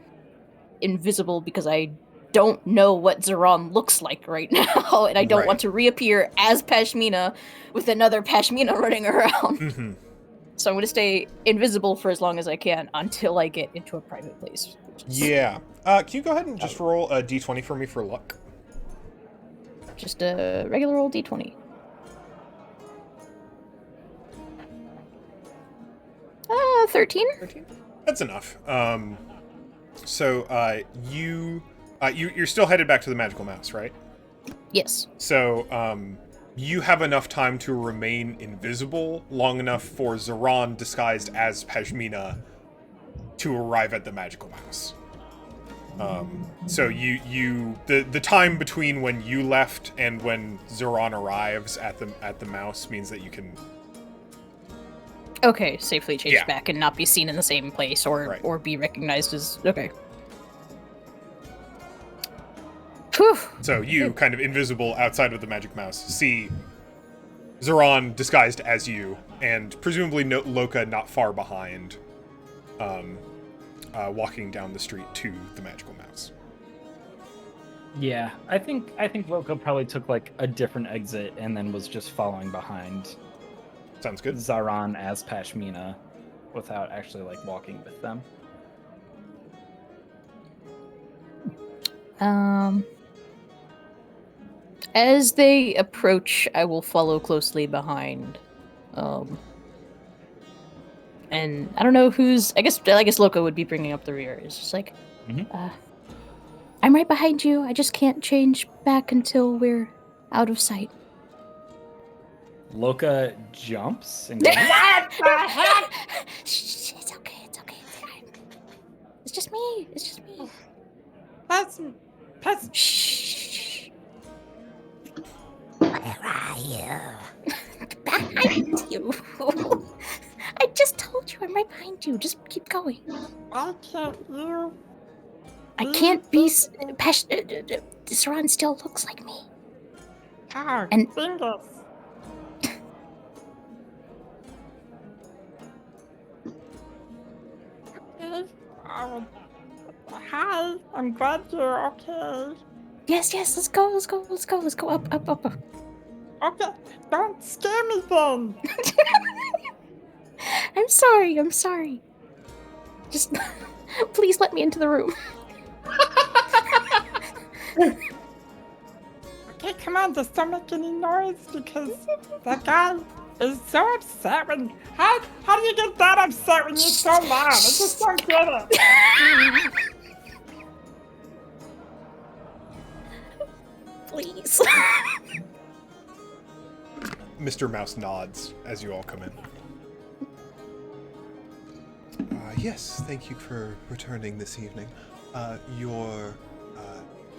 invisible because I don't know what Zoran looks like right now, and I don't Right. want to reappear as Pashmina with another Pashmina running around. Mm-hmm. So I'm going to stay invisible for as long as I can until I get into a private place. Yeah. Can you go ahead and just roll a d20 for me for luck? Just a regular old D20. 13? 13? That's enough. So you're still headed back to the magical mouse, right? Yes. So you have enough time to remain invisible long enough for Zoran, disguised as Pashmina, to arrive at the magical mouse. So the time between when you left and when Zoran arrives at the mouse means that you can Okay, safely change Yeah. back and not be seen in the same place or Right. or be recognized as okay. Whew. So you, kind of invisible outside of the magic mouse, see Zoran disguised as you, and presumably Loka not far behind, walking down the street to the magical mouse. Yeah, I think Loka probably took like a different exit and then was just following behind Sounds good. Zaran as Pashmina without actually like walking with them. As they approach, I will follow closely behind. And I don't know who's. I guess Loco would be bringing up the rear. It's just like, Mhm. I'm right behind you. I just can't change back until we're out of sight. Loka jumps and goes, Shh, it's okay. It's okay. It's fine. It's just me. It's just me. That's Shh. Where are you? Behind you. I just told you I'm right behind you. Just keep going. why can't you? I can't be. Saran still looks like me. Ah, And- fingers. Okay. Hi, I'm glad you're okay. Yes. Let's go. Up. Okay, don't scare me then. I'm sorry. Just please let me into the room. Okay, come on, just don't make any noise because that guy is so upset when. How do you get that upset when you're so loud? I just don't get it. Please. Mr. Mouse nods as you all come in. Yes, thank you for returning this evening. Your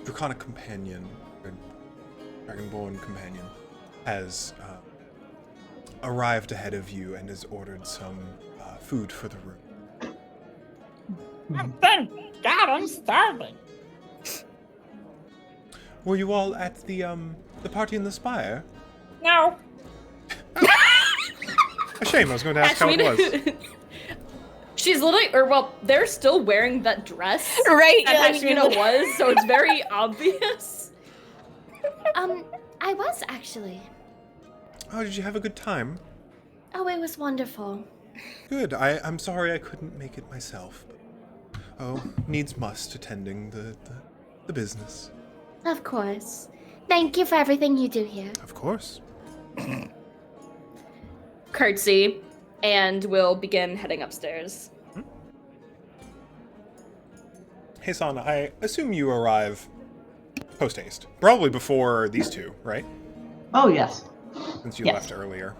draconic companion, or dragonborn companion, has arrived ahead of you and has ordered some food for the room. Oh, thank God, I'm starving. Were you all at the party in the spire? No. A shame, I was going to ask how it was. She's literally, they're still wearing that dress Right, that yeah, Ashmina was, so it's very obvious. I was actually. Oh, did you have a good time? Oh, it was wonderful. Good. I'm sorry I couldn't make it myself. But, needs must attending the business. Of course. Thank you for everything you do here. Of course. Curtsy, and we'll begin heading upstairs. Hey, San, I assume you arrive post-haste. Probably before these two, right? Oh, yes. Since you Yes. left earlier.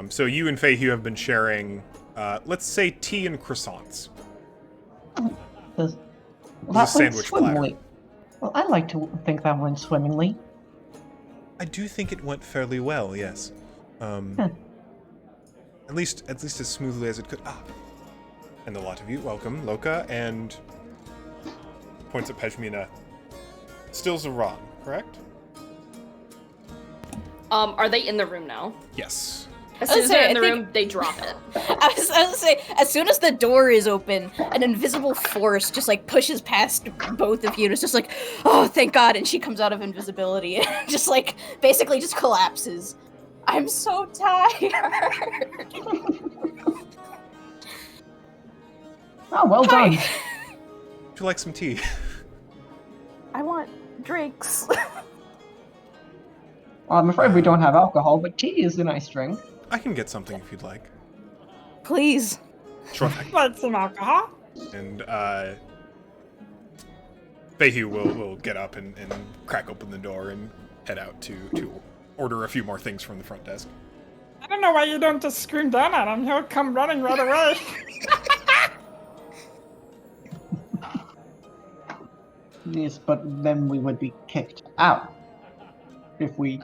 So you and Feihu have been sharing, let's say, tea and croissants. Does- a that went sandwich platter. swimmingly. Well, I like to think that went swimmingly. I do think it went fairly well, yes. At least as smoothly as it could. And a lot of you, welcome, Loka, and points at Peshmina. Still Zoran, correct? Are they in the room now? Yes. As I soon was as they're saying, in the I room, they drop it. I was gonna say, as soon as the door is open, an invisible force just like pushes past both of you. And it's just like, oh, thank God! And she comes out of invisibility and just like basically just collapses. I'm so tired. Oh, well Hi. done. Would you like some tea? I want drinks. Well, I'm afraid we don't have alcohol, but tea is a nice drink. I can get something if you'd like. Please. Sure thing. Want some alcohol? And Feihu will get up and crack open the door and head out to order a few more things from the front desk. I don't know why you don't just scream down at him. He'll come running right away. Yes, but then we would be kicked out. If we...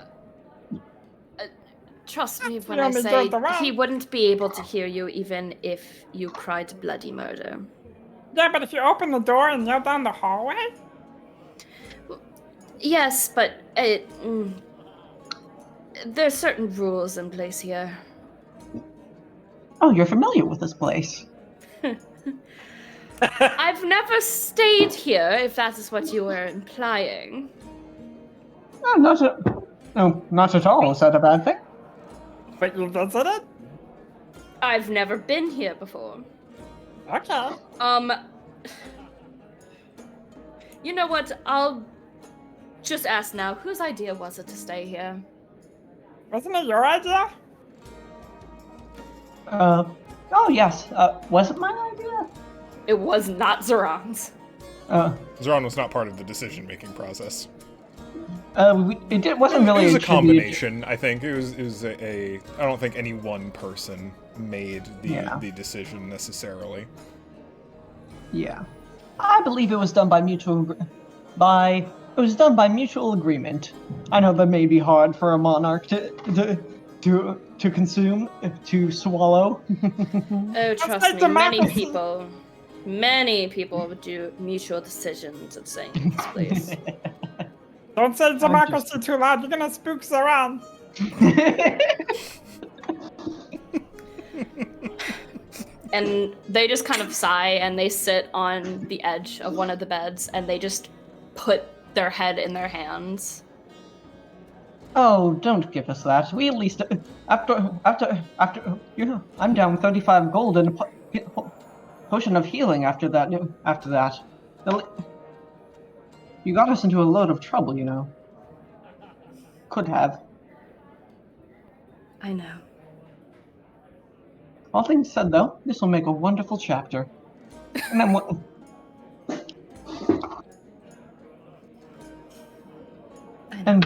Trust me when You I only say drove around. he wouldn't be able to hear you even if you cried bloody murder. Yeah, but if you open the door and yell down the hallway? Yes, but there's certain rules in place here. Oh, you're familiar with this place. I've never stayed here, if that is what you were implying. No, not at all. Is that a bad thing? But you visited? I've never been here before. Okay. You know what? I'll just ask now. Whose idea was it to stay here? Wasn't it your idea? Oh yes. Was it my idea? It was not Zoran's. Zoran was not part of the decision-making process. Wasn't really. It was a tribute. combination, I think. It was a. I don't think any one person made the decision necessarily. Yeah, I believe it was done by mutual agreement. I know that may be hard for a monarch to consume, to swallow. Oh, trust me, many people would do mutual decisions at staying in this place. Don't say democracy too loud. You're gonna spook Zoran. And they just kind of sigh and they sit on the edge of one of the beds and they just put their head in their hands. Oh, don't give us that. We at least after I'm down 35 gold and a potion of healing after that. You got us into a load of trouble, you know. Could have. I know. All things said, though, this will make a wonderful chapter. And then what? And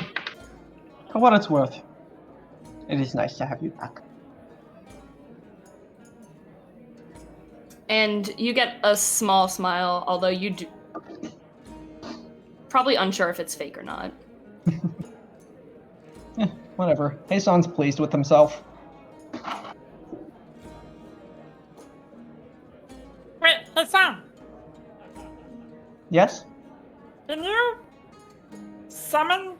for what it's worth, it is nice to have you back. And you get a small smile, although you do. Probably unsure if it's fake or not. Whatever. Hason's pleased with himself. Wait, Hassan, Yes? can you summon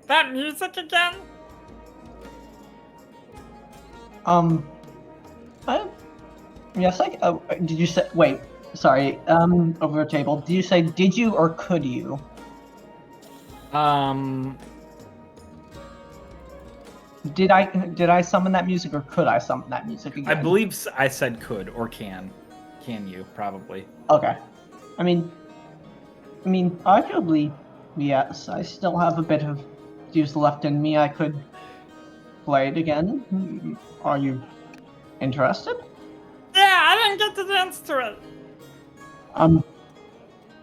that music again? Yes, did you say, wait, sorry, over a table, did you say did you or could you? Did I summon that music or could I summon that music again? I believe I said could or can. Can you? Probably. Okay. I mean, arguably, yes, I still have a bit of juice left in me. I could play it again. Are you interested? Yeah, I didn't get to dance to it.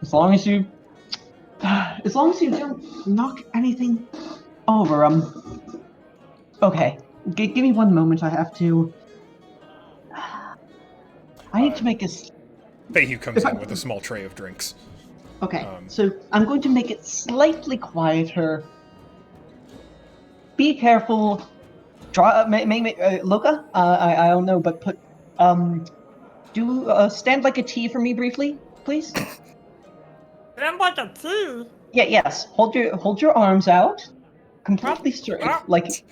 As long as you don't knock anything over, okay. Give me one moment, I have to... I need to make a... Feihu comes in with a small tray of drinks. Okay, so I'm going to make it slightly quieter. Be careful. Loka? I don't know, but put... stand like a T for me briefly, please? Stand like a T? Yeah, yes. Hold your arms out. Completely straight. Like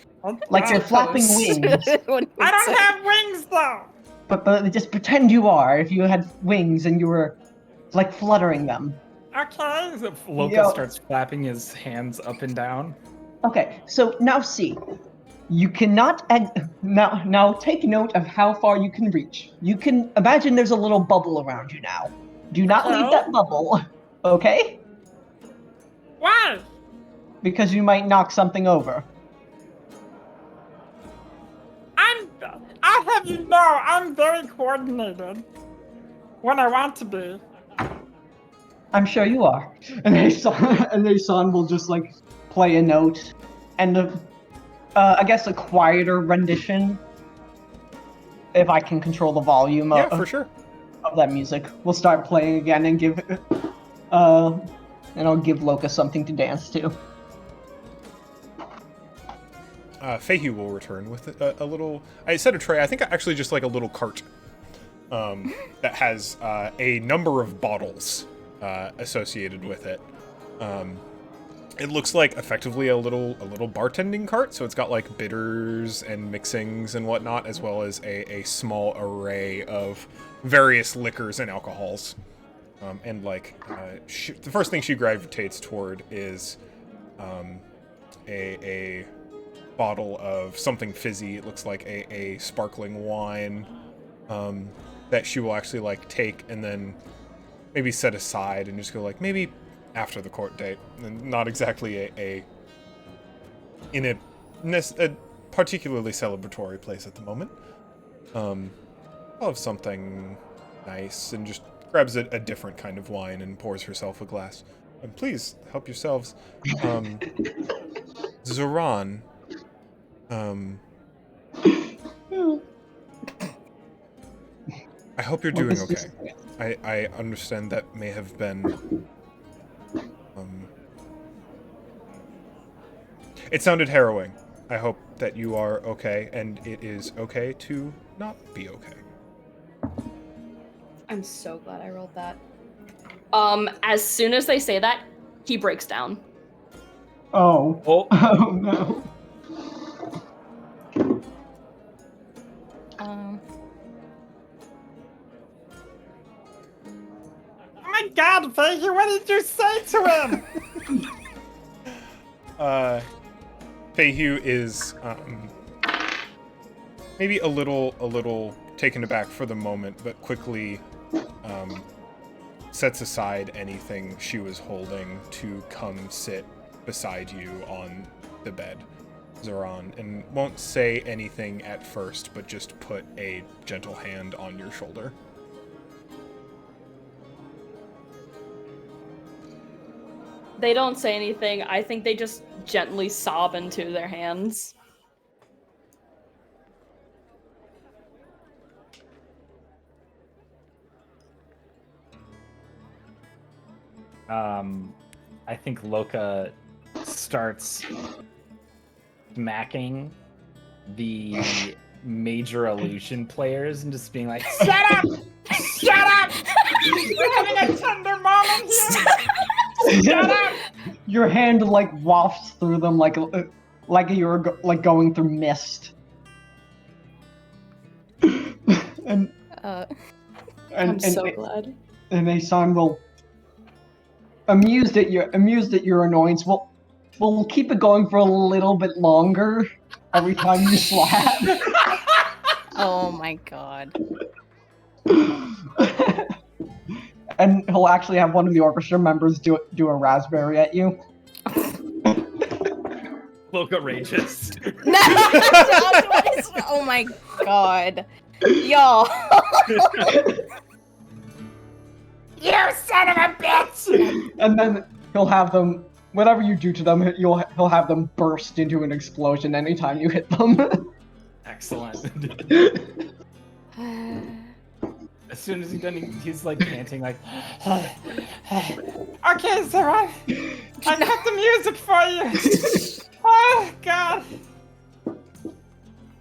you're flapping wings. I don't have wings, though! But just pretend you are, if you had wings and you were, like, fluttering them. Okay. Loka starts flapping his hands up and down. Okay, so now see. You cannot... Now take note of how far you can reach. You can... Imagine there's a little bubble around you now. Do not leave that bubble, okay? Why? Because you might knock something over. I'll have you know, I'm very coordinated. When I want to be. I'm sure you are. And Hasan will just, like, play a note. I guess a quieter rendition, if I can control the volume Yeah, for sure. of that music. We'll start playing again and I'll give Loka something to dance to. Feihu will return with a little. I said a tray. I think actually just like a little cart that has a number of bottles associated with it. It looks like effectively a little bartending cart. So it's got like bitters and mixings and whatnot, as well as a small array of various liquors and alcohols. And like the first thing she gravitates toward is a bottle of something fizzy. It looks like a sparkling wine that she will actually like take and then maybe set aside and just go like maybe after the court date, and not exactly in a particularly celebratory place at the moment. I'll have something nice, and just grabs a different kind of wine and pours herself a glass. And please help yourselves. Zoran. I hope you're doing okay. I understand that may have been... it sounded harrowing. I hope that you are okay, and it is okay to not be okay. I'm so glad I rolled that. As soon as they say that, he breaks down. Oh. Oh. Oh no. Oh my god, Feihu, what did you say to him? Feihu is maybe a little taken aback for the moment, but quickly sets aside anything she was holding to come sit beside you on the bed, Zoran, and won't say anything at first, but just put a gentle hand on your shoulder. They don't say anything. I think they just gently sob into their hands. I think Loka starts smacking the major illusion players and just being like, Shut up! Shut up! We're having a tender moment here! Shut up! Your hand like wafts through them like you're going through mist. and I'm so glad. And Asan will, amused at your annoyance, we'll keep it going for a little bit longer every time you slap. Oh my god. And he'll actually have one of the orchestra members do a raspberry at you. Loka rages. No! Oh my god. Y'all. You son of a bitch! And then he'll have them, whatever you do to them, he'll have them burst into an explosion anytime you hit them. Excellent. As soon as he's done, he's like panting, like. Okay, Zoran. I got the music for you. Oh, God.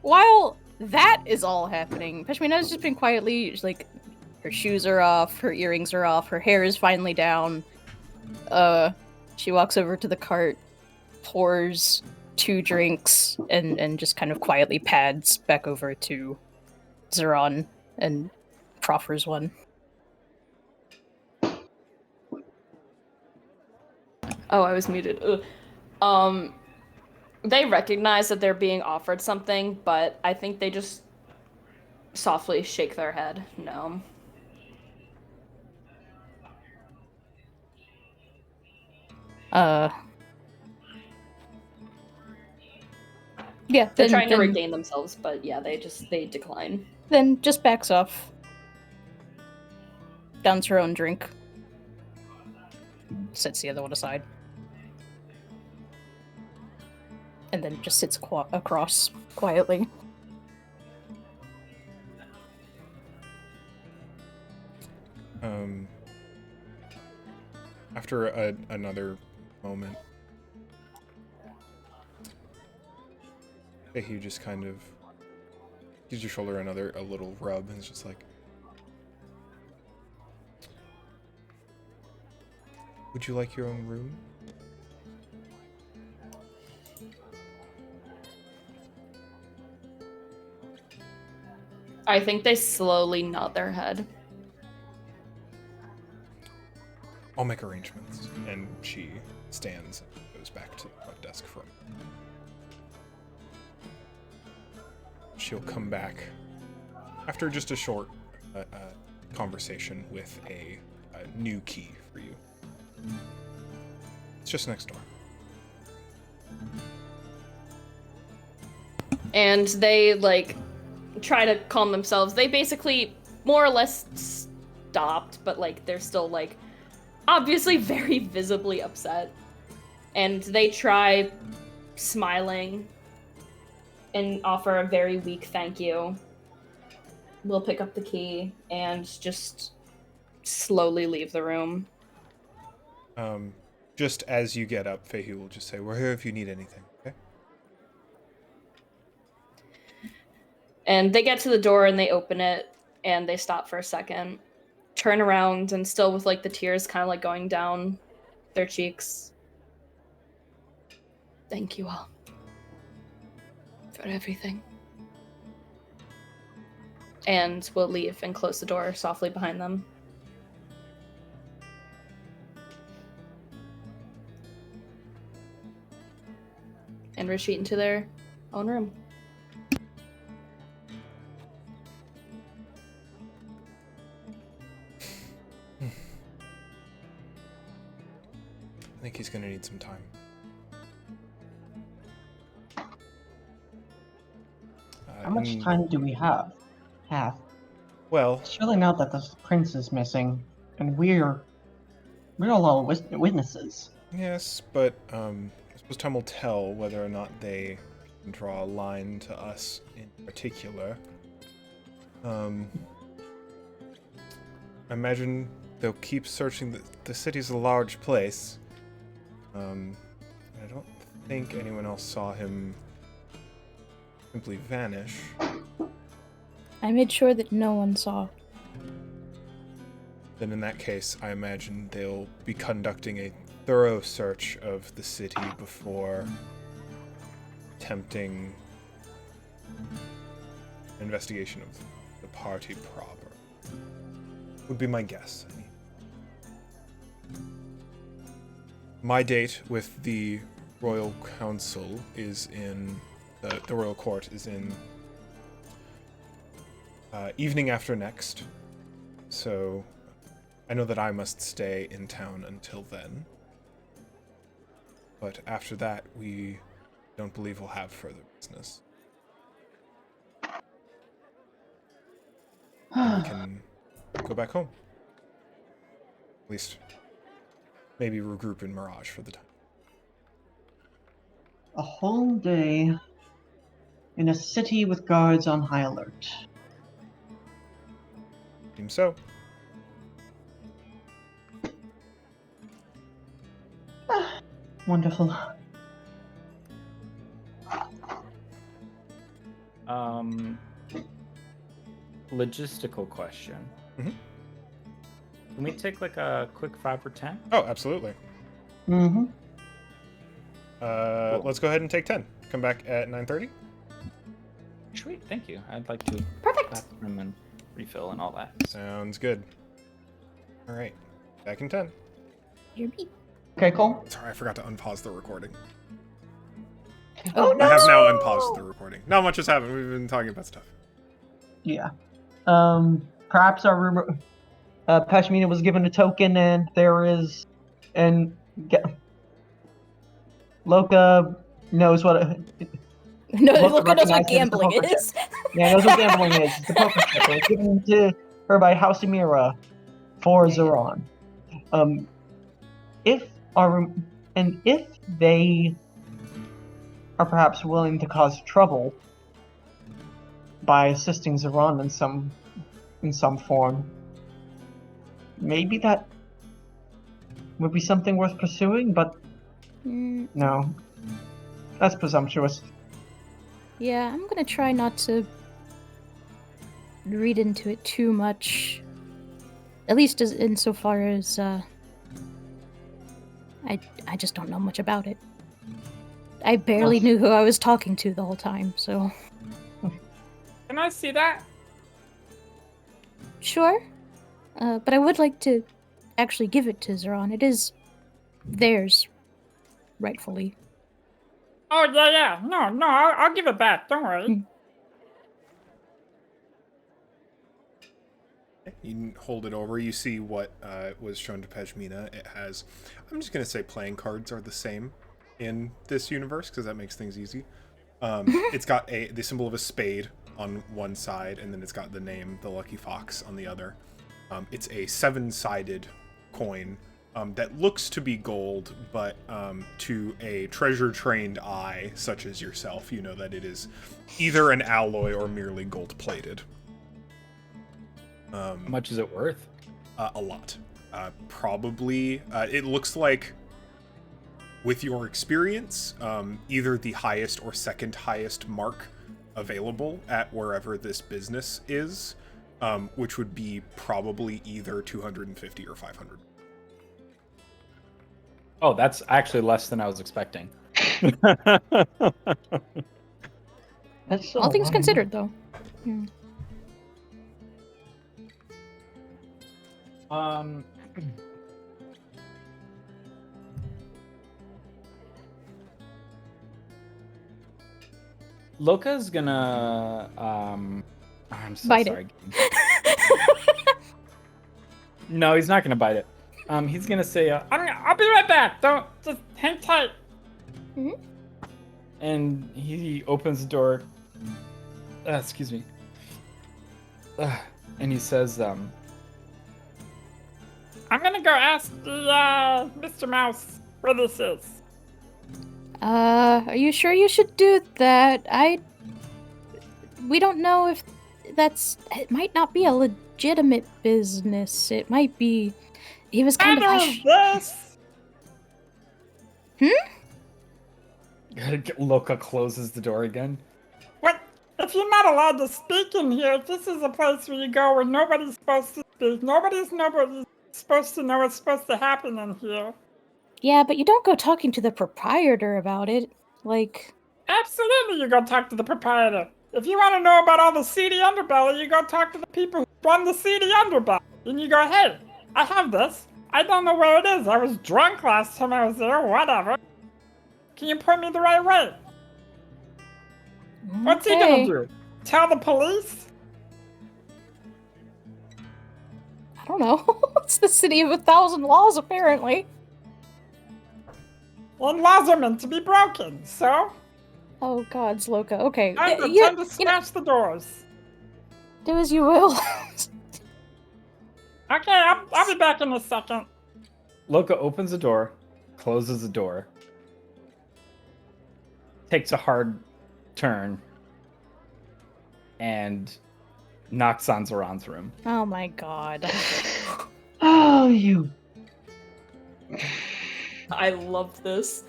While that is all happening, Peshmina's just been quietly, just, like, her shoes are off, her earrings are off, her hair is finally down. She walks over to the cart, pours 2 drinks, and just kind of quietly pads back over to Zoran and proffers one. Oh, I was muted. Ugh. They recognize that they're being offered something, but I think they just softly shake their head. No. Yeah, They're trying to regain themselves, but yeah, they decline. Then just backs off. Downs her own drink. Sets the other one aside. and then just sits across quietly. After another moment, he just kind of gives your shoulder a little rub, and it's just like, would you like your own room? I think they slowly nod their head. I'll make arrangements. And she stands and goes back to the front desk for a moment. She'll come back after just a short conversation with a new key for you. It's just next door. And they, like, try to calm themselves. They basically more or less stopped, but, like, they're still, like, obviously very visibly upset. And they try smiling and offer a very weak thank you. We'll pick up the key and just slowly leave the room. Just as you get up, Fahey will just say, we're here if you need anything, okay? And they get to the door and they open it and they stop for a second, turn around, and still with, like, the tears kind of, like, going down their cheeks. Thank you all for everything. And we'll leave and close the door softly behind them. And retreat into their own room. I think he's gonna need some time. How much time do we have? Well, It's really not that the prince is missing, and we're all witnesses. yes, but I suppose time will tell whether or not they can draw a line to us in particular. I imagine they'll keep searching. The city's a large place. I don't think anyone else saw him simply vanish. I made sure that no one saw. Then in that case, I imagine they'll be conducting a thorough search of the city before attempting investigation of the party proper. Would be my guess. My date with the Royal Council is in the Royal Court is in evening after next, so I know that I must stay in town until then. But after that, we don't believe we'll have further business. And we can go back home. At least, maybe regroup in Mirage for the time. A whole day in a city with guards on high alert. Seems so. Wonderful. Logistical question. Mhm. Can we take like a quick 5 or 10? Oh, absolutely. Mm-hmm. Cool. Let's go ahead and take 10. Come back at 9:30. Sweet, thank you. I'd like to Perfect. bathroom and refill and all that. Sounds good. All right, back in 10. Hear me? Okay, cool. Sorry, I forgot to unpause the recording. Oh I have now unpaused the recording. Not much has happened. We've been talking about stuff. Yeah. Perhaps our rumor, Pashmina was given a token, and there is, Loka knows what. No, Look, Loka knows what recognize it as the gambling poker is. Yeah, knows what gambling is. It's the poker chip. It was given to her by House Amira for Zeron. If they are perhaps willing to cause trouble by assisting Zeron in some form, maybe that would be something worth pursuing, but no. That's presumptuous. Yeah, I'm gonna try not to read into it too much. At least insofar as, I just don't know much about it. I barely knew who I was talking to the whole time, so... Can I see that? Sure. But I would like to actually give it to Zeron. It is theirs, rightfully. Oh, yeah. No, I'll give it back. Don't worry. You hold it over. You see what was shown to Pejmina. It has, I'm just going to say playing cards are the same in this universe because that makes things easy. It's got the symbol of a spade on one side, and then it's got the name, the Lucky Fox, on the other. It's a 7-sided coin that looks to be gold, but to a treasure-trained eye, such as yourself, you know that it is either an alloy or merely gold-plated. How much is it worth? A lot. Probably, it looks like, with your experience, either the highest or second highest mark available at wherever this business is, which would be probably either 250 or 500. Oh, that's actually less than I was expecting. That's All things considered, though. Loka's gonna I'm so Bite sorry. No, he's not gonna bite it. He's gonna say, I'll be right back. Don't just hang tight. and he opens the door. Excuse me. And he says, I'm gonna go ask the Mr. Mouse where this is. Are you sure you should do that? We don't know if it might not be a legitimate business. It might be, he was kind of hush. This. Loka closes the door again. What? If you're not allowed to speak in here, this is a place where you go where nobody's supposed to speak. Nobody's supposed to know what's supposed to happen in here. Yeah, but you don't go talking to the proprietor about it. Like... Absolutely, you go talk to the proprietor. If you want to know about all the seedy underbelly, you go talk to the people who run the seedy underbelly. And you go, hey, I have this. I don't know where it is. I was drunk last time I was there, whatever. Can you point me the right way? Okay. What's he gonna do? Tell the police? I don't know. It's the city of 1,000 laws, apparently. And laws are meant to be broken, so... Oh, gods, Loka. Okay. Time to smash the doors. Do as you will. Okay, I'll be back in a second. Loka opens the door, closes the door, takes a hard turn, and knocks on Zoran's room. Oh my god. Oh, you. I love this.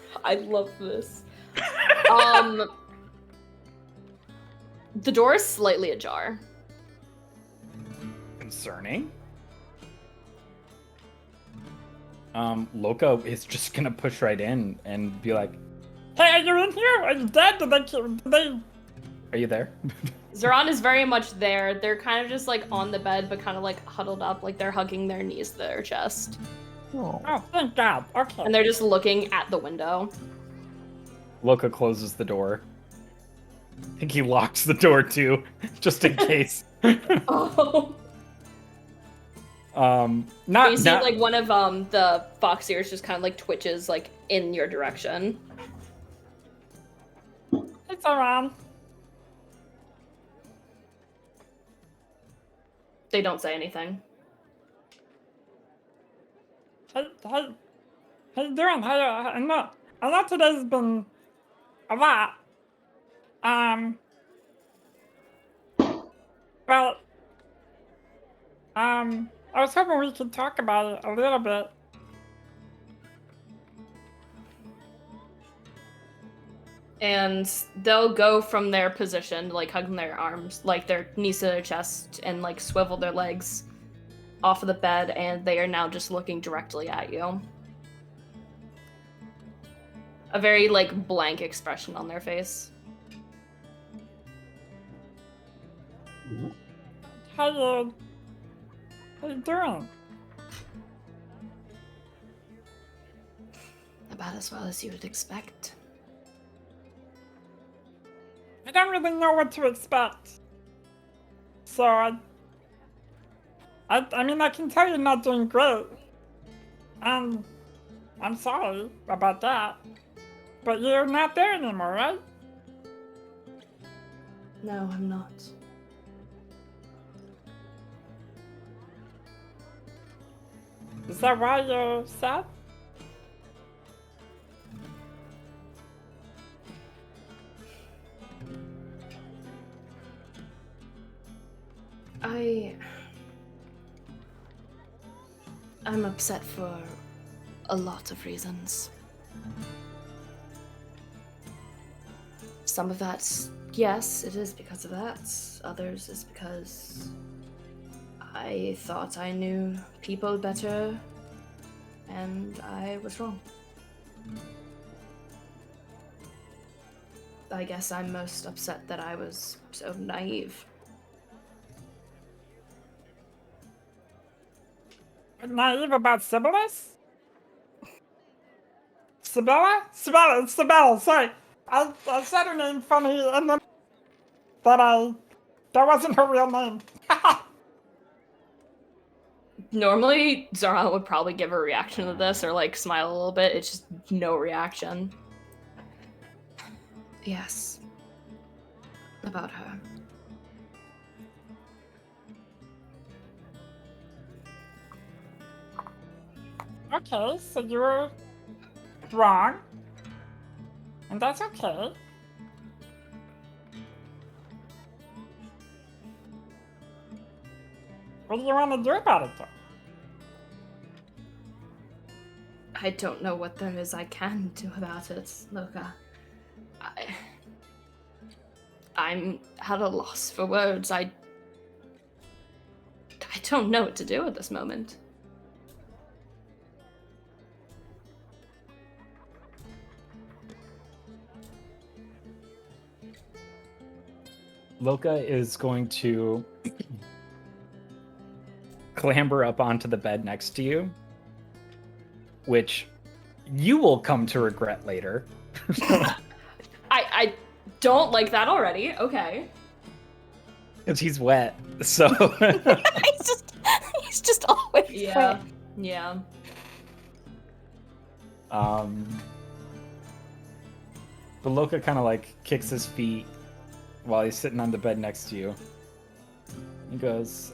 The door is slightly ajar. Concerning? Loka is just gonna push right in and be like, Hey, are you in here? Are you dead? Did they... are you there? Zoran is very much there. They're kind of just like on the bed, but kind of like huddled up, like they're hugging their knees to their chest. Oh, thank God. Okay. And they're just looking at the window. Loka closes the door. I think he locks the door too, just in case. Oh. Not You see like one of the fox ears just kind of like twitches like in your direction. It's around. They don't say anything. Hey, how you doing? I know today's been a lot. But I was hoping we could talk about it a little bit. And they'll go from their position, like hugging their arms, like their knees to their chest, and like swivel their legs off of the bed, and they are now just looking directly at you. A very like blank expression on their face. How you doing? About as well as you would expect. I don't really know what to expect. So I mean, I can tell you're not doing great. And I'm sorry about that. But you're not there anymore, right? No, I'm not. Is that why you're sad? I'm upset for a lot of reasons. Some of that, yes, it is because of that. Others is because I thought I knew people better, and I was wrong. I guess I'm most upset that I was so naive. Naive about Sibyllus? Sibylla? Sibylla, it's Sibylla, sorry. I said her name funny and then that wasn't her real name. Normally, Zoran would probably give a reaction to this or like smile a little bit. It's just no reaction. Yes. About her. Okay, so you were wrong. And that's okay. What do you want to do about it, though? I don't know what there is I can do about it, Loka. I'm at a loss for words. I don't know what to do at this moment. Loka is going to clamber up onto the bed next to you, which you will come to regret later. I don't like that already. Okay. Because he's wet, so... he's just always Yeah. wet. Yeah. But Loka kind of like kicks his feet while he's sitting on the bed next to you. He goes,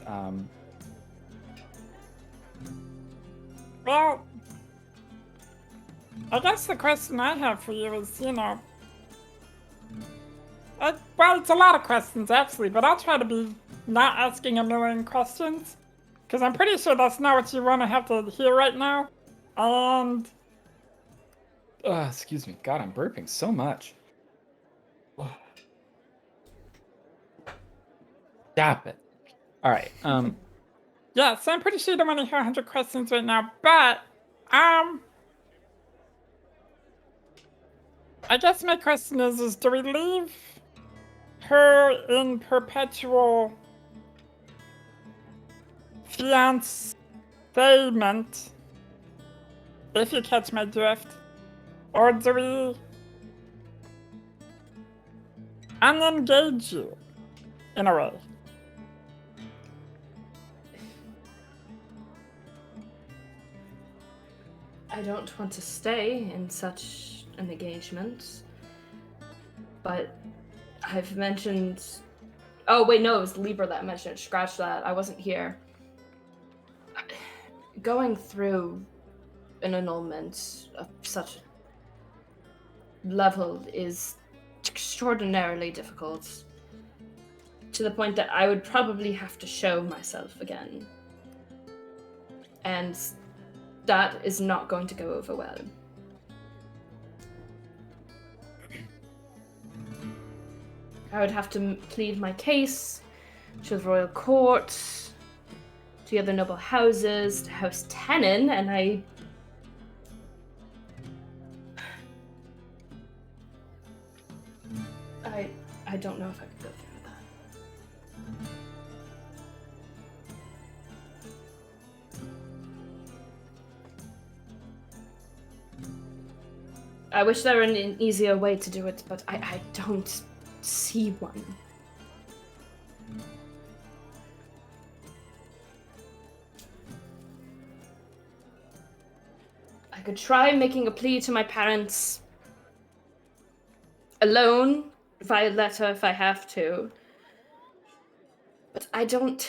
Well, I guess the question I have for you is, well, it's a lot of questions actually, but I'll try to be not asking a million questions, because I'm pretty sure that's not what you want to have to hear right now. And excuse me. God, I'm burping so much. Stop it. All right. yeah, so I'm pretty sure you don't want to hear 100 questions right now, but I guess my question is do we leave her in perpetual fiancement, if you catch my drift, or do we unengage you in a way? I don't want to stay in such an engagement, but I've mentioned... Oh, wait, no, it was Libra that mentioned it. Scratch that. I wasn't here. Going through an annulment of such level is extraordinarily difficult. To the point that I would probably have to show myself again. And that is not going to go over well. I would have to plead my case to the royal court, to the other noble houses, to House Tenon, and I don't know if I could go through with that. I wish there were an easier way to do it, but I don't see one. I could try making a plea to my parents alone, via letter if I have to. But I don't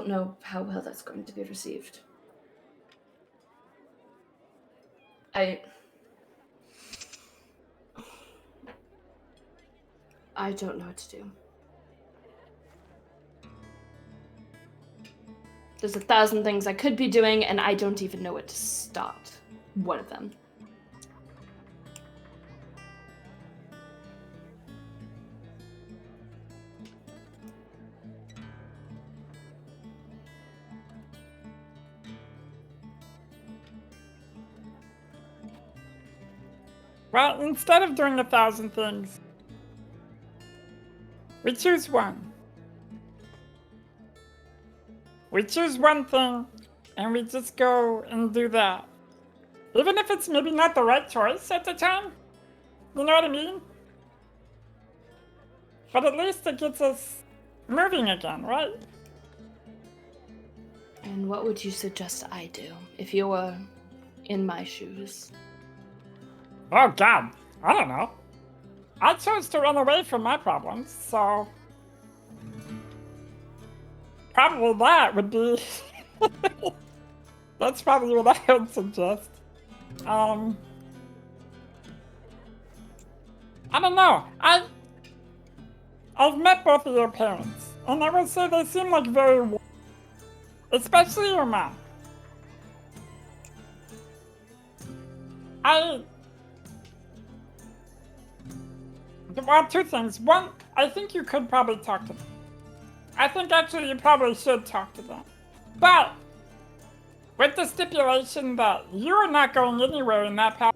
know how well that's going to be received. I don't know what to do. There's 1,000 things I could be doing, and I don't even know where to start. One of them. Well, instead of doing 1,000 things, we choose one. We choose one thing, and we just go and do that. Even if it's maybe not the right choice at the time. You know what I mean? But at least it gets us moving again, right? And what would you suggest I do if you were in my shoes? Oh God, I don't know. I chose to run away from my problems, so probably that would be. That's probably what I would suggest. I don't know. I've met both of your parents, and I will say they seem like very, especially your mom. Well, two things. One, I think you could probably talk to them. I think actually you probably should talk to them. But with the stipulation that you're not going anywhere in that path,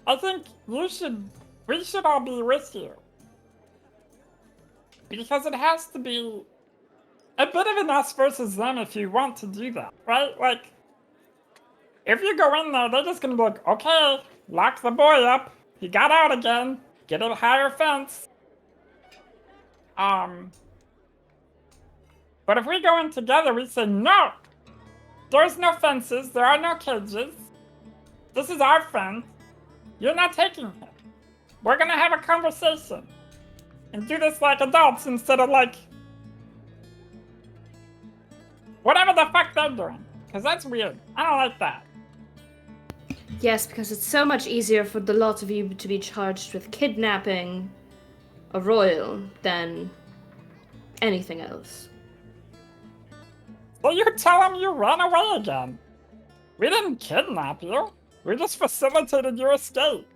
I think we should all be with you. Because it has to be a bit of an us versus them if you want to do that, right? Like, if you go in there, they're just gonna be like, okay, lock the boy up. He got out again. Get a higher fence. But if we go in together, we say, no! There's no fences, there are no cages. This is our friend. You're not taking him. We're gonna have a conversation. And do this like adults instead of like whatever the fuck they're doing. Because that's weird. I don't like that. Yes, because it's so much easier for the lot of you to be charged with kidnapping a royal than anything else. So you tell them you ran away again. We didn't kidnap you. We just facilitated your escape.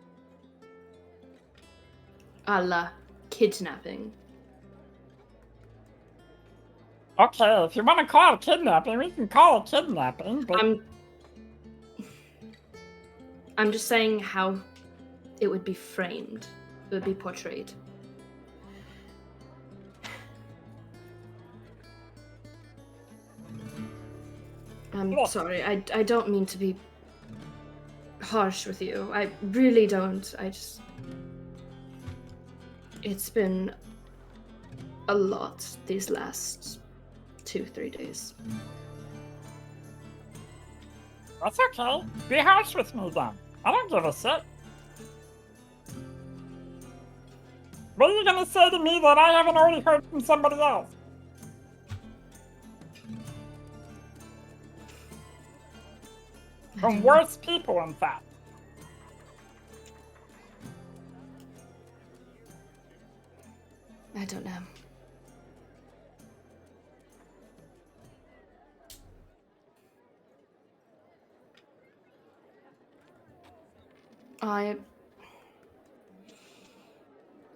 A la kidnapping. Okay, if you want to call it kidnapping, we can call it kidnapping, but... I'm just saying how it would be framed. It would be portrayed. I'm sorry, I don't mean to be harsh with you. I really don't. It's been a lot these last 2-3 days. That's okay. Be harsh with me then. I don't give a shit. What are you gonna say to me that I haven't already heard from somebody else? From worse people, in fact. I don't know.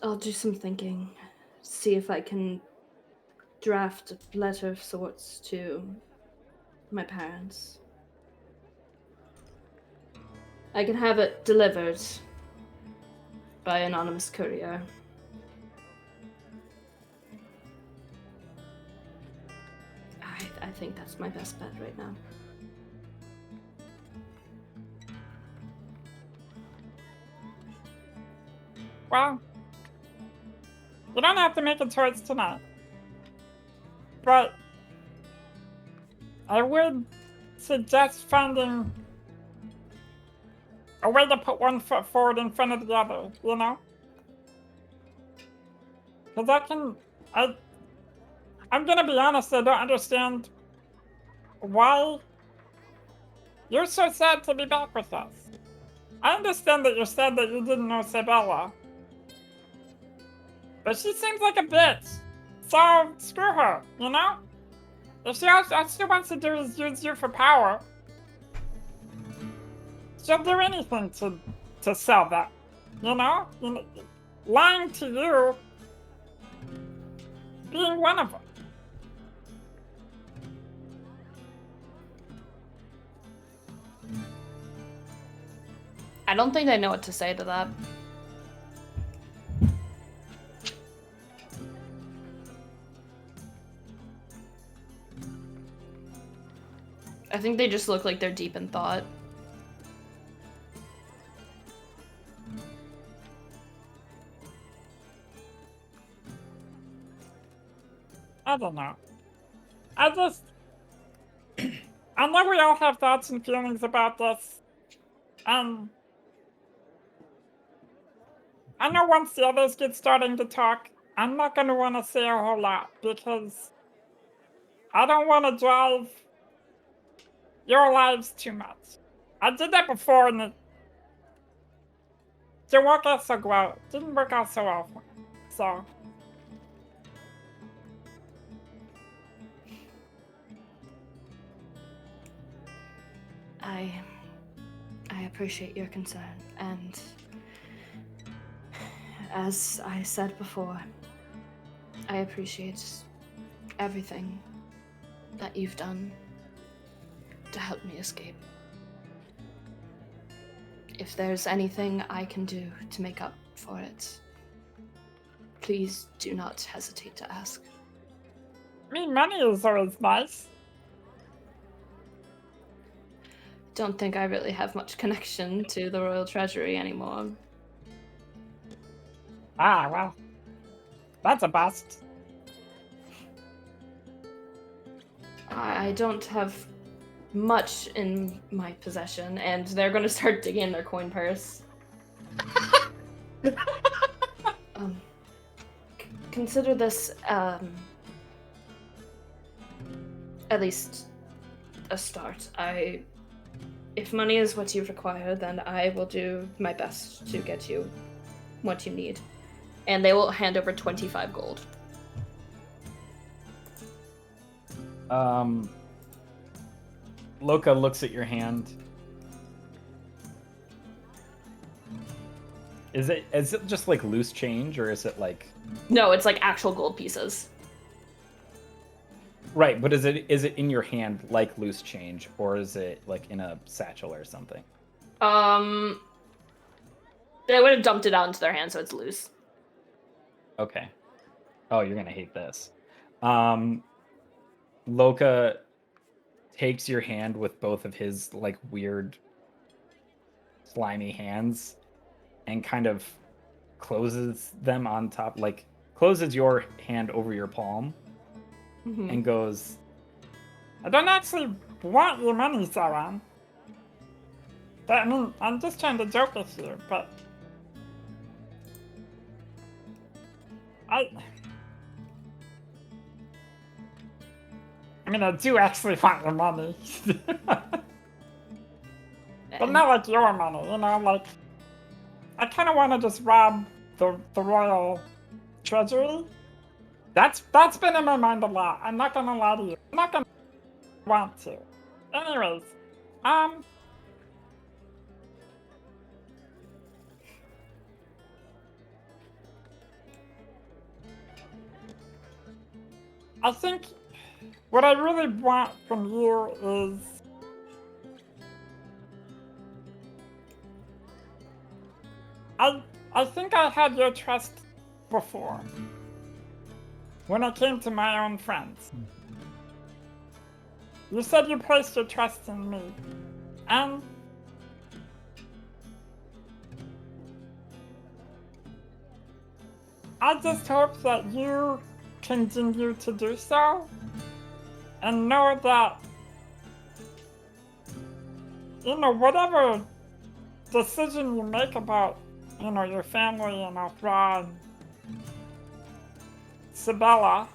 I'll do some thinking. See if I can draft a letter of sorts to my parents. I can have it delivered by anonymous courier. I think that's my best bet right now. Well, you don't have to make a choice tonight. But I would suggest finding a way to put one foot forward in front of the other, you know? Because I'm gonna be honest, I don't understand why you're so sad to be back with us. I understand that you're sad that you didn't know Sabella. But she seems like a bitch. So, screw her, you know? If all she wants to do is use you for power, she'll do anything to sell that, you know? Lying to you being one of them. I don't think I know what to say to that. I think they just look like they're deep in thought. I don't know. I know we all have thoughts and feelings about this. And I know once the others get starting to talk, I'm not going to want to say a whole lot because I don't want to drive your lives too much. I did that before and it didn't work out so well. Didn't work out so well. So I appreciate your concern, and as I said before, I appreciate everything that you've done to help me escape. If there's anything I can do to make up for it, please do not hesitate to ask. I mean, money is always nice. Don't think I really have much connection to the Royal Treasury anymore. Ah, well, that's a bust. I don't have much in my possession, and they're going to start digging in their coin purse. Consider this, at least a start. If money is what you require, then I will do my best to get you what you need. And they will hand over 25 gold. Loka looks at your hand. Is it just like loose change, or is it like? No, it's like actual gold pieces. Right, but is it in your hand like loose change, or is it like in a satchel or something? They would have dumped it out into their hand, so it's loose. Okay. Oh, you're gonna hate this. Loka takes your hand with both of his like weird slimy hands and kind of closes them on top, like closes your hand over your palm and goes, I don't actually want your money, Saran. I mean, I'm just trying to joke with you, but I mean, I do actually want your money. But not like your money, you know, like, I kind of want to just rob the royal treasury That's been in my mind a lot. I'm not gonna lie to you. I'm not gonna want to. Anyways, I think what I really want from you is I think I had your trust before when I came to my own friends. You said you placed your trust in me, and I just hope that you continue to do so, and know that, whatever decision you make about, your family and Afra and Sabella,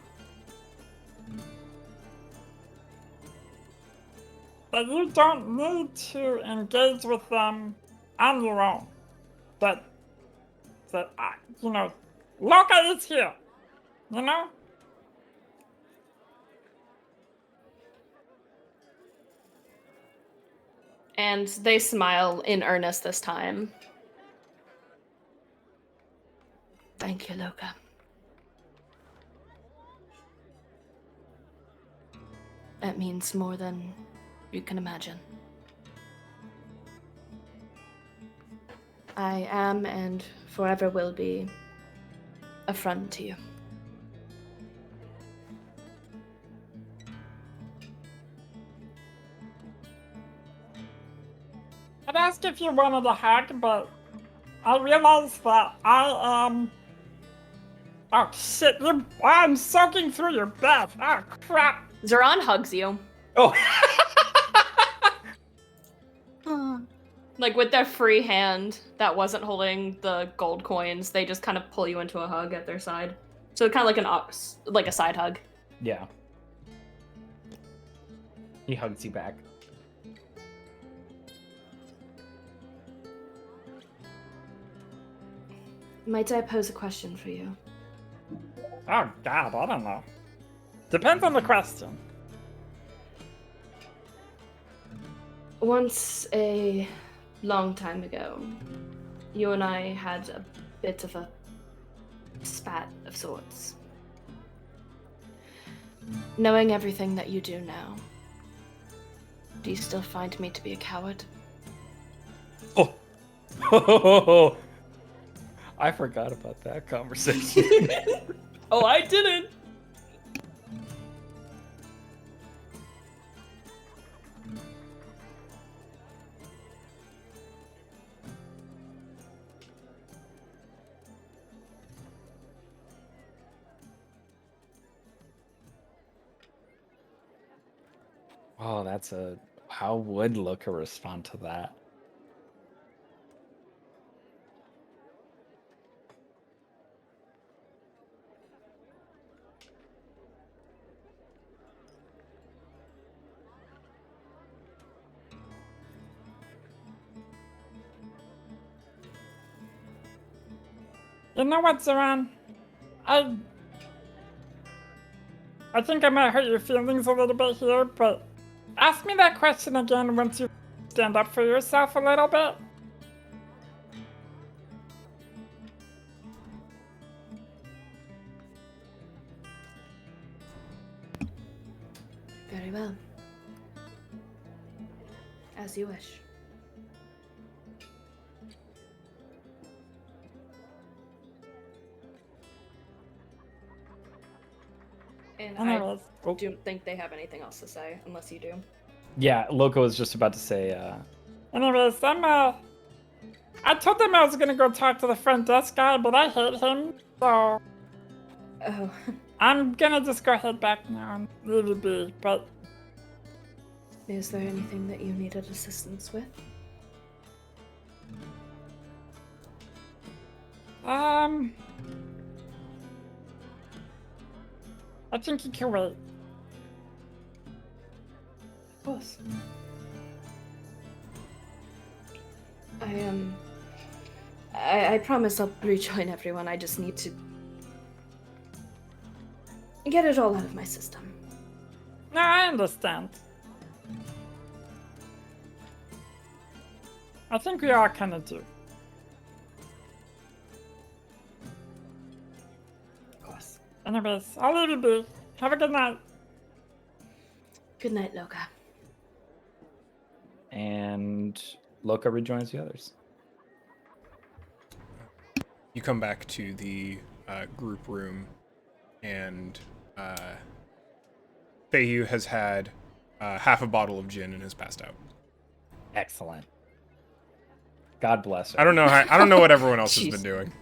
that you don't need to engage with them on your own. That Loka is here, And they smile in earnest this time. Thank you, Loka. It means more than you can imagine. I am and forever will be a friend to you. I'd ask if you wanted a hug, but I realized that I am... Oh shit, I'm soaking through your breath. Oh crap. Zoran hugs you. Oh. Like with their free hand that wasn't holding the gold coins, they just kind of pull you into a hug at their side. So kind of like a side hug. Yeah. He hugs you back. Might I pose a question for you? Oh god, I don't know. Depends on the question. Once, a long time ago, you and I had a bit of a spat of sorts. Knowing everything that you do now, do you still find me to be a coward? Oh. I forgot about that conversation. Oh, I didn't. Oh, how would Loka respond to that? You know what, Zoran? I think I might hurt your feelings a little bit here, but ask me that question again once you stand up for yourself a little bit. Very well. As you wish. And Anyways. I don't think they have anything else to say, unless you do. Yeah, Loka was just about to say, Anyways, I told them I was gonna go talk to the front desk guy, but I hate him, so... Oh, I'm gonna just go head back now and leave you be, but... is there anything that you needed assistance with? I think you can wait. Of course. I promise I'll rejoin everyone. I just need to get it all out of my system. No, I understand. I think we all kind of do. Of course. Anyways, I'll leave you be. Have a good night. Good night, Loka. And Loka rejoins the others. You come back to the group room, and Feiyu has had half a bottle of gin and is passed out. Excellent. God bless her. I don't know what everyone else has been doing.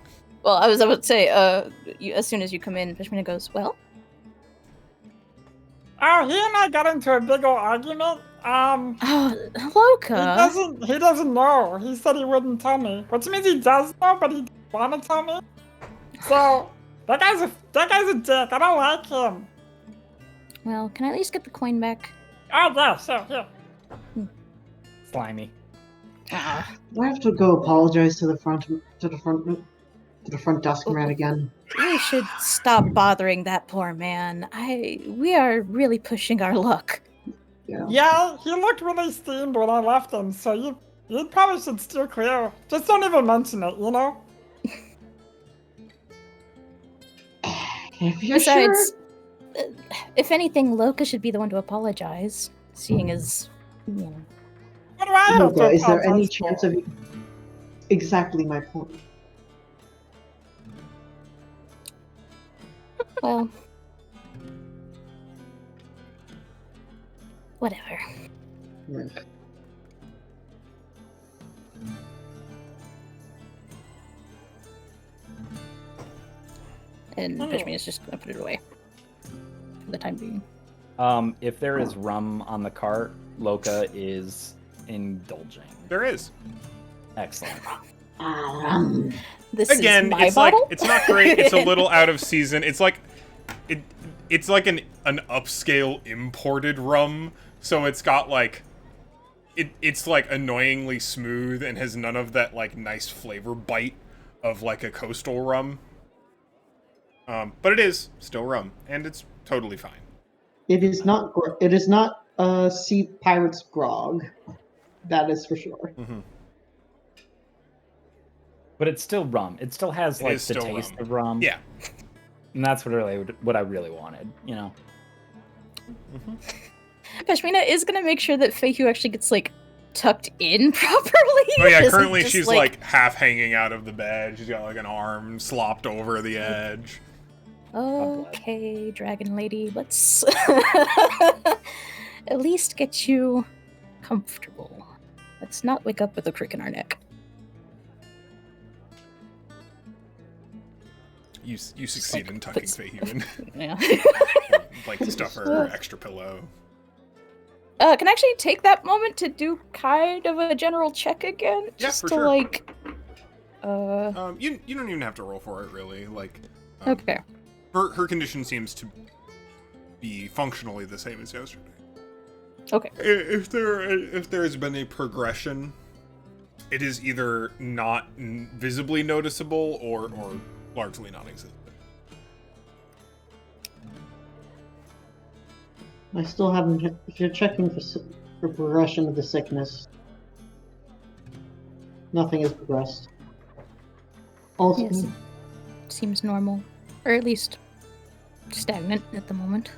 Well, I was about to say, as soon as you come in, Fishmina goes, well? Oh, he and I got into a big old argument. Oh, Loka. He doesn't know. He said he wouldn't tell me, which means he does know, but he doesn't want to tell me. So that guy's a dick. I don't like him. Well, can I at least get the coin back? Oh yeah, sure, here. Slimy. Do I have to go apologize to the front desk man again? We should stop bothering that poor man. We are really pushing our luck. Yeah, he looked really steamed when I left him, so you probably should steer clear. Just don't even mention it, you know? If you're Besides, sure. if anything, Loka should be the one to apologize, seeing as, you know. What do I have to Loka, is there any apologize chance for? of you... Exactly my point. Well, whatever. Right. And Fishmina is just gonna put it away for the time being. If there is rum on the cart, Loka is indulging. There is. Excellent. This Again, is my it's bottle? like it's not great. It's a little out of season. It's like it's like an upscale imported rum. So it's got like it's like annoyingly smooth and has none of that like nice flavor bite of like a coastal rum. But it is still rum, and it's totally fine. It is not. It is not sea pirate's grog. That is for sure. Mm-hmm. But it's still rum. It still has like is the still taste rum. of rum. Yeah. And that's what I really wanted, you know. Fishmina is gonna make sure that Feiyu actually gets like tucked in properly. Oh yeah, Doesn't currently just, she's like half hanging out of the bed. She's got like an arm slopped over the edge. Okay, dragon lady, let's at least get you comfortable. Let's not wake up with a crick in our neck. You succeed in tucking Feiyu in. Yeah. Like stuff her extra pillow. Can I actually take that moment to do kind of a general check again? Yeah, Just for to sure. like You don't even have to roll for it really. Like okay. her condition seems to be functionally the same as yesterday. Okay. If there has been a progression, it is either not visibly noticeable or largely non-existent. I still haven't. If you're checking for progression of the sickness, nothing has progressed. Also, Yes. Seems normal. Or at least stagnant at the moment.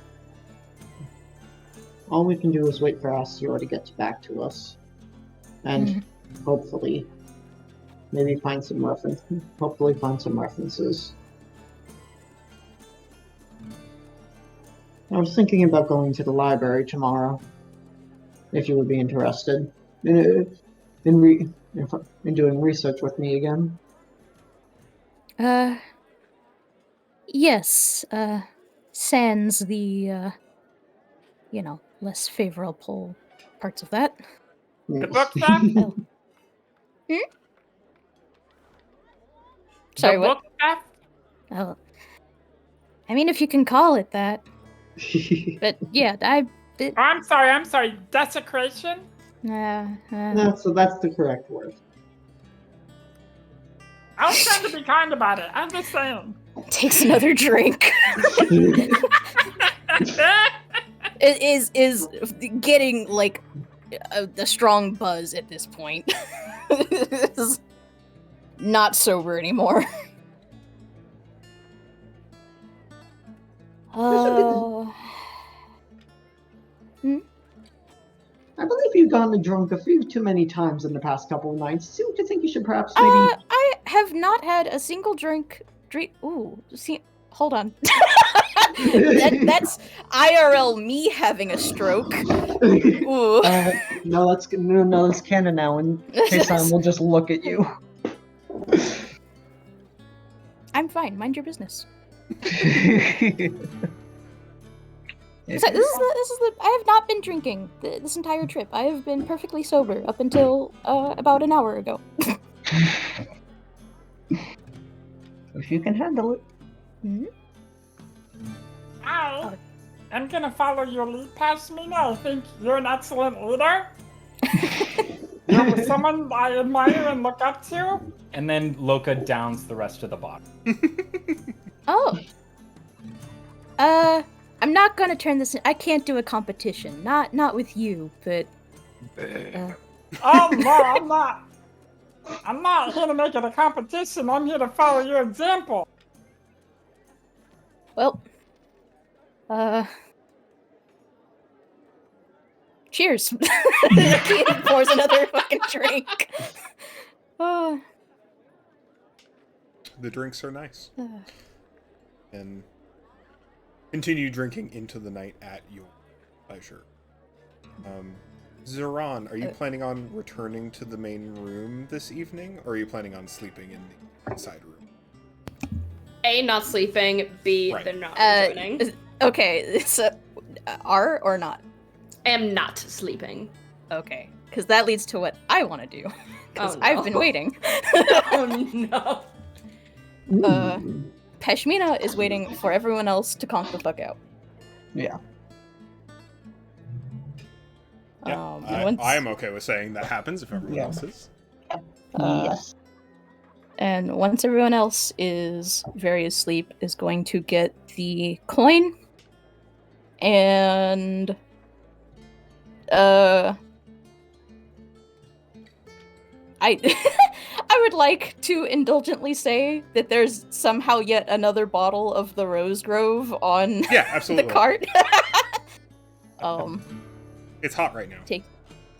all we can do is wait for Astior to get back to us, and hopefully, maybe find some references. I was thinking about going to the library tomorrow, if you would be interested in doing research with me again. Yes, sans the, less favorable parts of that. The book stuff? Oh. Sorry, The what? book stuff? Oh. I mean, if you can call it that. But, yeah, Oh, I'm sorry. Desecration? No, so that's the correct word. I was trying to be kind about it. I'm just saying. Takes another drink. It is getting like a strong buzz at this point. Is not sober anymore. I believe you've gotten drunk a few too many times in the past couple of nights. Don't you think you should perhaps maybe... I have not had a single drink. Ooh, see, hold on. That's IRL me having a stroke. Ooh. No, that's canon now. In case we'll just look at you. I'm fine. Mind your business. If So this is the. I have not been drinking this entire trip. I have been perfectly sober up until about an hour ago. If you can handle it. Hmm? I am gonna follow your lead, Pashmina. I think you're an excellent leader. You're someone I admire and look up to. And then Loka downs the rest of the bottle. Oh. I'm not gonna turn this in. I can't do a competition. Not with you, but. Oh no, I'm not. I'm not here to make it a competition. I'm here to follow your example. Well. Cheers. He pours another fucking drink. Oh. The drinks are nice. And continue drinking into the night at your pleasure. Zoran, are you planning on returning to the main room this evening, or are you planning on sleeping in the inside room? A, not sleeping. B, Right. they're not rejoining. Okay, so are or not? I am not sleeping. Okay, because that leads to what I want to do. Because Oh, I've no. been waiting. Oh no. Pashmina is waiting for everyone else to conk the fuck out. Yeah. Yeah, once- I am okay with saying that happens if everyone else is. Yes. And once everyone else is very asleep, is going to get the coin. And I would like to indulgently say that there's somehow yet another bottle of the Rose Grove on Yeah, the absolutely. cart. It's hot right now.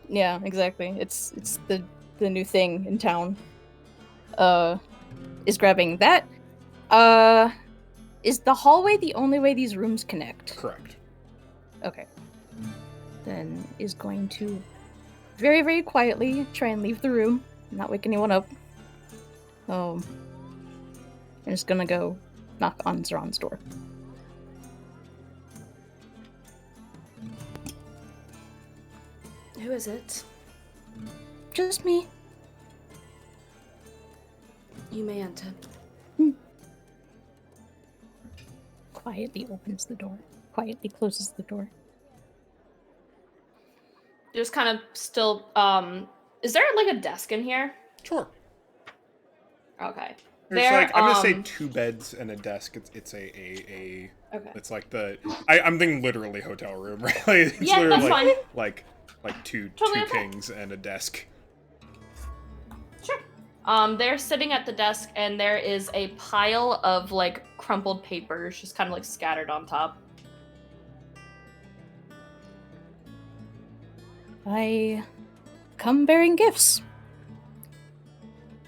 Yeah, exactly. It's the new thing in town. Is grabbing that. Is the hallway the only way these rooms connect? Correct. Okay. Then is going to very, very quietly try and leave the room, not wake anyone up. And is gonna go knock on Zoran's door. Who is it? Just me. You may enter. Quietly opens the door. Quietly closes the door. Just kind of still, is there like a desk in here? Sure. Okay. There's like, I'm gonna say 2 beds and a desk. It's a Okay. it's like I'm thinking literally hotel room, right? It's Yeah, literally that's like, fine. like two Totally okay. kings and a desk. Sure. They're sitting at the desk, and there is a pile of like crumpled papers, just kind of like scattered on top. I come bearing gifts.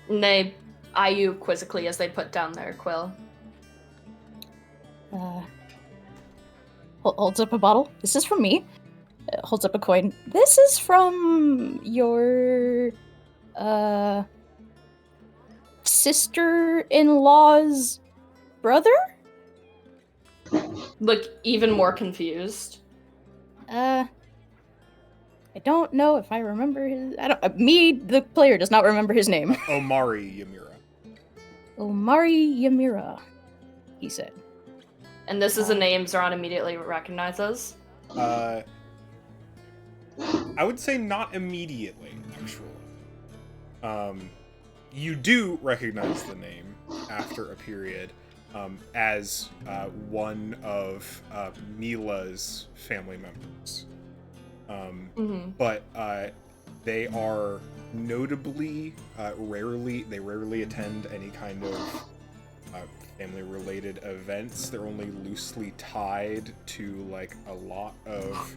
And they eye you quizzically as they put down their quill. Holds up a bottle. This is from me. Holds up a coin. This is from your sister-in-law's brother? Look even more confused. I don't know if I remember his. Me, the player, does not remember his name. Omari Ymira. Omari Ymira, he said. And this is a name Zoran immediately recognizes. I would say not immediately, actually. You do recognize the name after a period. as one of Mila's family members. But they are notably rarely attend any kind of family-related events. They're only loosely tied to like a lot of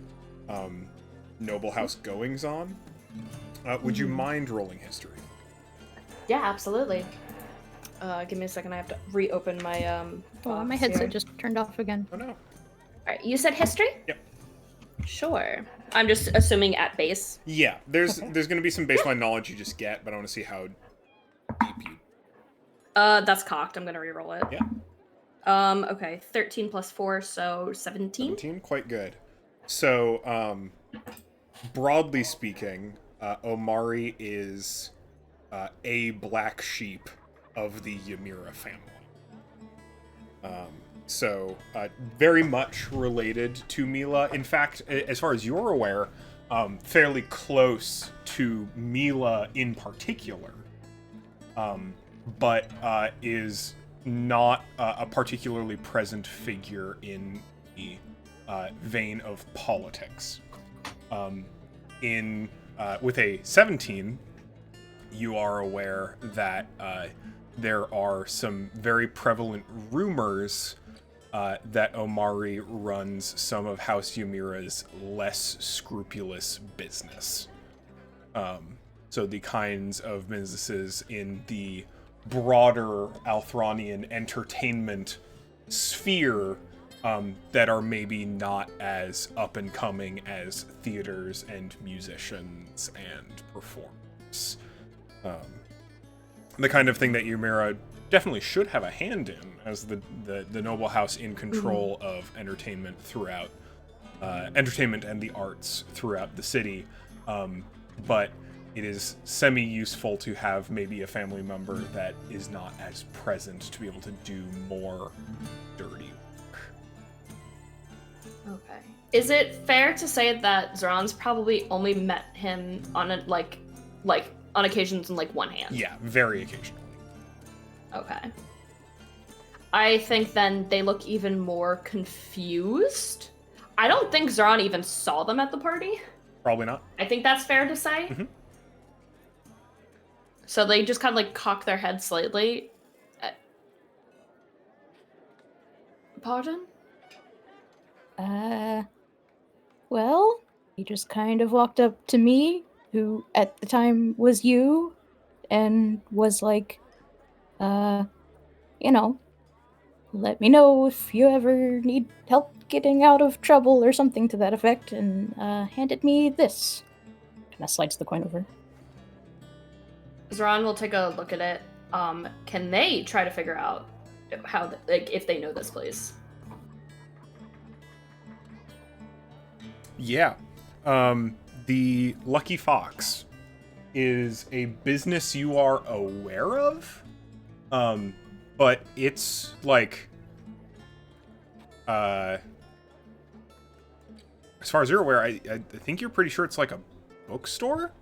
noble house goings-on. Would you mind rolling history? Yeah, absolutely. Give me a second. I have to reopen my Oh, box my headset here. just turned off again. Oh no. All right, you said history? Yep. Sure. I'm just assuming at base. Yeah, there's going to be some baseline knowledge you just get, but I want to see how deep you. That's cocked. I'm gonna re-roll it. Yeah. Okay. 13 plus 4, so 17. 17, quite good. So, broadly speaking, Omari is a black sheep of the Ymira family. So, very much related to Mila. In fact, as far as you're aware, fairly close to Mila in particular. But is not a particularly present figure in the vein of politics. With a 17, you are aware that there are some very prevalent rumors that Omari runs some of House Ymira's less scrupulous business. So the kinds of businesses in the broader Althronian entertainment sphere that are maybe not as up and coming as theaters and musicians and performers. The kind of thing that Ymira definitely should have a hand in as the noble house in control of entertainment throughout entertainment and the arts throughout the city. But it is semi-useful to have maybe a family member that is not as present to be able to do more dirty work. Okay. Is it fair to say that Zoran's probably only met him on a like on occasions in like one hand? Yeah, very occasionally. Okay. I think then they look even more confused. I don't think Zoran even saw them at the party. Probably not. I think that's fair to say. Mhm. So they just kind of like cock their head slightly. Pardon? Well, he just kind of walked up to me, who at the time was you, and was like, let me know if you ever need help getting out of trouble or something to that effect, and handed me this. Kind of slides the coin over. Zoran will take a look at it. Can they try to figure out how, if they know this place? Yeah. The Lucky Fox is a business you are aware of, but it's like, as far as you're aware, I think you're pretty sure it's like a bookstore?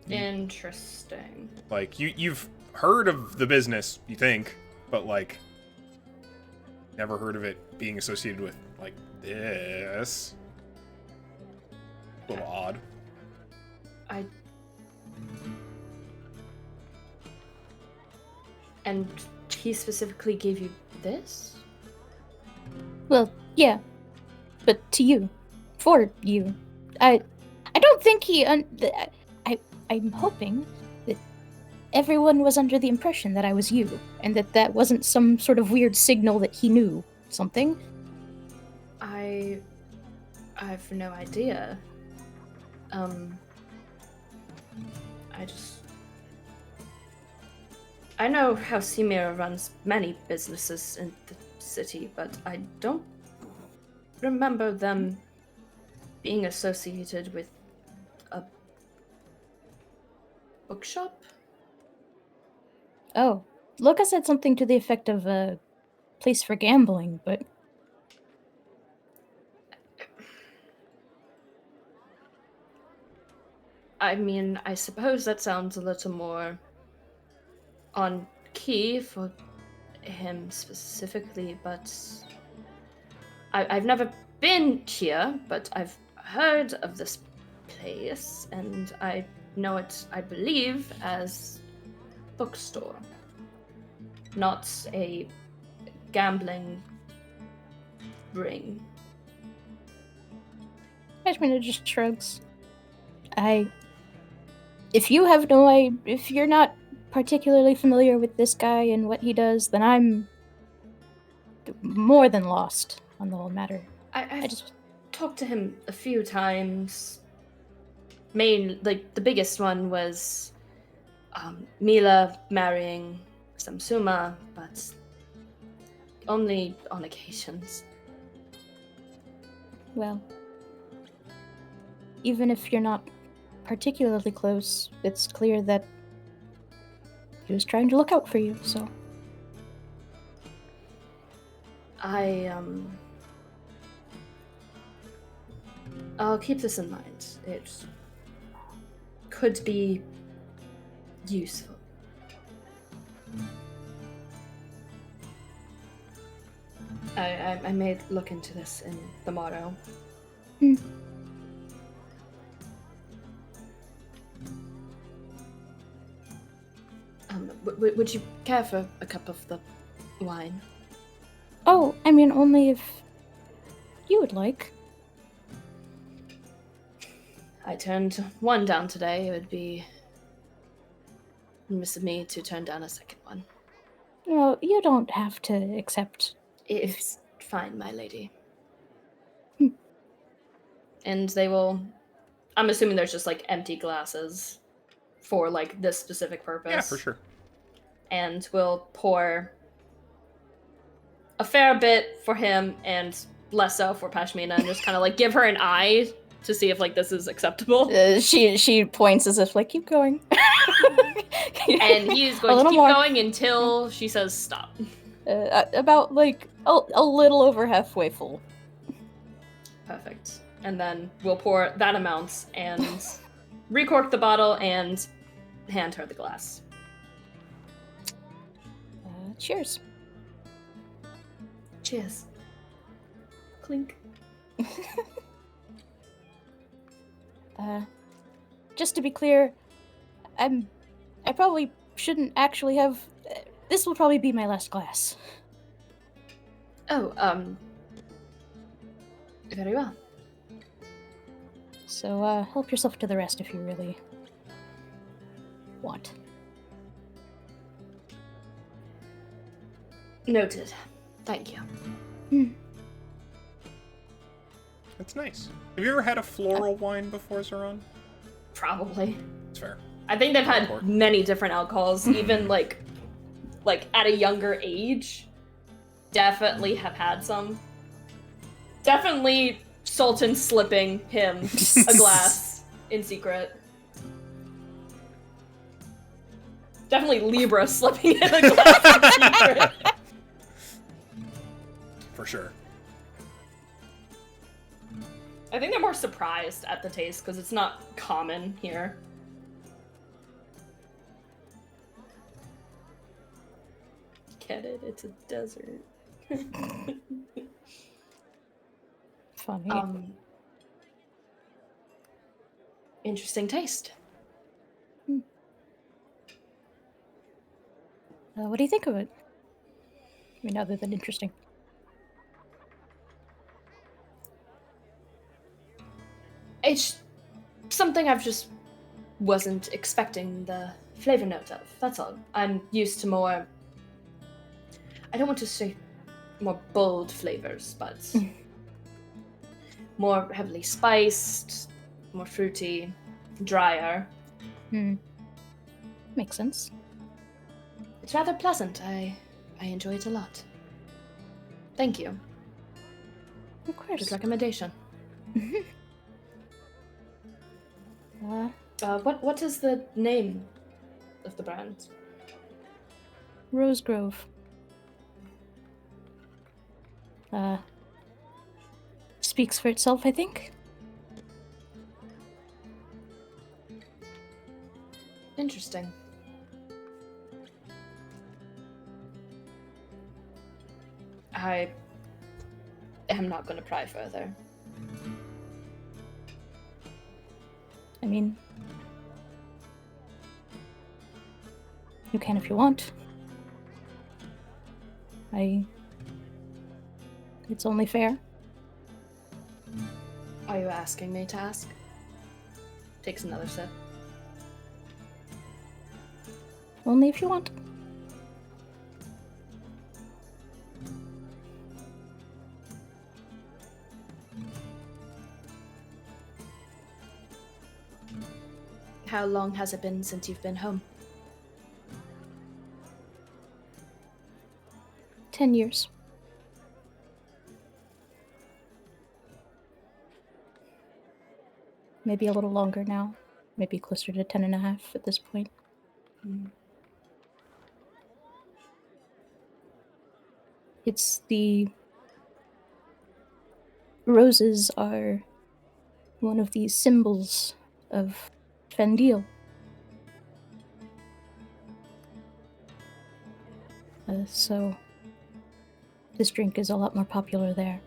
Interesting. Like, you've heard of the business, you think, but, like, never heard of it being associated with, like, this. A little odd. And he specifically gave you this? Well, yeah, but to you, for you. I don't think he. I'm hoping that everyone was under the impression that I was you, and that wasn't some sort of weird signal that he knew something. I have no idea. I know how Ymira runs many businesses in the city, but I don't remember them being associated with a bookshop. Oh, Luca said something to the effect of a place for gambling, but I mean, I suppose that sounds a little more on key for him specifically, but I've never been here, but I've heard of this place, and I know it, I believe, as bookstore, not a gambling ring. Ashmina just shrugs. If you're not particularly familiar with this guy and what he does, then I'm more than lost on the whole matter. I just talked to him a few times. The biggest one was Mila marrying Samsuma, but only on occasions. Well, even if you're not particularly close, it's clear that he was trying to look out for you, so. I'll keep this in mind. It could be useful. I may look into this in the morrow. Would you care for a cup of the wine? Oh, I mean, only if you would like. I turned one down today. It would be remiss of me to turn down a second one. No, you don't have to accept. It's fine, my lady. And they will... I'm assuming there's just, like, empty glasses for, like, this specific purpose. Yeah, for sure. And we'll pour a fair bit for him and less so for Pashmina, and just kind of, like, give her an eye to see if, like, this is acceptable. She points as if, like, keep going. And he's going to keep going until she says stop. About, like, a little over halfway full. Perfect. And then we'll pour that amount and recork the bottle and hand her the glass. Cheers. Cheers. Clink. Just to be clear, I probably shouldn't actually have... this will probably be my last glass. Oh, very well. So, help yourself to the rest if you really want. Noted. Thank you. That's nice. Have you ever had a floral wine before, Zoran? Probably. It's fair. I think they've had many different alcohols, even like at a younger age. Definitely have had some. Definitely Sultan slipping him a glass in secret. Definitely Libra slipping him a glass in secret. For sure. I think they're more surprised at the taste because it's not common here. Get it? It's a desert. Funny. Interesting taste. What do you think of it? I mean, other than interesting. It's something I've just wasn't expecting the flavor note of. That's all. I'm used to more... I don't want to say more bold flavors, but more heavily spiced, more fruity, drier. Makes sense. It's rather pleasant. I enjoy it a lot. Thank you. Of course. Good recommendation. What is the name of the brand? Rose Grove. Speaks for itself, I think. Interesting. I am not going to pry further. I mean, you can if you want. It's only fair. Are you asking me to ask? Takes another sip. Only if you want. How long has it been since you've been home? 10 years. Maybe a little longer now. Maybe closer to 10 and a half at this point. It's the roses are one of these symbols of Fendil. So this drink is a lot more popular there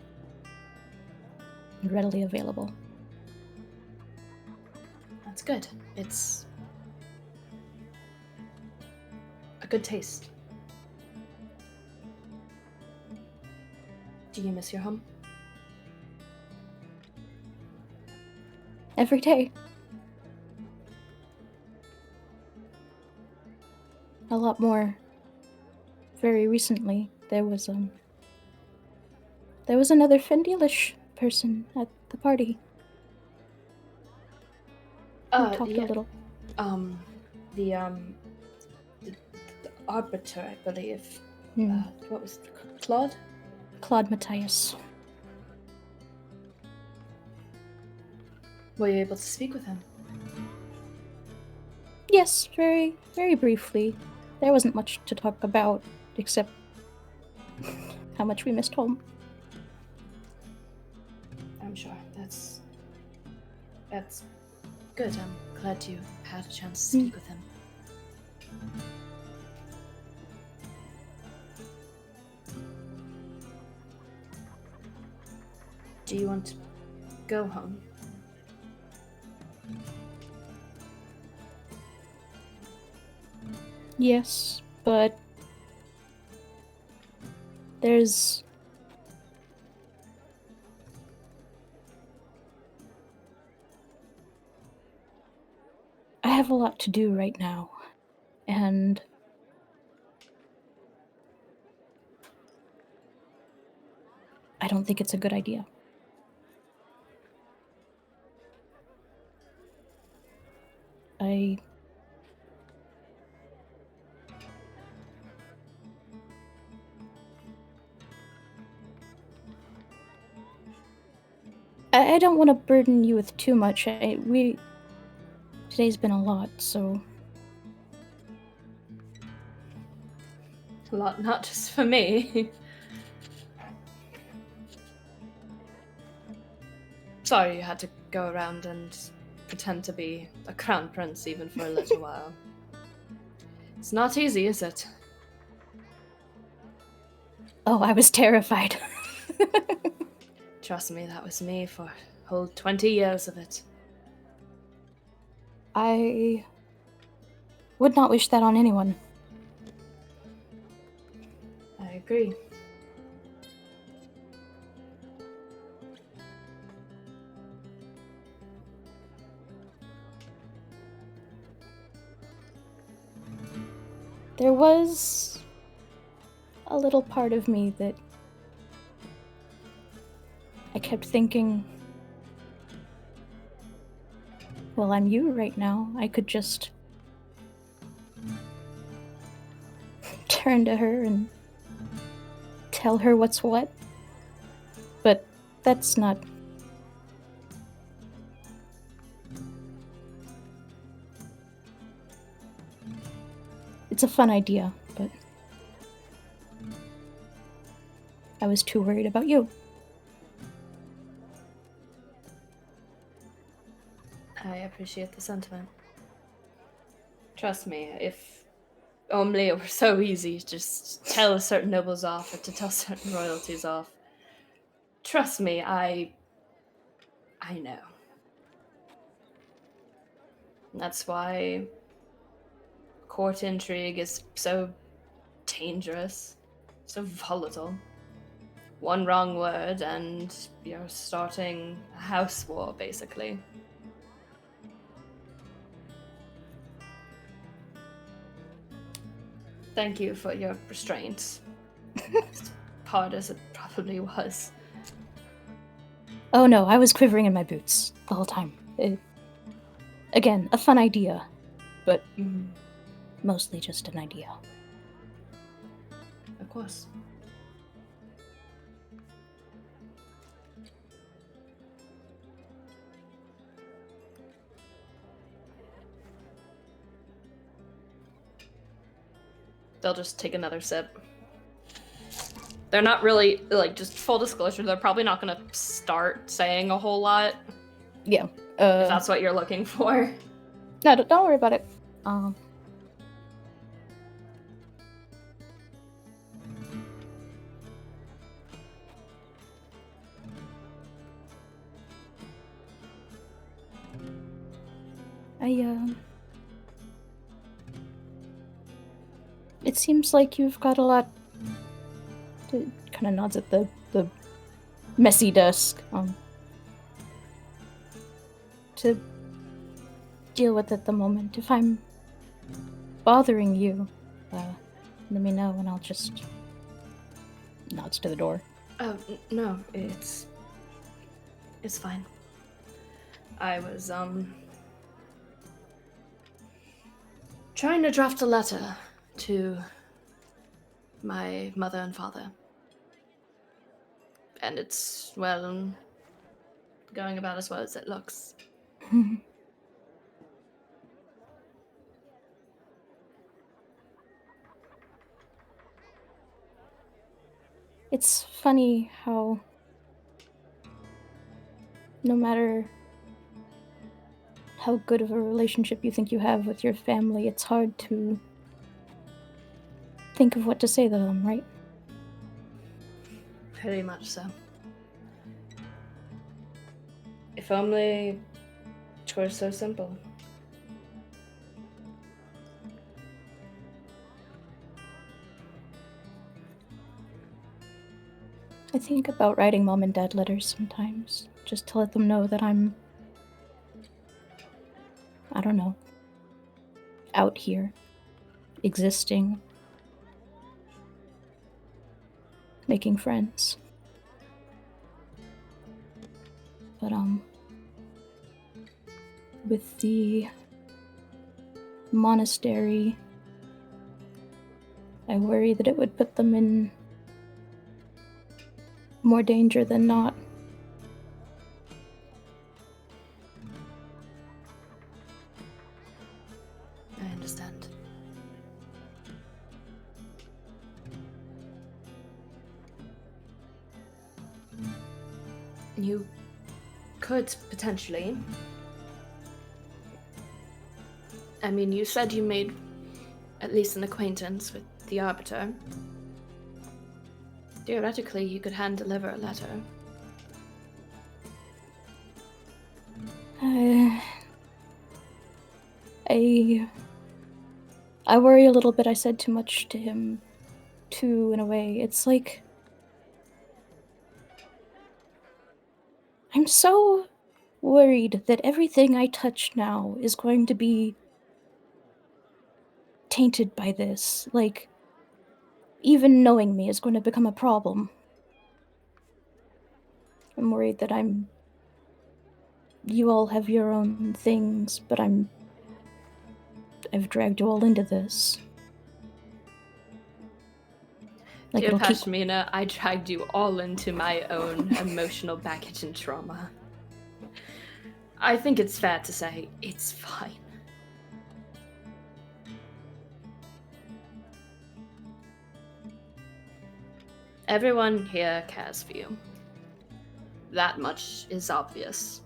and readily available. That's good. It's a good taste. Do you miss your home? Every day. A lot more. Very recently, there was another Fendilish person at the party. We talked a little. The arbiter, I believe. What was it? Claude? Claude Matthias. Were you able to speak with him? Yes, very, very briefly. There wasn't much to talk about, except how much we missed home. I'm sure. That's good. I'm glad you had a chance to speak with him. Do you want to go home? Yes, but there's I have a lot to do right now, and I don't think it's a good idea. I don't want to burden you with too much. Today's been a lot, so A lot, not just for me. Sorry you had to go around and pretend to be a crown prince even for a little while. It's not easy, is it? Oh, I was terrified. Trust me, that was me for a whole 20 years of it. I would not wish that on anyone. I agree. There was a little part of me that I kept thinking, well, I'm you right now. I could just turn to her and tell her what's what. But that's not... It's a fun idea, but I was too worried about you. I appreciate the sentiment. Trust me, if only it were so easy to just tell certain nobles off or to tell certain royalties off. Trust me, I know. That's why court intrigue is so dangerous, so volatile. One wrong word and you're starting a house war, basically. Thank you for your restraint. As hard as it probably was. Oh no, I was quivering in my boots the whole time. Again, a fun idea, but mostly just an idea. Of course. They'll just take another sip. They're not really, like, just full disclosure, they're probably not gonna start saying a whole lot. Yeah. If that's what you're looking for. No, don't worry about it. It seems like you've got a lot. It kind of nods at the messy desk. To deal with at the moment. If I'm bothering you, let me know and I'll just nods to the door. Oh, no, it's fine. I was, trying to draft a letter to my mother and father. And it's, well, going about as well as it looks. It's funny how no matter how good of a relationship you think you have with your family, it's hard to think of what to say to them, right? Pretty much so. If only it were so simple. I think about writing mom and dad letters sometimes, just to let them know that I'm, I don't know, out here, existing, making friends. But, with the monastery, I worry that it would put them in more danger than not. I understand. You could potentially. I mean, you said you made at least an acquaintance with the Arbiter. Theoretically, you could hand-deliver a letter. I worry a little bit I said too much to him, too, in a way. It's like... I'm so worried that everything I touch now is going to be tainted by this. Like, even knowing me is going to become a problem. I'm worried that you all have your own things, but I've dragged you all into this. Like, Dear it'll keep... Pashmina, I dragged you all into my own emotional baggage and trauma. I think it's fair to say it's fine. Everyone here cares for you. That much is obvious.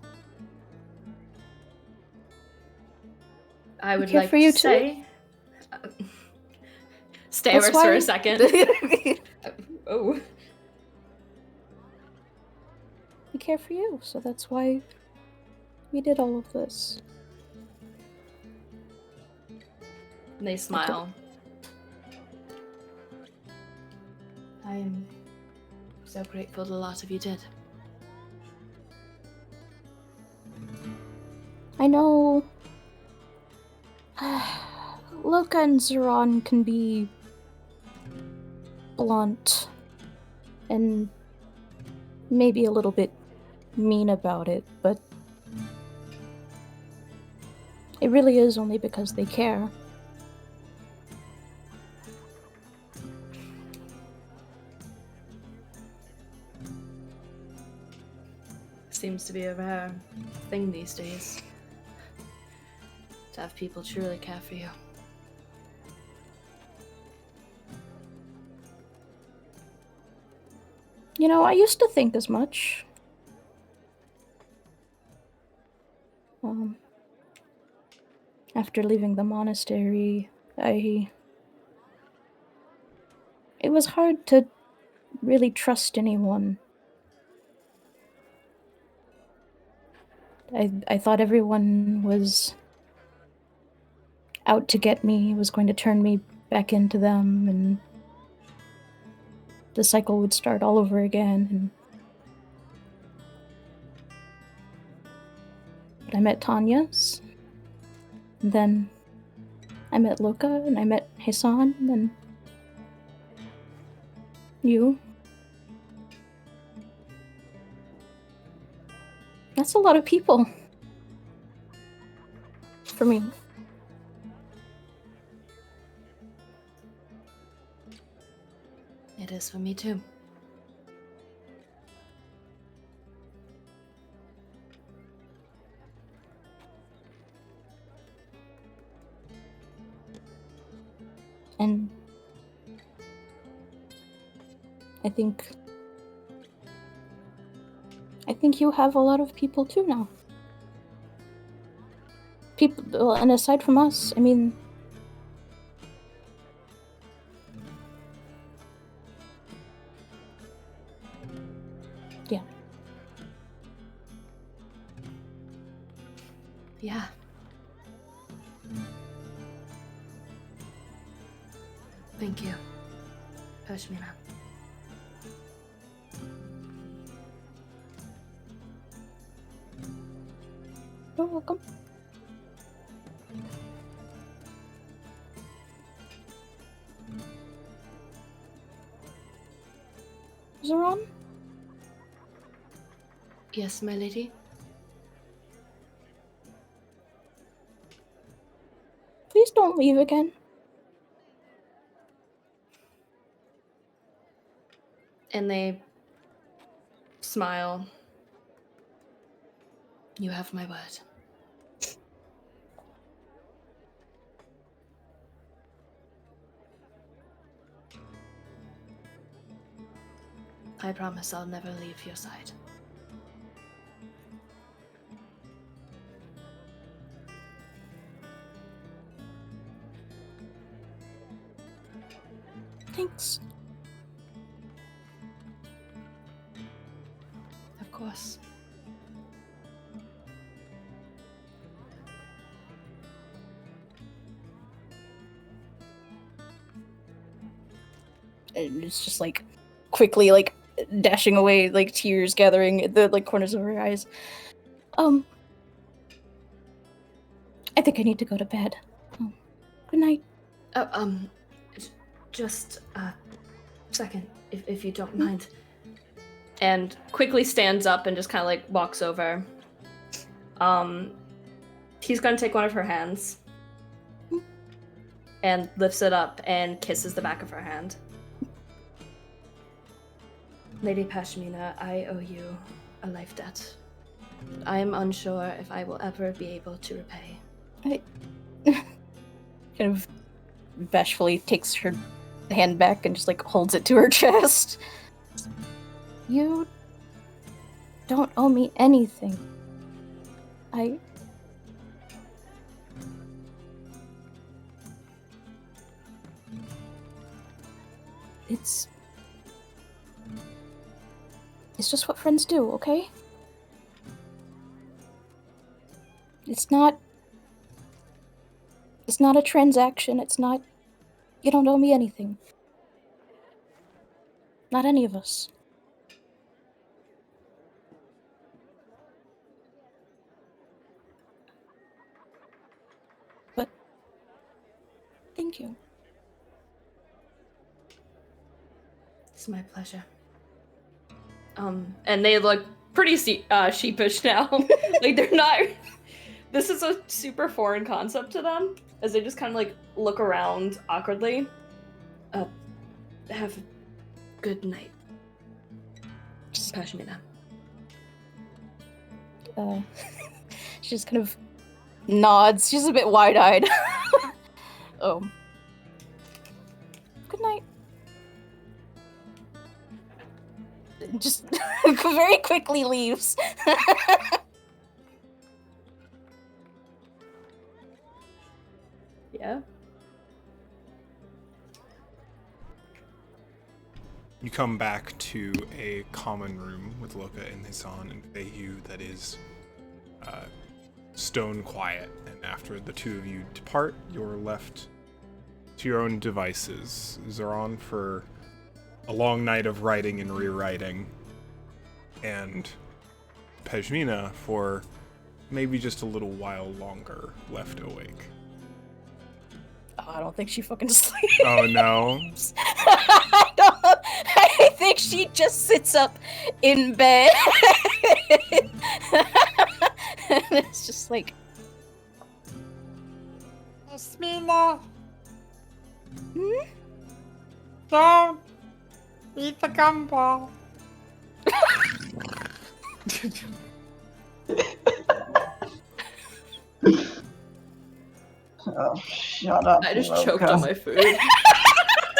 I would care like for you to too? say. Stammers for a second. Oh. We care for you, so that's why we did all of this. And they smile. I am so grateful the lot of you did. I know Loka and Zeron can be blunt and maybe a little bit mean about it, but it really is only because they care. Seems to be a rare thing these days. To have people truly care for you. You know, I used to think as much. After leaving the monastery, it was hard to really trust anyone. I thought everyone was out to get me, was going to turn me back into them, and the cycle would start all over again. But I met Tanya's, and then I met Loka, and I met Hassan, and you. That's a lot of people. For me. It is for me too. And I think you have a lot of people too now. People, and aside from us, I mean, yeah. Yeah. Thank you, Pashmina. You're welcome. Zeron? Yes, my lady? Please don't leave again. And they smile. You have my word. I promise I'll never leave your side. Thanks. Of course. And it's just like quickly like dashing away, like tears gathering at the like corners of her eyes. I think I need to go to bed. Good night. Just a second, if you don't mind. And quickly stands up and just kind of like walks over. He's gonna take one of her hands and lifts it up and kisses the back of her hand. Lady Pashmina, I owe you a life debt. I am unsure if I will ever be able to repay. I kind of bashfully takes her hand back and just like holds it to her chest. You don't owe me anything. It's just what friends do, okay? It's not a transaction. It's not... You don't owe me anything. Not any of us. But... Thank you. It's my pleasure. And they look pretty sheepish now. Like, they're not... This is a super foreign concept to them, as they just kind of, like, look around awkwardly. Have a good night. Just Pashmina. She just kind of nods. She's a bit wide-eyed. Oh. Good night. Just very quickly leaves. Yeah. You come back to a common room with Loka and Hisan and Fehu that is stone quiet. And after the two of you depart, you're left to your own devices. Zoran for a long night of writing and rewriting, and Pashmina for maybe just a little while longer left awake. Oh, I don't think she fucking sleeps. Oh no. I think she just sits up in bed. And it's just like... Pashmina, Hmm? don't eat the gumball. Oh, shut up. I just Loka. choked on my food.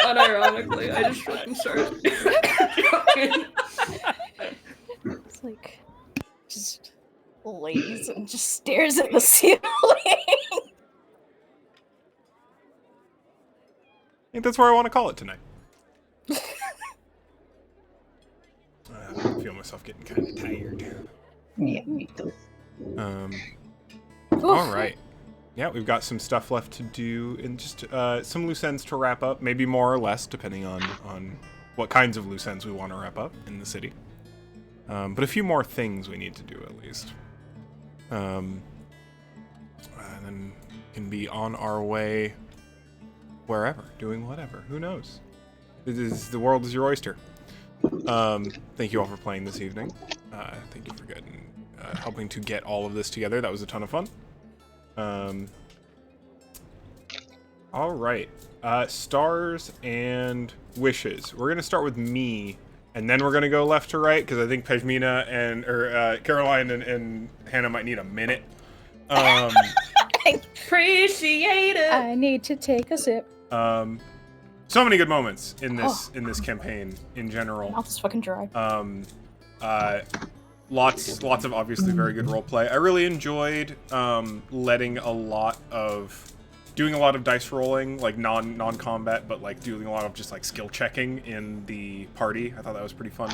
Unironically, I just fucking started. It's like... Just lays and just stares at the ceiling. I think that's where I want to call it tonight. I feel myself getting kind of tired. Yeah, me too. All right. Yeah, we've got some stuff left to do, and just some loose ends to wrap up, maybe more or less, depending on what kinds of loose ends we want to wrap up in the city. But a few more things we need to do, at least. And then we can be on our way wherever, doing whatever. Who knows? The world is your oyster. Thank you all for playing this evening. Thank you for helping to get all of this together. That was a ton of fun. All right. Stars and wishes. We're gonna start with me, and then we're gonna go left to right because I think Pashmina and Caroline and Hannah might need a minute. Appreciate it. I need to take a sip. So many good moments in this campaign in general. Mouth is fucking dry. Lots of obviously very good roleplay. I really enjoyed doing a lot of dice rolling, like non-combat, but like doing a lot of just like skill checking in the party. I thought that was pretty fun.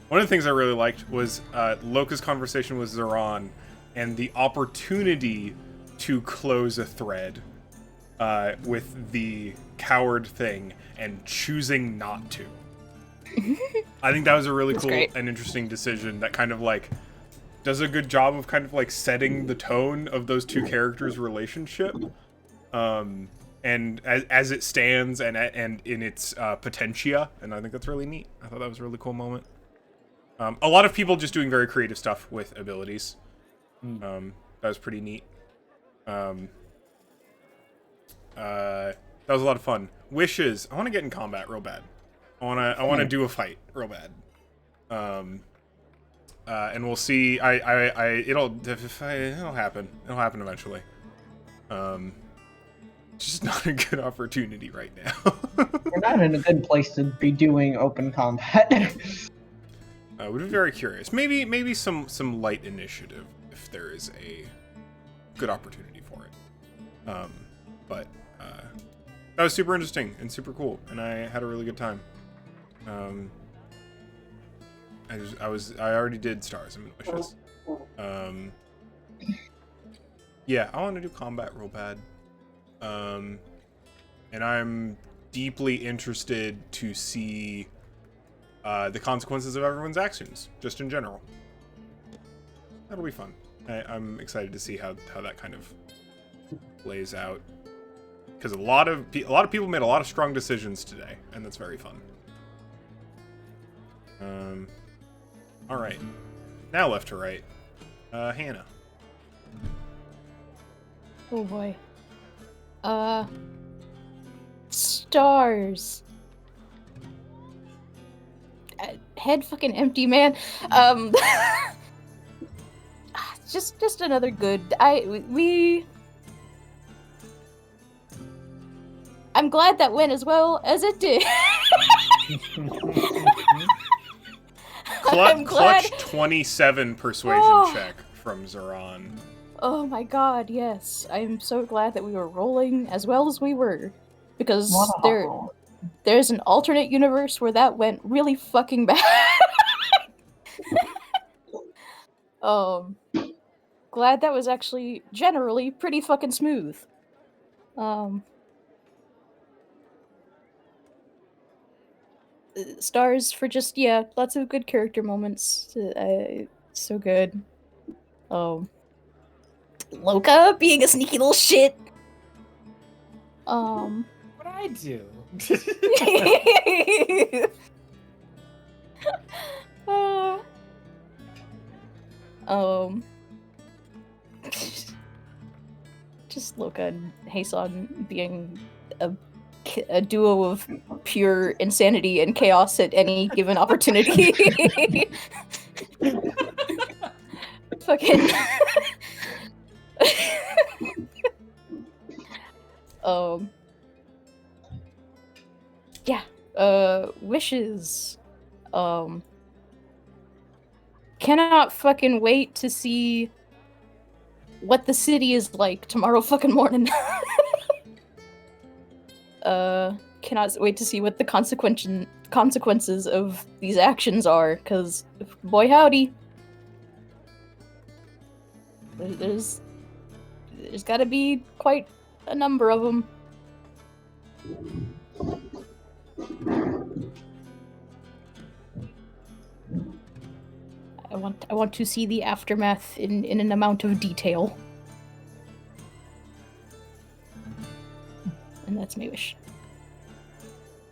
One of the things I really liked was Loka's conversation with Zoran and the opportunity to close a thread with the coward thing and choosing not to. I think that was a really cool and interesting decision that kind of like does a good job of kind of like setting the tone of those two characters' relationship, and as it stands and in its potentia, and I think that's really neat. I thought that was a really cool moment. A lot of people just doing very creative stuff with abilities. That was pretty neat. That was a lot of fun. Wishes. I want to get in combat real bad. I want to do a fight real bad. And we'll see. It'll happen. It'll happen eventually. It's just not a good opportunity right now. We're not in a good place to be doing open combat. We'd be very curious. Maybe some light initiative if there is a good opportunity for it. But that was super interesting and super cool, and I had a really good time. I already did Stars and Wishes. Yeah, I want to do combat real bad. And I'm deeply interested to see the consequences of everyone's actions, just in general. That'll be fun. I'm excited to see how that kind of plays out, because a lot of people made a lot of strong decisions today, and that's very fun. All right, now left to right, Hannah. Oh boy. Stars. Head fucking empty, man. Just another good. I'm glad that went as well as it did. I'm glad. Clutch 27 persuasion check from Zoran. Oh my god, yes. I'm so glad that we were rolling as well as we were. Because there's an alternate universe where that went really fucking bad. Glad that was actually generally pretty fucking smooth. Stars for just, lots of good character moments. So good. Loka being a sneaky little shit. What'd I do? Just Loka and Hasan being a duo of pure insanity and chaos at any given opportunity. Fucking. Wishes. Cannot fucking wait to see what the city is like tomorrow fucking morning. Cannot wait to see what the consequences of these actions are, because boy howdy. There's gotta be quite a number of them. I want to see the aftermath in an amount of detail. And that's my wish.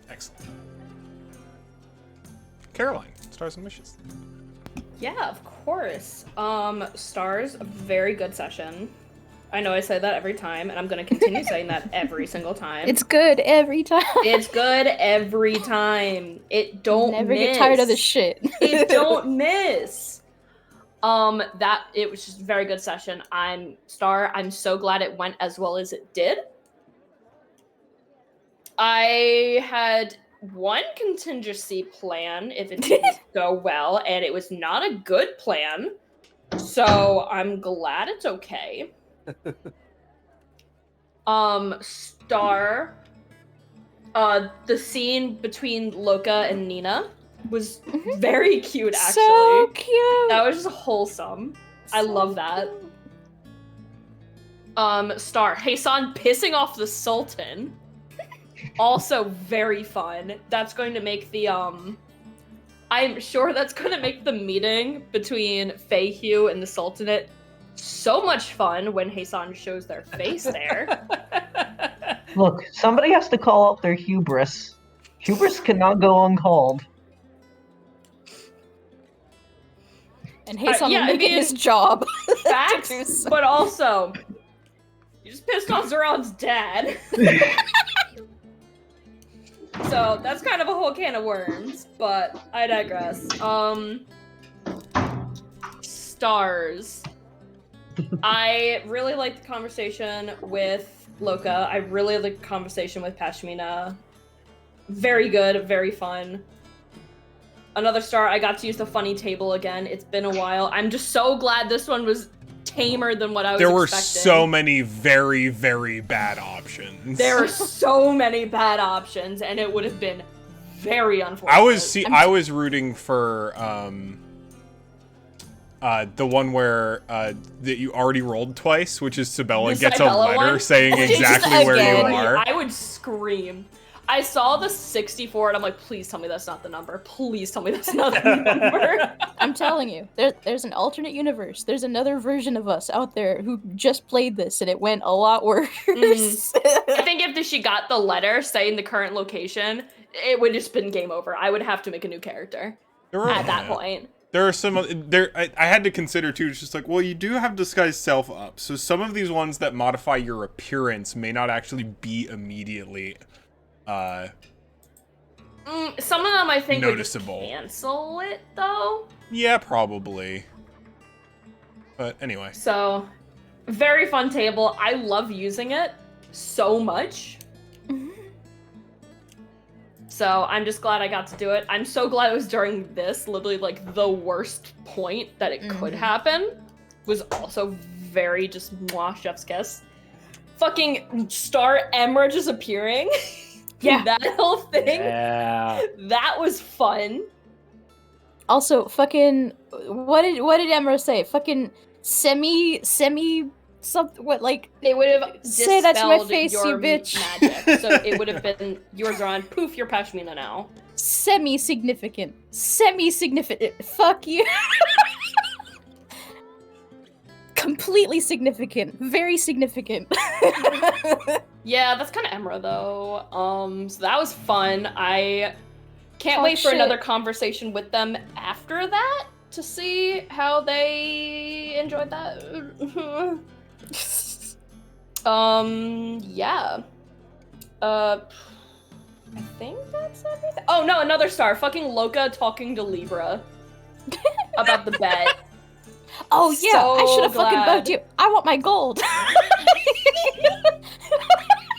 Excellent. Caroline, Stars and Wishes. Yeah, of course. Stars, a very good session. I know I say that every time, and I'm going to continue saying that every single time. It's good every time. It's good every time. It don't Never miss. get tired of this shit. It don't miss. It was just a very good session. I'm so glad it went as well as it did. I had one contingency plan if it didn't go well, and it was not a good plan. So I'm glad it's okay. Star, the scene between Loka and Nina was very cute, actually. So cute. That was just wholesome. I love that. Star, Hasan pissing off the Sultan. Also very fun. That's going to make the, I'm sure that's going to make the meeting between Feihu and the Sultanate so much fun when Hasan shows their face there. Look, somebody has to call out their hubris. Hubris cannot go uncalled. And Hasan will make it his job. Facts, but also, you just pissed off Zoran's dad. So that's kind of a whole can of worms, but I digress. Stars. I really liked the conversation with Loka. I really liked the conversation with Pashmina. Very good, very fun. Another star, I got to use the funny table again. It's been a while. I'm just so glad this one was tamer than what I was There were expecting. so many very, very bad options. There are so many bad options, and it would have been very unfortunate. I was rooting for the one where that you already rolled twice, which is Sabella The gets a Sabella letter one? saying Just exactly where you again, are. I would scream. I saw the 64 and I'm like, please tell me that's not the number. Please tell me that's not the number. I'm telling you, there's an alternate universe. There's another version of us out there who just played this and it went a lot worse. I think if she got the letter saying the current location, it would have just been game over. I would have to make a new character at that point. There are some I had to consider too. It's just like, well, you do have disguise self up, so some of these ones that modify your appearance may not actually be immediately some of them I think noticeable. Would just cancel it though. Yeah, probably. But anyway. So, very fun table. I love using it so much. So I'm just glad I got to do it. I'm so glad it was during this, literally like the worst point that it could happen. Was also very just mwah, chef's kiss. Fucking Star Emra just appearing. Yeah. That whole thing. Yeah. That was fun. Also, fucking, what did Emra say? Fucking semi something. What, like? They would have Say that to my dispelled face, your you bitch. magic. So it would have been yours on. Poof, you're Pashmina now. Semi-significant. Fuck you. Completely significant. Very significant. Yeah, that's kind of Emra though. So that was fun. I can't Oh, wait for shit. another conversation with them after that to see how they enjoyed that. Yeah. I think that's everything. Oh no, another star. Fucking Loka talking to Libra about the bet. Oh yeah, I So should have fucking glad. bugged you. I want my gold.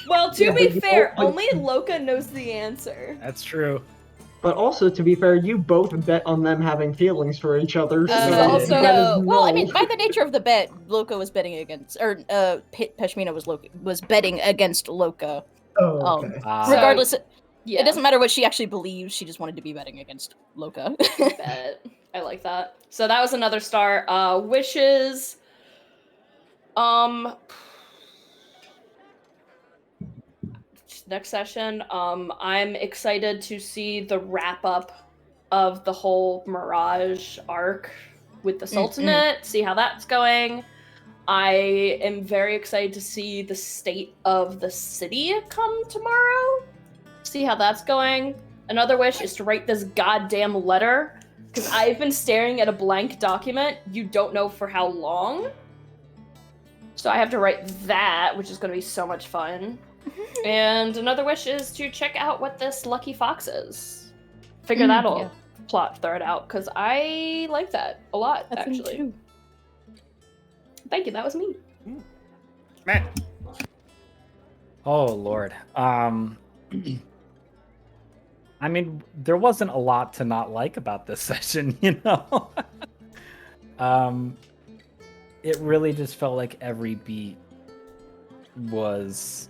Well, to Yeah, be but you fair, don't- only Loka knows the answer. That's true. But also, to be fair, you both bet on them having feelings for each other. So also- that is Well, I null. mean, by the nature of the bet, Loka was betting against, or Peshmina was betting against Loka. Oh, okay. Regardless, Yeah. it doesn't matter what she actually believes. She just wanted to be betting against Loka. Bet. I like that. So that was another star. Wishes. Next session. I'm excited to see the wrap up of the whole Mirage arc with the Sultanate. See how that's going. I am very excited to see the state of the city come tomorrow. See how that's going. Another wish is to write this goddamn letter. Because I've been staring at a blank document you don't know for how long. So I have to write that, which is going to be so much fun. And another wish is to check out what this Lucky Fox is. Figure that whole plot thread out, because I like that a lot, I think actually. too. Thank you, that was me. Matt. Oh Lord. I mean, there wasn't a lot to not like about this session, you know? It really just felt like every beat was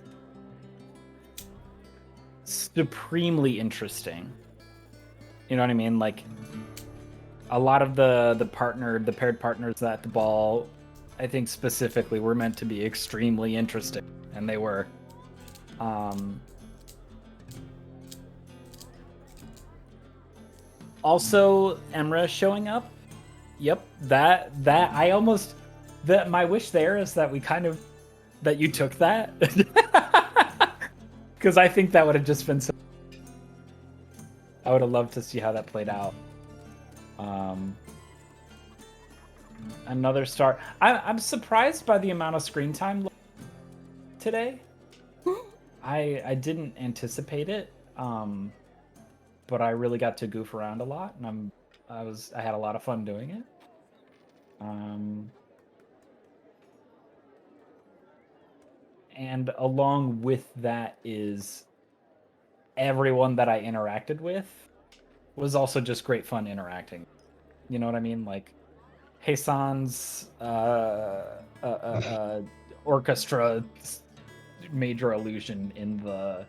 supremely interesting. You know what I mean? Like, a lot of the paired partners at the ball, I think specifically, were meant to be extremely interesting, and they were. Also, Emra showing up. Yep, that I almost my wish there is that that you took that, because I think that would have just been so. I would have loved to see how that played out. Another star. I'm surprised by the amount of screen time today. I didn't anticipate it. But I really got to goof around a lot, and I had a lot of fun doing it. And along with that is everyone that I interacted with was also just great fun interacting. You know what I mean? Like Heisan's orchestra major illusion in the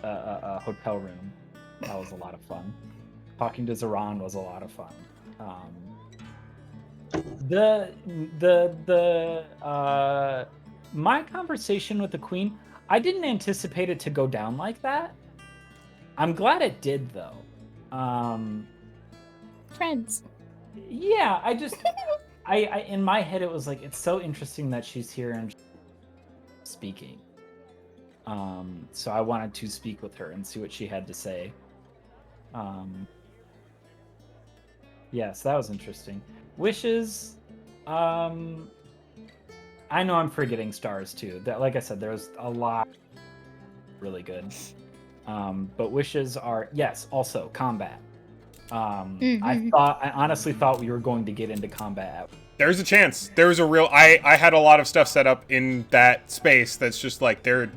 hotel room. That was a lot of fun. Talking to Zoran was a lot of fun. My conversation with the queen, I didn't anticipate it to go down like that. I'm glad it did, though. Friends. Yeah, I in my head it was like, it's so interesting that she's here and speaking. So I wanted to speak with her and see what she had to say. Yes, that was interesting. Wishes, I know I'm forgetting stars too. That, like I said, there was a lot really good. But wishes are, yes, also combat. I honestly thought we were going to get into combat. There's a chance. There's a real. I had a lot of stuff set up in that space that's just like there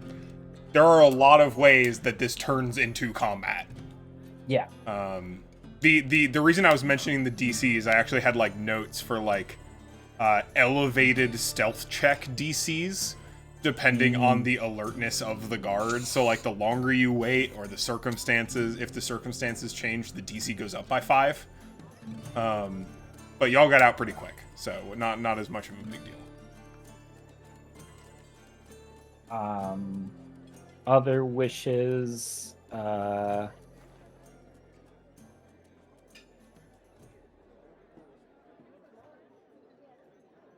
are a lot of ways that this turns into combat. Yeah. The reason I was mentioning the DCs, I actually had like notes for like elevated stealth check DCs depending on the alertness of the guards. So like the longer you wait or the circumstances, if the circumstances change, the DC goes up by 5. But y'all got out pretty quick, so not as much of a big deal. Other wishes,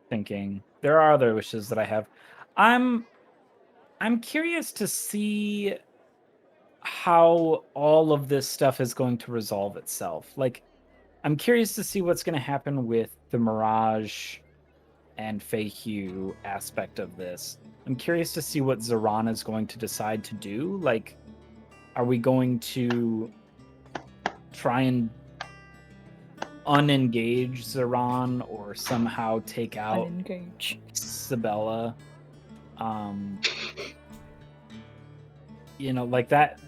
thinking. There are other wishes that I have. I'm curious to see how all of this stuff is going to resolve itself. Like, I'm curious to see what's going to happen with the Mirage and Feihu aspect of this. I'm curious to see what Zoran is going to decide to do. Like, are we going to try and unengage Zoran or somehow take out Unengage Sabella? You know, like that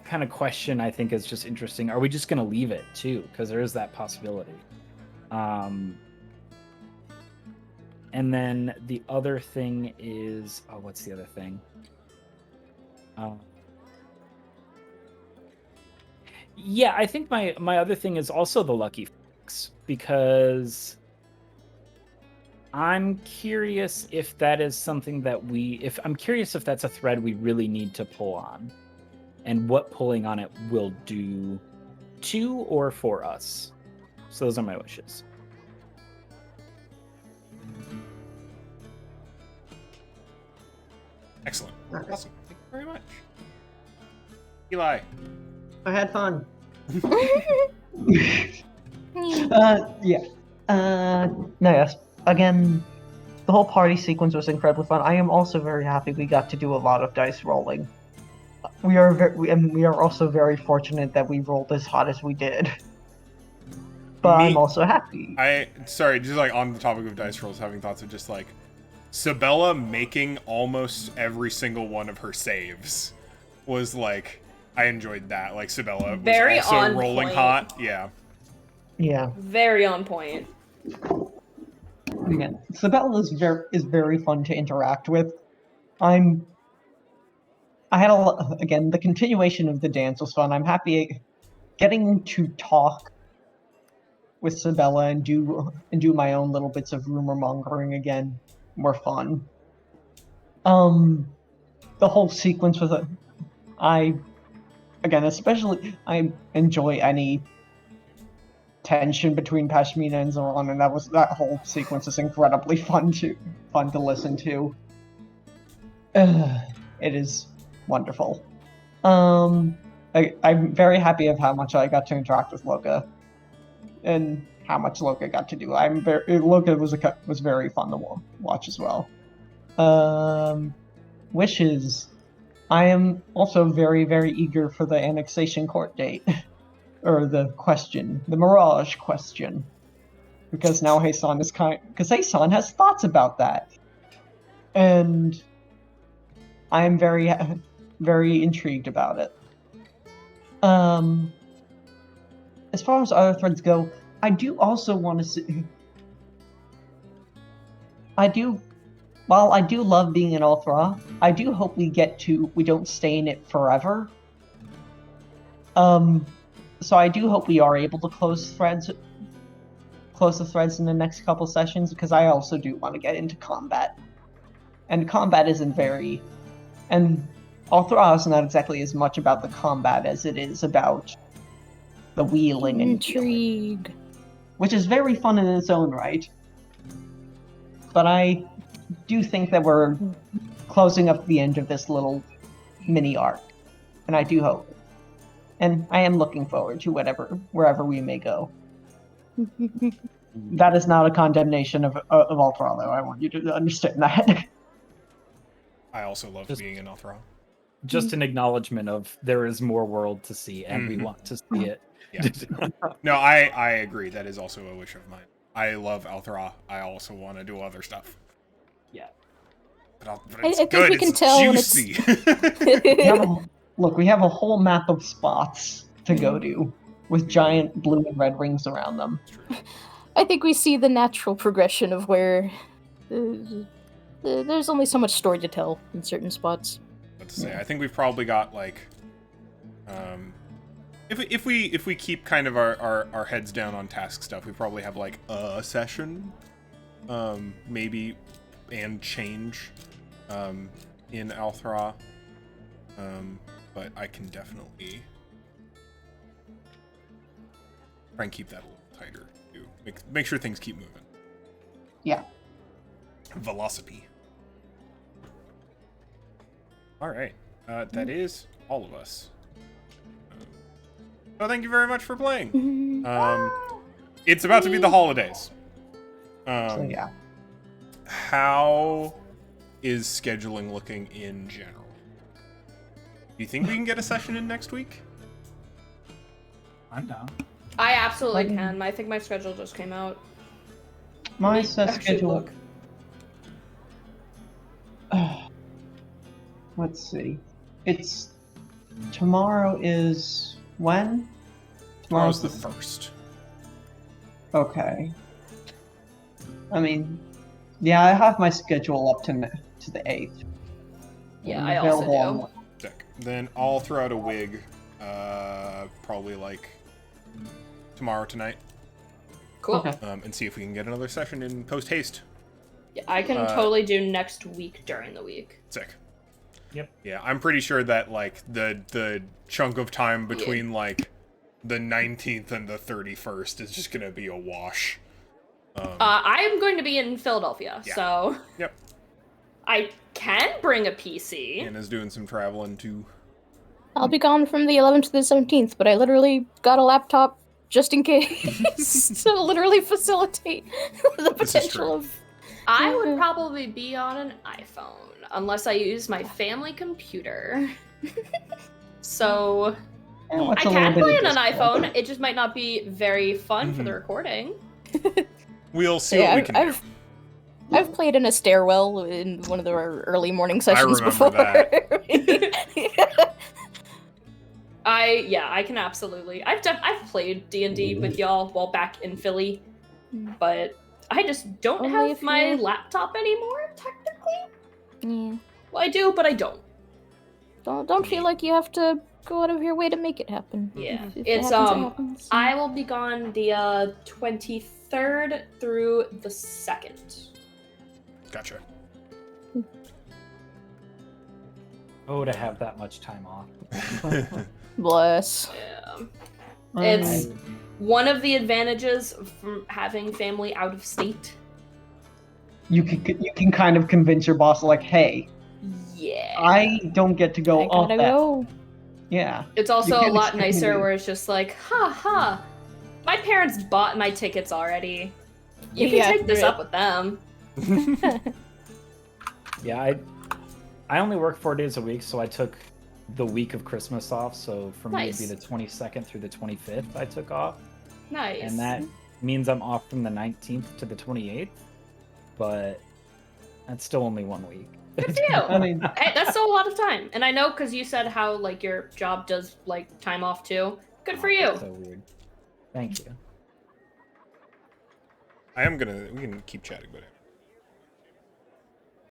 kind of question I think is just interesting. Are we just going to leave it too? Because there is that possibility. And then the other thing is, what's the other thing? Yeah, I think my other thing is also the Lucky Fox, because I'm curious if that is something that I'm curious if that's a thread we really need to pull on, and what pulling on it will do to or for us. So those are my wishes. Excellent. Awesome. Thank you very much. Eli. I had fun. Yeah. No, yes. Again, the whole party sequence was incredibly fun. I am also very happy we got to do a lot of dice rolling. We are also very fortunate that we rolled as hot as we did. But I'm also happy. Sorry, just like on the topic of dice rolls, having thoughts of just like Sabella making almost every single one of her saves was like, I enjoyed that. Like Sabella was Very also on rolling point. hot. Yeah. Yeah. Very on point. Again, Sabella is very fun to interact with. I had again, the continuation of the dance was fun. I'm happy getting to talk with Sabella and do my own little bits of rumor mongering again were fun. The whole sequence was I enjoy any tension between Pashmina and Zoran, and that whole sequence is incredibly fun to listen to. It is wonderful. I'm very happy of how much I got to interact with Loka, and how much Loka got to do. Loka was very fun to watch as well. Wishes. I am also very, very eager for the annexation court date. Or the Mirage question. Because now Heisan because Heisan has thoughts about that. And I'm very, very intrigued about it. As far as other threads go, I do also want to see. While I do love being in Ulthra, I do hope we don't stay in it forever. So I do hope we are able to close the threads in the next couple sessions, because I also do want to get into combat. And combat isn't very... And Ulthra is not exactly as much about the combat as it is about the wheeling and intrigue. dealing, which is very fun in its own right. But I do think that we're closing up the end of this little mini arc, and I do hope. And I am looking forward to wherever we may go. That is not a condemnation of Ulthra, though. I want you to understand that. I also love being in Ulthra. Just an acknowledgement of there is more world to see, and we want to see it. Yeah. No, I agree. That is also a wish of mine. I love Ulthra. I also want to do other stuff. Yeah. But it's I think good. we can It's tell when juicy. We have a whole map of spots to go to, with giant blue and red rings around them. I think we see the natural progression of where there's only so much story to tell in certain spots. What to say? I think we've probably got like, if we keep kind of our heads down on task stuff, we probably have like a session, maybe, and change, in Ulthra. But I can definitely try and keep that a little tighter too. Make sure things keep moving. Yeah. Velocity. All right. That is all of us. So thank you very much for playing. It's about to be the holidays. So yeah. How is scheduling looking in general? Do you think we can get a session in next week? I'm down. I absolutely can. I think my schedule just came out. My Actually, schedule. look. Let's see. Tomorrow is when? Tomorrow's the 1st. Okay. I mean, yeah, I have my schedule up to the 8th. Yeah, I'm I also available do. Sick. Then I'll throw out a wig, probably like tomorrow tonight, Cool. Okay. and see if we can get another session in post haste. Yeah, I can totally do next week during the week. Sick. Yep. Yeah, I'm pretty sure that like the chunk of time between like the 19th and the 31st is just gonna be a wash. I am going to be in Philadelphia, Yeah. so Yep. I can bring a PC. Anna's doing some traveling too. I'll be gone from the 11th to the 17th, but I literally got a laptop just in case to literally facilitate the This is potential true. of. I would probably be on an iPhone unless I use my family computer. So And what's I a little can bit play of on an Discord? iPhone. It just might not be very fun for the recording. We'll see what we can do. I've played in a stairwell in one of the early morning sessions remember before. that. I can absolutely. I've played D&D with y'all while back in Philly, but I just don't Only have if my you- laptop anymore. Technically, Yeah. well, I do, but I don't. Don't feel like you have to go out of your way to make it happen. Yeah, If it it's happens, it happens. I will be gone the 23rd through the 2nd. Gotcha. Oh, to have that much time off. Bless. Yeah. It's one of the advantages from having family out of state. You can kind of convince your boss, like, hey, Yeah. I don't get to go I off gotta that. go. Yeah. It's also a can't lot expect me nicer to- where it's just like, my parents bought my tickets already. You can Yeah, take this right. up with them. Yeah, I only work 4 days a week, so I took the week of Christmas off. So for me, it'd be Nice. the 22nd through the 25th I took off. Nice. And that means I'm off from the 19th to the 28th, but that's still only 1 week. Good for you. I mean, Hey, that's still a lot of time. And I know because you said how like your job does like time off too. Good for you. So weird. Thank you. I am gonna. We can keep chatting, but.